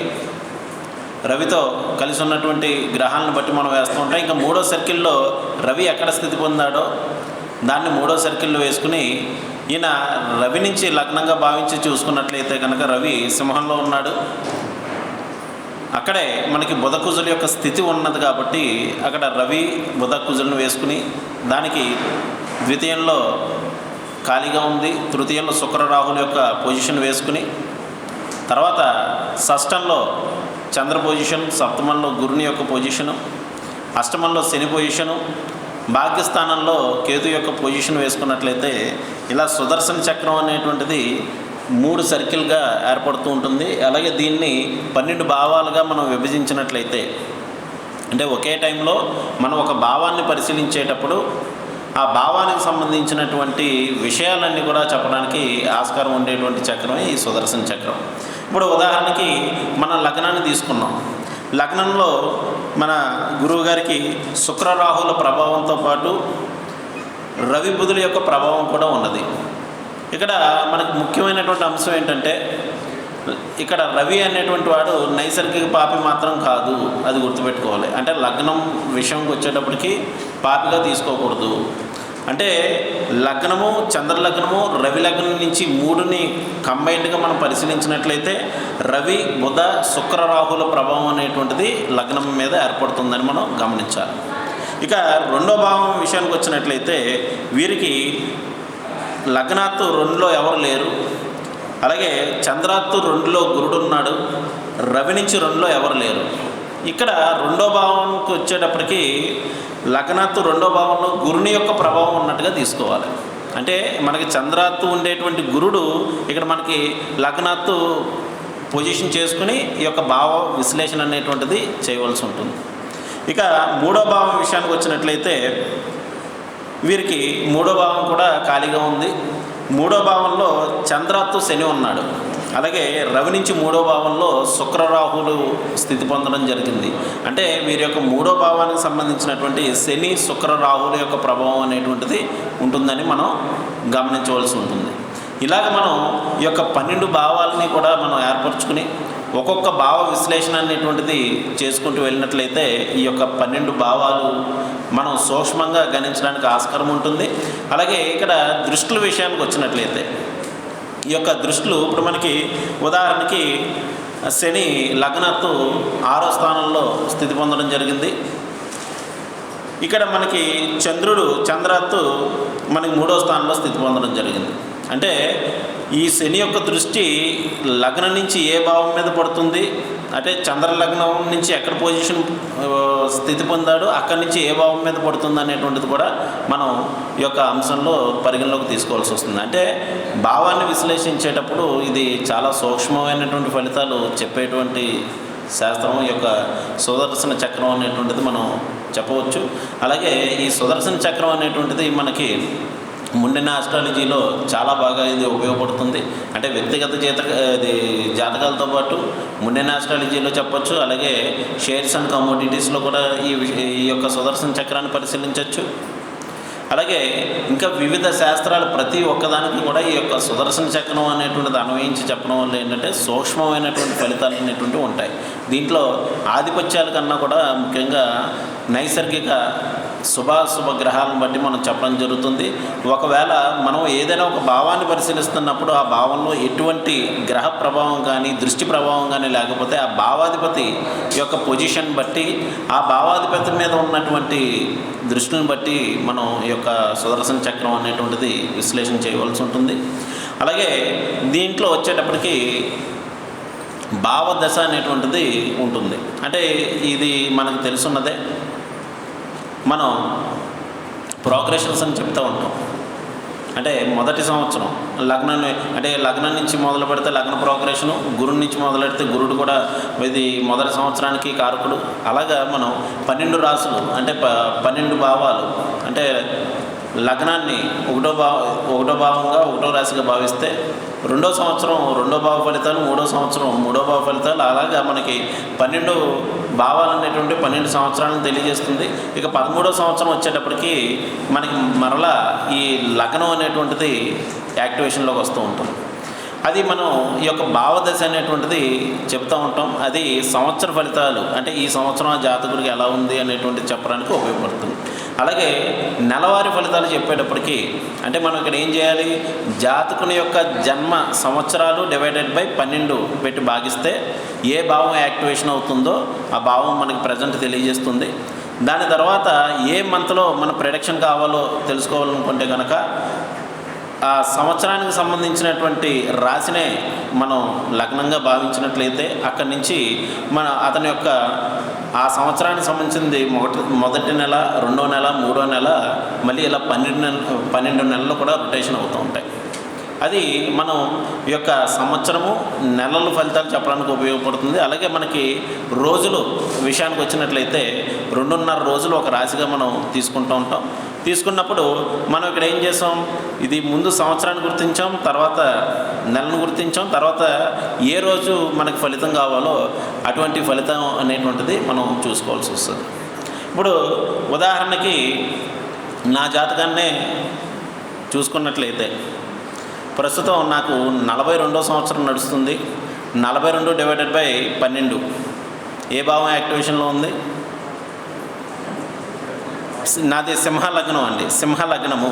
రవితో కలిసి ఉన్నటువంటి గ్రహాలను బట్టి మనం వేస్తూ ఉంటాం. ఇంకా 3వ సర్కిల్లో రవి ఎక్కడ స్థితి పొందాడో దాన్ని 3వ సర్కిల్లో వేసుకుని ఈయన రవి నుంచి లగ్నంగా భావించి చూసుకున్నట్లయితే కనుక రవి సింహంలో ఉన్నాడు. అక్కడే మనకి బుధ కుజుల యొక్క స్థితి ఉన్నది కాబట్టి అక్కడ రవి, బుధ కుజులను వేసుకుని దానికి ద్వితీయంలో ఖాళీగా ఉంది, తృతీయంలో శుక్ర రాహుల యొక్క పొజిషన్ వేసుకుని తర్వాత షష్టంలో చంద్ర పొజిషన్, సప్తమంలో గురుని యొక్క పొజిషను, అష్టమంలో శని పొజిషను, భాగ్యస్థానంలో కేతు యొక్క పొజిషన్ వేసుకున్నట్లయితే ఇలా సుదర్శన చక్రం అనేటువంటిది 3 సర్కిల్గా ఏర్పడుతూ ఉంటుంది. అలాగే దీన్ని 12 భావాలుగా మనం విభజించినట్లయితే అంటే ఒకే టైంలో మనం ఒక భావాన్ని పరిశీలించేటప్పుడు ఆ భావానికి సంబంధించినటువంటి విషయాలన్నీ కూడా చెప్పడానికి ఆస్కారం ఉండేటువంటి చక్రమే ఈ సుదర్శన చక్రం. ఇప్పుడు ఉదాహరణకి మన లగ్నాన్ని తీసుకున్నాం. లగ్నంలో మన గురువు గారికి శుక్ర రాహుల ప్రభావంతో పాటు రవి, బుధుల యొక్క ప్రభావం కూడా ఉన్నది. ఇక్కడ మనకు ముఖ్యమైనటువంటి అంశం ఏంటంటే ఇక్కడ రవి అనేటువంటి వాడు నైసర్గిక పాపి మాత్రం కాదు, అది గుర్తుపెట్టుకోవాలి. అంటే లగ్నం విషయంకి వచ్చేటప్పటికి పాపిగా తీసుకోకూడదు. అంటే లగ్నము, చంద్రలగ్నము, రవి లగ్నం నుంచి 3ని కంబైన్డ్గా మనం పరిశీలించినట్లయితే రవి, బుధ, శుక్ర రాహుల ప్రభావం అనేటువంటిది లగ్నం మీద ఏర్పడుతుందని మనం గమనించాలి. ఇక 2వ భావం విషయానికి వచ్చినట్లయితే వీరికి లగ్నాత్తు 2లో ఎవరు లేరు, అలాగే చంద్రాత్తు 2లో గురుడు ఉన్నాడు, రవి నుంచి 2లో ఎవరు లేరు. ఇక్కడ 2వ భావానికి వచ్చేటప్పటికి లగ్నాత్తు 2వ భావంలో గురుని యొక్క ప్రభావం ఉన్నట్టుగా తీసుకోవాలి. అంటే మనకి చంద్రాత్తు ఉండేటువంటి గురుడు ఇక్కడ మనకి లగ్నాత్తు పొజిషన్ చేసుకుని ఈ యొక్క భావ విశ్లేషణ అనేటువంటిది చేయవలసి ఉంటుంది. ఇక 3వ భావం విషయానికి వచ్చినట్లయితే వీరికి 3వ భావం కూడా ఖాళీగా ఉంది. 3వ భావంలో చంద్రాత్తు శని ఉన్నాడు, అలాగే రవి నుంచి 3వ భావంలో శుక్ర రాహులు స్థితి పొందడం జరిగింది. అంటే వీరి యొక్క 3వ భావానికి సంబంధించినటువంటి శని, శుక్ర రాహుల యొక్క ప్రభావం అనేటువంటిది ఉంటుందని మనం గమనించవలసి ఉంటుంది. ఇలాగ మనం ఈ యొక్క 12 భావాలని కూడా మనం ఏర్పరచుకుని ఒక్కొక్క భావ విశ్లేషణ అనేటువంటిది చేసుకుంటూ వెళ్ళినట్లయితే ఈ యొక్క 12 భావాలు మనం సూక్ష్మంగా గణించడానికి ఆస్కారం ఉంటుంది. అలాగే ఇక్కడ దృష్టుల విషయానికి వచ్చినట్లయితే ఈ యొక్క దృష్టిలు ఇప్పుడు మనకి ఉదాహరణకి శని లగ్నాత్తు 6వ స్థానంలో స్థితి పొందడం జరిగింది. ఇక్కడ మనకి చంద్రాత్తు మనకి 3వ స్థానంలో స్థితి పొందడం జరిగింది. అంటే ఈ శని యొక్క దృష్టి లగ్నం నుంచి ఏ భావం మీద పడుతుంది, అంటే చంద్ర లగ్నం నుంచి ఎక్కడ పొజిషన్ స్థితి పొందాడు, అక్కడి నుంచి ఏ భావం మీద పడుతుంది అనేటువంటిది కూడా మనం ఈ యొక్క అంశంలో పరిగణలోకి తీసుకోవాల్సి వస్తుంది. అంటే భావాన్ని విశ్లేషించేటప్పుడు ఇది చాలా సూక్ష్మమైనటువంటి ఫలితాలు చెప్పేటువంటి శాస్త్రం ఈ యొక్క సుదర్శన చక్రం అనేటువంటిది మనం చెప్పవచ్చు. అలాగే ఈ సుదర్శన చక్రం అనేటువంటిది మనకి ముండిన ఆస్ట్రాలజీలో చాలా బాగా ఇది ఉపయోగపడుతుంది. అంటే వ్యక్తిగత జాతకాలతో పాటు ముండిన ఆస్ట్రాలజీలో చెప్పచ్చు. అలాగే షేర్స్ అండ్ కమోడిటీస్లో కూడా ఈ యొక్క సుదర్శన చక్రాన్ని పరిశీలించవచ్చు. అలాగే ఇంకా వివిధ శాస్త్రాలు ప్రతి ఒక్కదానికి కూడా ఈ యొక్క సుదర్శన చక్రం అనేటువంటిది అన్వయించి చెప్పడం వల్ల ఏంటంటే సూక్ష్మమైనటువంటి ఫలితాలు అనేటువంటివి ఉంటాయి. దీంట్లో ఆధిపత్యాల కన్నా కూడా ముఖ్యంగా నైసర్గిక శుభాశుభ గ్రహాలను బట్టి మనం చెప్పడం జరుగుతుంది. ఒకవేళ మనం ఏదైనా ఒక భావాన్ని పరిశీలిస్తున్నప్పుడు ఆ భావంలో ఎటువంటి గ్రహ ప్రభావం కానీ దృష్టి ప్రభావం కానీ లేకపోతే ఆ భావాధిపతి యొక్క పొజిషన్ బట్టి ఆ భావాధిపతి మీద ఉన్నటువంటి దృష్టిని బట్టి మనం ఈ యొక్క సుదర్శన చక్రం అనేటువంటిది విశ్లేషణ చేయవలసి ఉంటుంది. అలాగే దీంట్లో వచ్చేటప్పటికి భావదశ అనేటువంటిది ఉంటుంది. అంటే ఇది మనకు తెలుసున్నదే. మనం ప్రోగ్రెషన్స్ అని చెప్తూ ఉంటాం. అంటే మొదటి సంవత్సరం లగ్నం నుంచి మొదలు పెడితే లగ్న ప్రోగ్రెషను, గురుడి నుంచి మొదలు పెడితే గురుడు కూడా ఇది మొదటి సంవత్సరానికి కారకుడు. అలాగా మనం 12 రాసులు అంటే 12 భావాలు అంటే లగ్నాన్ని ఒకటో భావంగా ఒకటో రాశిగా భావిస్తే రెండో సంవత్సరం రెండో భావ ఫలితాలు, మూడో సంవత్సరం మూడో భావ ఫలితాలు, అలాగా మనకి 12 భావాలు అనేటువంటి 12 సంవత్సరాలను తెలియజేస్తుంది. ఇక 13వ సంవత్సరం వచ్చేటప్పటికి మనకి మరలా ఈ లగ్నం అనేటువంటిది యాక్టివేషన్లోకి వస్తూ ఉంటుంది. అది మనం ఈ యొక్క భావదశ అనేటువంటిది చెప్తూ ఉంటాం. అది సంవత్సర ఫలితాలు అంటే ఈ సంవత్సరం ఆ జాతకుడికి ఎలా ఉంది అనేటువంటిది చెప్పడానికి ఉపయోగపడుతుంది. అలాగే నెలవారీ ఫలితాలు చెప్పేటప్పటికి అంటే మనం ఇక్కడ ఏం చేయాలి, జాతకుని యొక్క జన్మ సంవత్సరాలు డివైడెడ్ బై 12 పెట్టి భాగిస్తే ఏ భావం యాక్టివేషన్ అవుతుందో ఆ భావం మనకి ప్రజెంట్ తెలియజేస్తుంది. దాని తర్వాత ఏ మంత్లో మన ప్రెడిక్షన్ కావాలో తెలుసుకోవాలనుకుంటే కనుక ఆ సంవత్సరానికి సంబంధించినటువంటి రాశినే మనం లగ్నంగా భావించినట్లయితే అక్కడి నుంచి అతని యొక్క ఆ సంవత్సరానికి సంబంధించింది మొదటి నెల, రెండో నెల, మూడో నెల, మళ్ళీ ఇలా 12 నెలలు కూడా రొటేషన్ అవుతూ ఉంటాయి. అది మనం ఈ యొక్క సంవత్సరము నెలల ఫలితాలు చెప్పడానికి ఉపయోగపడుతుంది. అలాగే మనకి రోజులు విషయానికి వచ్చినట్లయితే 2.5 రోజులు ఒక రాశిగా మనం తీసుకుంటూ ఉంటాం. తీసుకున్నప్పుడు మనం ఇక్కడ ఏం చేసాం, ఇది ముందు సంవత్సరాన్ని గుర్తించాం, తర్వాత నెలను గుర్తించాం, తర్వాత ఏ రోజు మనకు ఫలితం కావాలో అటువంటి ఫలితం అనేటువంటిది మనం చూసుకోవాల్సి వస్తుంది. ఇప్పుడు ఉదాహరణకి నా జాతకాన్నే చూసుకున్నట్లయితే ప్రస్తుతం నాకు 42వ సంవత్సరం నడుస్తుంది. 42 డివైడెడ్ బై 12 ఏ భావం యాక్టివేషన్లో ఉంది? నాది సింహలగ్నం అండి. సింహలగ్నం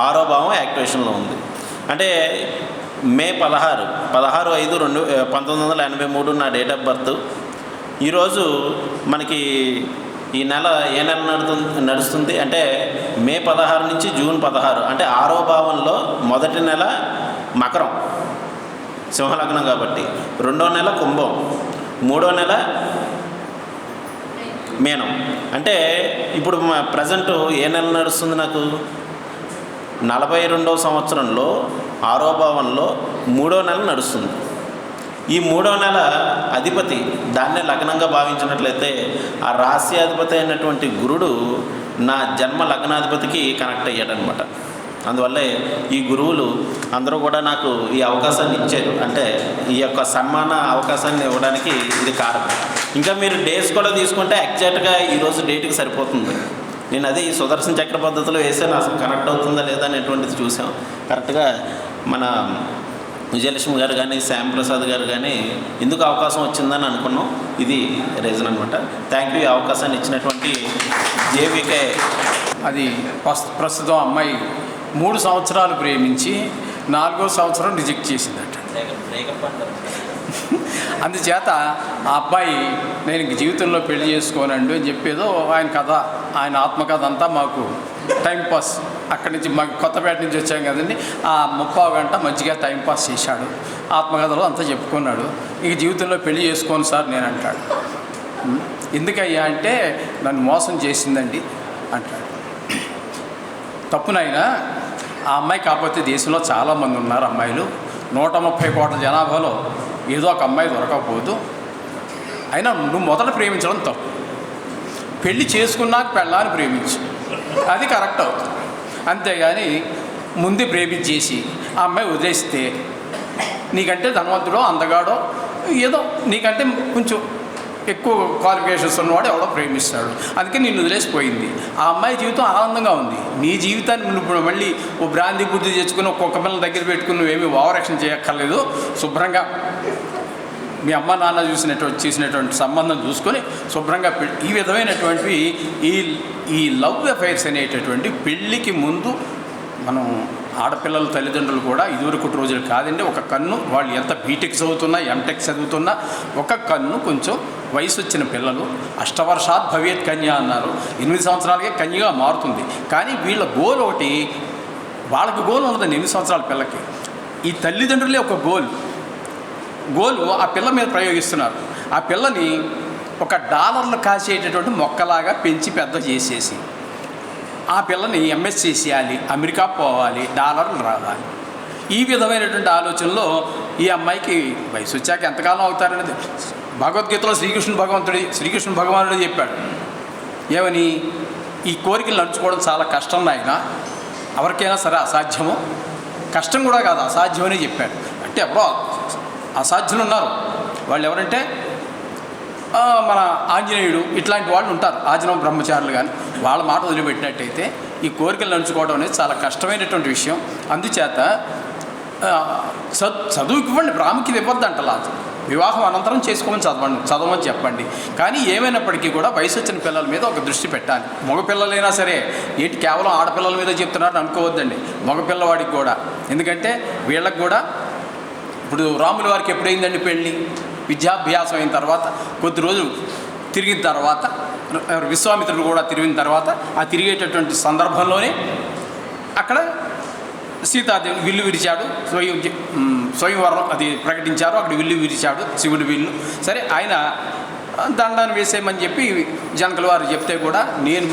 6వ భావం యాక్టివేషన్లో ఉంది. అంటే మే 16/5/1983 నా డేట్ ఆఫ్ బర్త్. ఈరోజు మనకి ఈ నెల ఏ నెల నడుస్తుంది అంటే మే 16 నుంచి జూన్ 16 అంటే 6వ భావంలో మొదటి నెల మకరం సింహలగ్నం కాబట్టి, రెండో నెల కుంభం, మూడో నెల మీనం. అంటే ఇప్పుడు ప్రజెంట్ ఏ నెల నడుస్తుంది నాకు? 42వ సంవత్సరంలో 6వ భావంలో మూడో నెల నడుస్తుంది. ఈ మూడో నెల అధిపతి దాన్నే లగ్నంగా భావించినట్లయితే ఆ రాశ్యాధిపతి అయినటువంటి గురుడు నా జన్మ లగ్నాధిపతికి కనెక్ట్ అయ్యాడనమాట. అందువల్లే ఈ గురువులు అందరూ కూడా నాకు ఈ అవకాశాన్ని ఇచ్చారు. అంటే ఈ యొక్క సన్మాన అవకాశాన్ని ఇవ్వడానికి ఇది కారణం. ఇంకా మీరు డేస్ కూడా తీసుకుంటే ఎగ్జాక్ట్గా ఈరోజు డేట్కి సరిపోతుంది. నేను అదే ఈ సుదర్శన చక్ర పద్ధతిలో వేసాను, అసలు కనెక్ట్ అవుతుందా లేదా అనేటువంటిది చూసాం. కరెక్ట్గా మన విజయలక్ష్మి గారు కానీ శ్యాంప్రసాద్ గారు కానీ ఎందుకు అవకాశం వచ్చిందని అనుకున్నాం. ఇది రీజన్ అనమాట. థ్యాంక్ యూ ఈ అవకాశాన్ని ఇచ్చినటువంటి జేవికే. అది ప్రస్తుతం అమ్మాయి 3 సంవత్సరాలు ప్రేమించి 4వ సంవత్సరం రిజెక్ట్ చేసిందట. అందుచేత ఆ అబ్బాయి నేను జీవితంలో పెళ్లి చేసుకోనండి అని చెప్పేదో ఆయన కథ, ఆయన ఆత్మకథ అంతా మాకు టైంపాస్ అక్కడి నుంచి మాకు కొత్తపేట నుంచి వచ్చాం కదండి. ఆ 30 గంట మంచిగా టైంపాస్ చేశాడు, ఆత్మకథలో అంతా చెప్పుకున్నాడు. ఇక జీవితంలో పెళ్లి చేసుకోను సార్ నేను అంటాడు. ఎందుకయ్యా అంటే నన్ను మోసం చేసిందండి అంటాడు. తప్పునైనా ఆ అమ్మాయి కాకపోతే దేశంలో చాలామంది ఉన్నారు అమ్మాయిలు, 130 కోట్ల జనాభాలో ఏదో ఒక అమ్మాయి దొరకకపోదు. అయినా నువ్వు మొదట ప్రేమించడం తప్పు, పెళ్లి చేసుకున్నాక పెళ్ళాన్ని ప్రేమించు, అది కరెక్ట్ అవుతుంది. అంతేగాని ముందే ప్రేమించేసి ఆ అమ్మాయి వదిలేస్తే నీకంటే ధనవంతుడో అందగాడో ఏదో నీకంటే కొంచెం ఎక్కువ క్వాలిఫికేషన్స్ ఉన్నవాడు ఎవడో ప్రేమిస్తాడు, అందుకే నిన్ను వదిలేసిపోయింది. ఆ అమ్మాయి జీవితం ఆనందంగా ఉంది, నీ జీవితాన్ని నువ్వు మళ్ళీ ఓ బ్రాంతి బుద్ధి తెచ్చుకుని ఒక్కొక్క పిల్లల దగ్గర పెట్టుకుని నువ్వేమీ ఓవరాక్షన్ చేయక్కర్లేదు. శుభ్రంగా మీ అమ్మ నాన్న చేసినటువంటి సంబంధం చూసుకొని శుభ్రంగా ఈ విధమైనటువంటివి ఈ లవ్ అఫైర్స్ అనేటటువంటి పెళ్ళికి ముందు మనం ఆడపిల్లల తల్లిదండ్రులు కూడా ఇదివరకు రోజులు కాదండి. ఒక కన్ను వాళ్ళు ఎంత బీటెక్ చదువుతున్నా ఎంటెక్ చదువుతున్నా ఒక కన్ను కొంచెం వయసు వచ్చిన పిల్లలు అష్టవర్షాత్ భవేత్ కన్య అన్నారు. 8 సంవత్సరాలకే కన్యగా మారుతుంది. కానీ వీళ్ళ గోల్ ఒకటి, వాళ్ళకి గోల్ ఉండదండి 8 సంవత్సరాల పిల్లకి. ఈ తల్లిదండ్రులే ఒక గోలు ఆ పిల్ల మీద ప్రయోగిస్తున్నారు. ఆ పిల్లని ఒక డాలర్లు కాసేటటువంటి మొక్కలాగా పెంచి పెద్ద చేసేసి ఆ పిల్లని ఎంఎస్సీ చేయాలి, అమెరికా పోవాలి, డాలర్లు రావాలి. ఈ విధమైనటువంటి ఆలోచనలో ఈ అమ్మాయికి వయసు వచ్చాక ఎంతకాలం అవుతారనేది భగవద్గీతలో శ్రీకృష్ణ భగవానుడు చెప్పాడు. ఏమని? ఈ కోరికలు నడుచుకోవడం చాలా కష్టం నాయన, ఎవరికైనా సరే అసాధ్యము, కష్టం కూడా కాదు అసాధ్యమని చెప్పాడు. అంటే ఎవరో అసాధ్యులు ఉన్నారు, వాళ్ళు ఎవరంటే మన ఆంజనేయుడు ఇట్లాంటి వాళ్ళు ఉంటారు, ఆజనవ బ్రహ్మచారులు. కానీ వాళ్ళ మాట వదిలిపెట్టినట్టయితే ఈ కోరికలు నడుచుకోవడం అనేది చాలా కష్టమైనటువంటి విషయం. అందుచేత చదువుకి ఇవ్వండి, ప్రాముఖ్యత ఇవ్వద్దు అంటలా. వివాహం అనంతరం చేసుకోమని చదవమని చెప్పండి. కానీ ఏమైనప్పటికీ కూడా వయసు వచ్చిన పిల్లల మీద ఒక దృష్టి పెట్టాలి. మగపిల్లలైనా సరే, ఏంటి కేవలం ఆడపిల్లల మీద చెప్తున్నారని అనుకోవద్దండి, మగపిల్లవాడికి కూడా. ఎందుకంటే వీళ్ళకి కూడా ఇప్పుడు రాముల వారికి ఎప్పుడైందండి పెళ్ళి? విద్యాభ్యాసం అయిన తర్వాత కొద్ది రోజులు తిరిగిన తర్వాత, విశ్వామిత్రుడు కూడా తిరిగిన తర్వాత, ఆ తిరిగేటటువంటి సందర్భంలోనే అక్కడ సీతాదేవి విల్లు విరిచాడు, స్వయంవరం అది ప్రకటించారు, అక్కడ విల్లు విరిచాడు, శివుడి విల్లు. సరే ఆయన దండాన్ని వేసేయమని చెప్పి జనకుల వారు చెప్తే కూడా నేను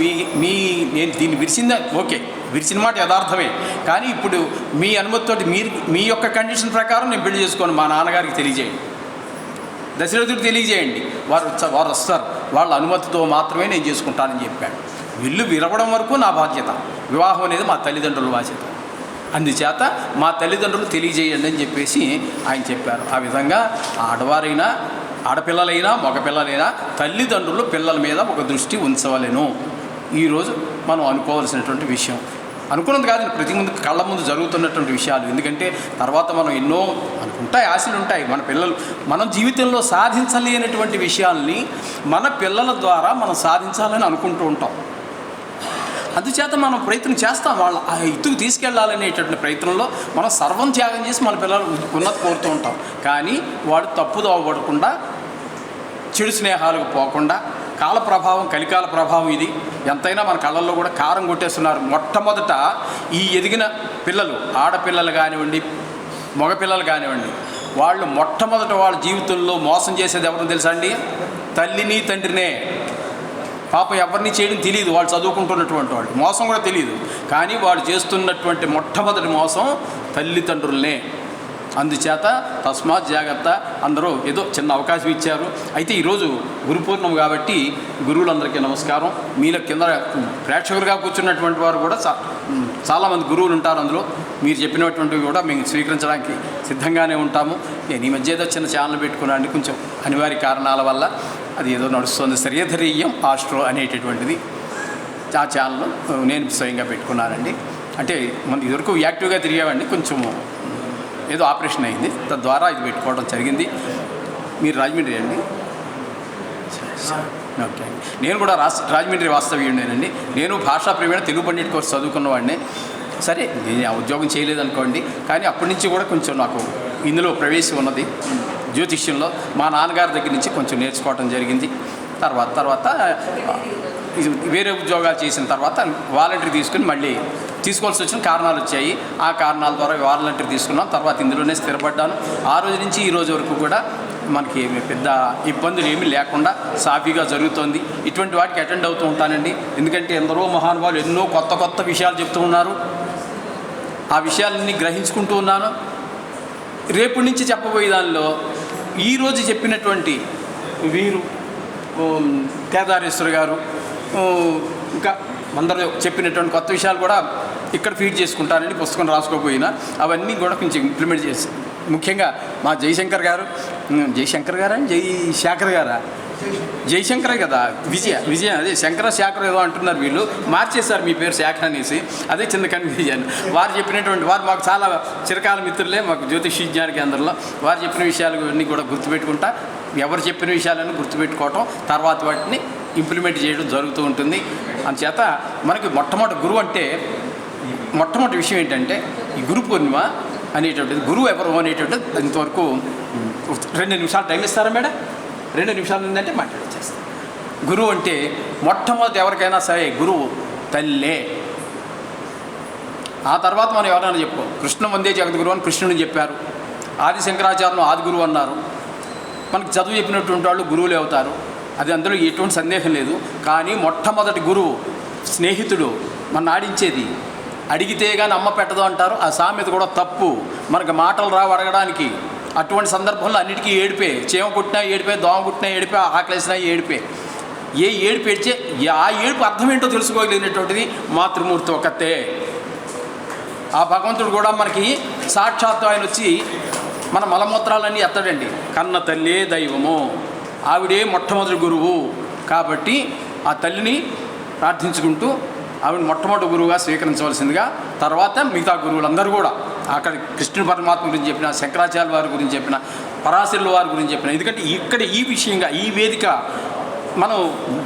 దీన్ని విరిచిందా, ఓకే విరిచిన మాట యథార్థమే, కానీ ఇప్పుడు మీ అనుమతితో మీ యొక్క కండిషన్ ప్రకారం నేను పెళ్లి చేసుకోను, మా నాన్నగారికి తెలియజేయండి, దశరథుడికి తెలియజేయండి, వారు వస్తారు, వాళ్ళ అనుమతితో మాత్రమే నేను చేసుకుంటానని చెప్పాడు. విల్లు విరవడం వరకు నా బాధ్యత, వివాహం అనేది మా తల్లిదండ్రుల బాధ్యత, అందుచేత మా తల్లిదండ్రులు తెలియజేయండి అని చెప్పేసి ఆయన చెప్పారు. ఆ విధంగా ఆడవారైనా ఆడపిల్లలైనా మగపిల్లలైనా తల్లిదండ్రులు పిల్లల మీద ఒక దృష్టి ఉంచవలెను. ఈరోజు మనం అనుకోవాల్సినటువంటి విషయం, అనుకున్నది కాదు, ప్రతి ముందు కళ్ళ ముందు జరుగుతున్నటువంటి విషయాలు. ఎందుకంటే తర్వాత మనం ఎన్నో అనుకుంటాయి, ఆశలు ఉంటాయి. మన పిల్లలు మనం జీవితంలో సాధించలేనటువంటి విషయాల్ని మన పిల్లల ద్వారా మనం సాధించాలని అనుకుంటూ ఉంటాం. అందుచేత మనం ప్రయత్నం చేస్తాం, వాళ్ళ ఆ ఎత్తుకు తీసుకెళ్లాలనేటటువంటి ప్రయత్నంలో మనం సర్వం త్యాగం చేసి మన పిల్లలు ఉన్నతి కోరుతూ ఉంటాం. కానీ వాడు తప్పుదోవ పడకుండా, చెడు స్నేహాలకు పోకుండా, కాల ప్రభావం కలికాల ప్రభావం ఇది. ఎంతైనా మన కళ్ళల్లో కూడా కారం కొట్టేస్తున్నారు. మొట్టమొదట ఈ ఎదిగిన పిల్లలు, ఆడపిల్లలు కానివ్వండి మగపిల్లలు కానివ్వండి, వాళ్ళు మొట్టమొదట వాళ్ళ జీవితంలో మోసం చేసేది ఎవరిని తెలుసా అండి? తల్లిని తండ్రినే. పాపం ఎవరిని చేయడం తెలియదు, వాళ్ళు చదువుకుంటున్నటువంటి వాళ్ళు, మోసం కూడా తెలియదు. కానీ వాళ్ళు చేస్తున్నటువంటి మొట్టమొదటి మోసం తల్లిదండ్రులనే. అందుచేత తస్మాత్ జాగ్రత్త. అందరూ ఏదో చిన్న అవకాశం ఇచ్చారు. అయితే ఈరోజు గురు పూర్ణిమ కాబట్టి గురువులందరికీ నమస్కారం. మీలో కింద ప్రేక్షకులుగా కూర్చున్నటువంటి వారు కూడా చాలామంది గురువులు ఉంటారు. అందులో మీరు చెప్పినటువంటివి కూడా మేము స్వీకరించడానికి సిద్ధంగానే ఉంటాము. నేను ఈ మధ్య ఏదో చిన్న ఛానల్ పెట్టుకున్నాను, కొంచెం అనివార్య కారణాల వల్ల అది ఏదో నడుస్తుంది, శ్రీధరీయం ఆస్ట్రో అనేటటువంటిది. ఆ ఛానల్ నేను స్వయంగా పెట్టుకున్నానండి. అంటే మన ఇదివరకు యాక్టివ్గా తిరిగామండి, కొంచెం ఏదో ఆపరేషన్ అయింది, తద్వారా ఇది పెట్టుకోవడం జరిగింది. మీరు రాజమండ్రి అండి? ఓకే అండి. నేను కూడా రాజమండ్రి వాస్తవ్యుడేనండి. నేను భాషా ప్రవీణ తెలుగు పండిట్ కోర్సు చదువుకున్నవాడిని. సరే నేను ఉద్యోగం చేయలేదనుకోండి, కానీ అప్పటి నుంచి కూడా కొంచెం నాకు ఇందులో ప్రవేశం ఉన్నది. జ్యోతిష్యంలో మా నాన్నగారి దగ్గర నుంచి కొంచెం నేర్చుకోవడం జరిగింది. తర్వాత వేరే ఉద్యోగాలు చేసిన తర్వాత వాలంటరీ తీసుకుని మళ్ళీ తీసుకోవాల్సి వచ్చిన కారణాలు వచ్చాయి. ఆ కారణాల ద్వారా వాలంటీర్ తీసుకున్నాం. తర్వాత ఇందులోనే స్థిరపడ్డాను. ఆ రోజు నుంచి ఈ రోజు వరకు కూడా మనకి పెద్ద ఇబ్బందులు ఏమీ లేకుండా సాఫీగా జరుగుతోంది. ఇటువంటి వాటికి అటెండ్ అవుతూ ఉంటానండి. ఎందుకంటే ఎందరో మహానుభావులు ఎన్నో కొత్త విషయాలు చెప్తూ ఉన్నారు. ఆ విషయాలన్నీ గ్రహించుకుంటూ ఉన్నాను. రేపటి నుంచి చెప్పబోయే దానిలో ఈరోజు చెప్పినటువంటి వీరు కేదారేశ్వర గారు ఇంకా అందరూ చెప్పినటువంటి కొత్త విషయాలు కూడా ఇక్కడ ఫీడ్ చేసుకుంటానండి. పుస్తకం రాసుకోకపోయినా అవన్నీ కూడా కొంచెం ఇంప్లిమెంట్ చేసి, ముఖ్యంగా మా జయశంకర్ గారు జయశేఖర్ గారా జయశంకరే కదా, విజయ అదే శంకర శేఖర్ ఏదో అంటున్నారు. వీళ్ళు మార్చేశారు మీ పేరు శేఖర్ అనేసి. అదే చిన్న కన్ఫ్యూజన్. వారు చెప్పినటువంటి వారు మాకు చాలా చిరకాల మిత్రులే, మాకు జ్యోతిష్ విజ్ఞాన కేంద్రంలో. వారు చెప్పిన విషయాలు అన్నీ కూడా గుర్తుపెట్టుకుంటా, ఎవరు చెప్పిన విషయాలను గుర్తుపెట్టుకోవటం, తర్వాత వాటిని ఇంప్లిమెంట్ చేయడం జరుగుతూ ఉంటుంది. అందుచేత మనకి మొట్టమొదటి విషయం ఏంటంటే ఈ గురు పూర్ణిమ అనేటువంటిది, గురువు ఎవరు అనేటువంటిది ఇంతవరకు 2 నిమిషాలు టైం ఇస్తారా మేడం? 2 నిమిషాలు ఉందంటే మాట్లాడేస్తాను. గురువు అంటే మొట్టమొదటి ఎవరికైనా సరే గురువు తల్లే. ఆ తర్వాత మనం ఎవరైనా చెప్పుకో, కృష్ణ వందే జగద్గురు అని కృష్ణుని చెప్పారు. ఆది శంకరాచార్యులు ఆది గురువు అన్నారు. మనకు చదువు చెప్పినటువంటి వాళ్ళు గురువులే అవుతారు. అది అందులో ఎటువంటి సందేహం లేదు. కానీ మొట్టమొదటి గురువు స్నేహితుడు మన ఆడించేది. అడిగితే కానీ అమ్మ పెట్టదు అంటారు. ఆ సామెత కూడా తప్పు. మనకు మాటలు రావు అడగడానికి. అటువంటి సందర్భంలో అన్నిటికీ ఏడిపే. చీమ కుట్టినా ఏడిపే, దోమ కుట్టినా ఏడిపే, ఆకలేసినా ఏడిపే. ఏ ఏడుపు ఏడ్చే ఆ ఏడుపు అర్థం ఏంటో తెలుసుకోగలిగినటువంటిది మాతృమూర్తి ఒకతే. ఆ భగవంతుడు కూడా మనకి సాక్షాత్తు ఆయన వచ్చి మన మలమూత్రాలన్నీ ఎత్తడండి. కన్న తల్లే దైవము, ఆవిడే మొట్టమొదటి గురువు. కాబట్టి ఆ తల్లిని ప్రార్థించుకుంటూ ఆవిడ మొట్టమొదటి గురువుగా స్వీకరించవలసిందిగా, తర్వాత మిగతా గురువులందరూ కూడా అక్కడ కృష్ణ పరమాత్మ గురించి చెప్పిన, శంకరాచార్య వారి గురించి చెప్పిన, పరాశరుల వారి గురించి చెప్పిన. ఎందుకంటే ఇక్కడ ఈ విషయంగా ఈ వేదిక మనం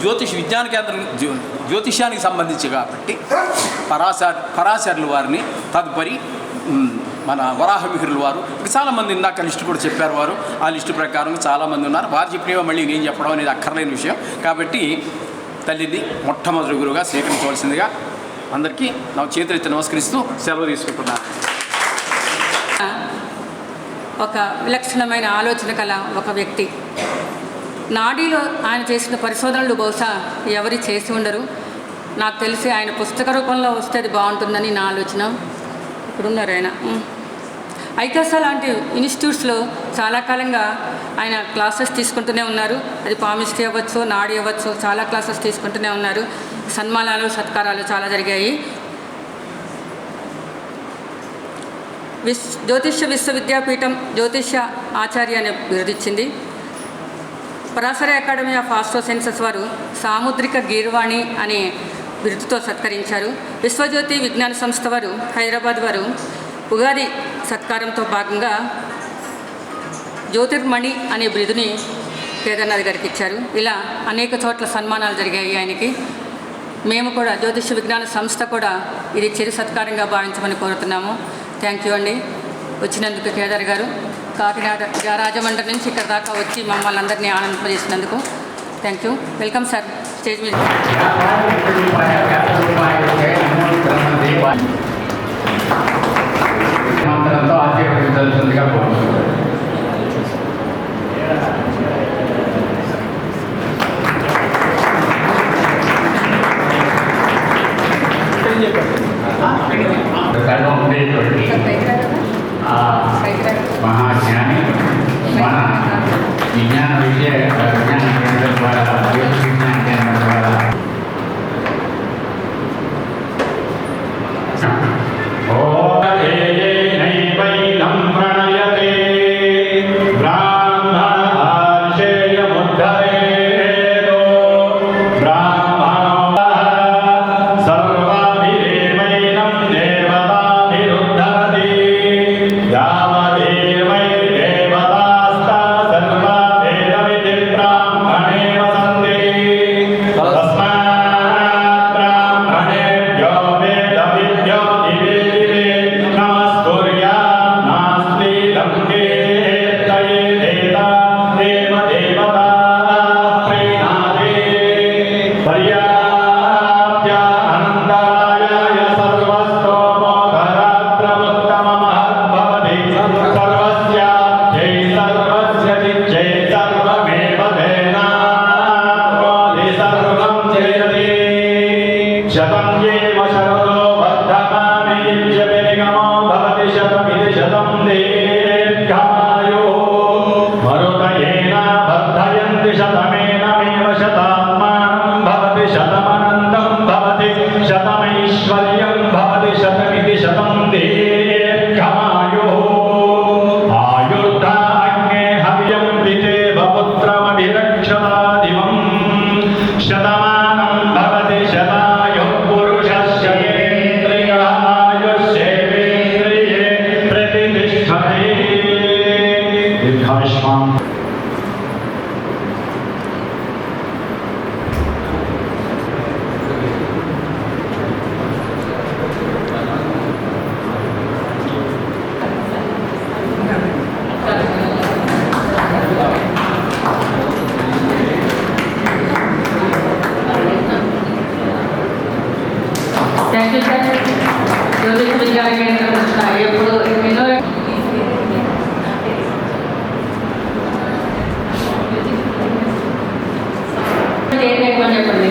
జ్యోతిష్ విజ్ఞాన కేంద్రం జ్యోతిష్యానికి సంబంధించి కాబట్టి పరాశరుల వారిని, తదుపరి మన వరాహమిహిరుల వారు, చాలామంది ఇందాక లిస్టు కూడా చెప్పారు. వారు ఆ లిస్టు ప్రకారం చాలామంది ఉన్నారు. వారు చెప్పినవో మళ్ళీ నేను చెప్పడం అనేది అక్కర్లేని విషయం. కాబట్టి తల్లిని మొట్టమొదటి గురువుగా స్వీకరించవలసిందిగా అందరికీ నా చేతులెత్తి నమస్కరిస్తూ సెలవు తీసుకుంటున్నాను. ఒక విలక్షణమైన ఆలోచన కల ఒక వ్యక్తి. నాడీలో ఆయన చేసిన పరిశోధనలు బహుశా ఎవరు చేసి ఉండరు. నాకు తెలిసి ఆయన పుస్తక రూపంలో వస్తే అది బాగుంటుందని నా ఆలోచన. ఇప్పుడున్నారు ఆయన. ఐకాస లాంటి ఇన్స్టిట్యూట్స్లో చాలా కాలంగా ఆయన క్లాసెస్ తీసుకుంటూనే ఉన్నారు. అది పామిస్ట్రీ అవ్వచ్చు, నాడీ అవ్వచ్చు, చాలా క్లాసెస్ తీసుకుంటూనే ఉన్నారు. సన్మానాలు, సత్కారాలు చాలా జరిగాయి. జ్యోతిష్య విశ్వవిద్యాపీఠం జ్యోతిష్య ఆచార్య అనే బిరుదిచ్చింది. Parashara academy of astro sciences వారు సాముద్రిక గీర్వాణి అనే బిరుదుతో సత్కరించారు. విశ్వజ్యోతి విజ్ఞాన సంస్థ వారు హైదరాబాద్ వారు ఉగాది సత్కారంతో భాగంగా జ్యోతిర్మణి అనే బిరుదుని కేదార్నాథ్ గారికి ఇచ్చారు. ఇలా అనేక చోట్ల సన్మానాలు జరిగాయి ఆయనకి. మేము కూడా జ్యోతిష విజ్ఞాన సంస్థ కూడా ఇది చిరు సత్కారంగా భావించమని కోరుతున్నాము. థ్యాంక్ యూ అండి వచ్చినందుకు కేదార్ గారు. కాకినాడ రాజమండ్రి నుంచి ఇక్కడ దాకా వచ్చి మమ్మల్ని అందరినీ ఆనందింపజేసినందుకు thank you. Welcome sir stage మీద. మంత్రంతో ఆశీర్వదించాల్సిందిగా కోరుతున్నాను. మహాజ్ఞాని మన విజ్ఞాన కేంద్రం ద్వారా, విజ్ఞాన కేంద్రం ద్వారా నైవైనం ప్రణయతే చేయమని చెప్పండి.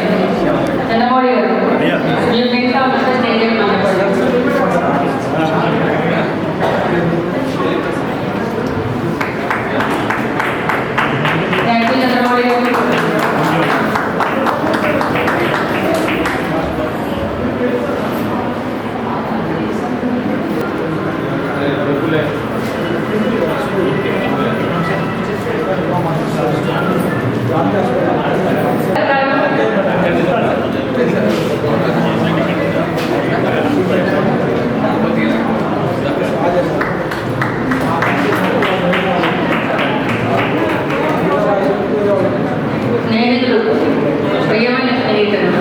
చంద్రమౌళి గారు మీరు మిగతా మెసేజ్ చేయమని చెప్పండి. థ్యాంక్ యూ చంద్రమౌళి గారు. స్నేహితులు, ప్రియమైన స్నేహితులు,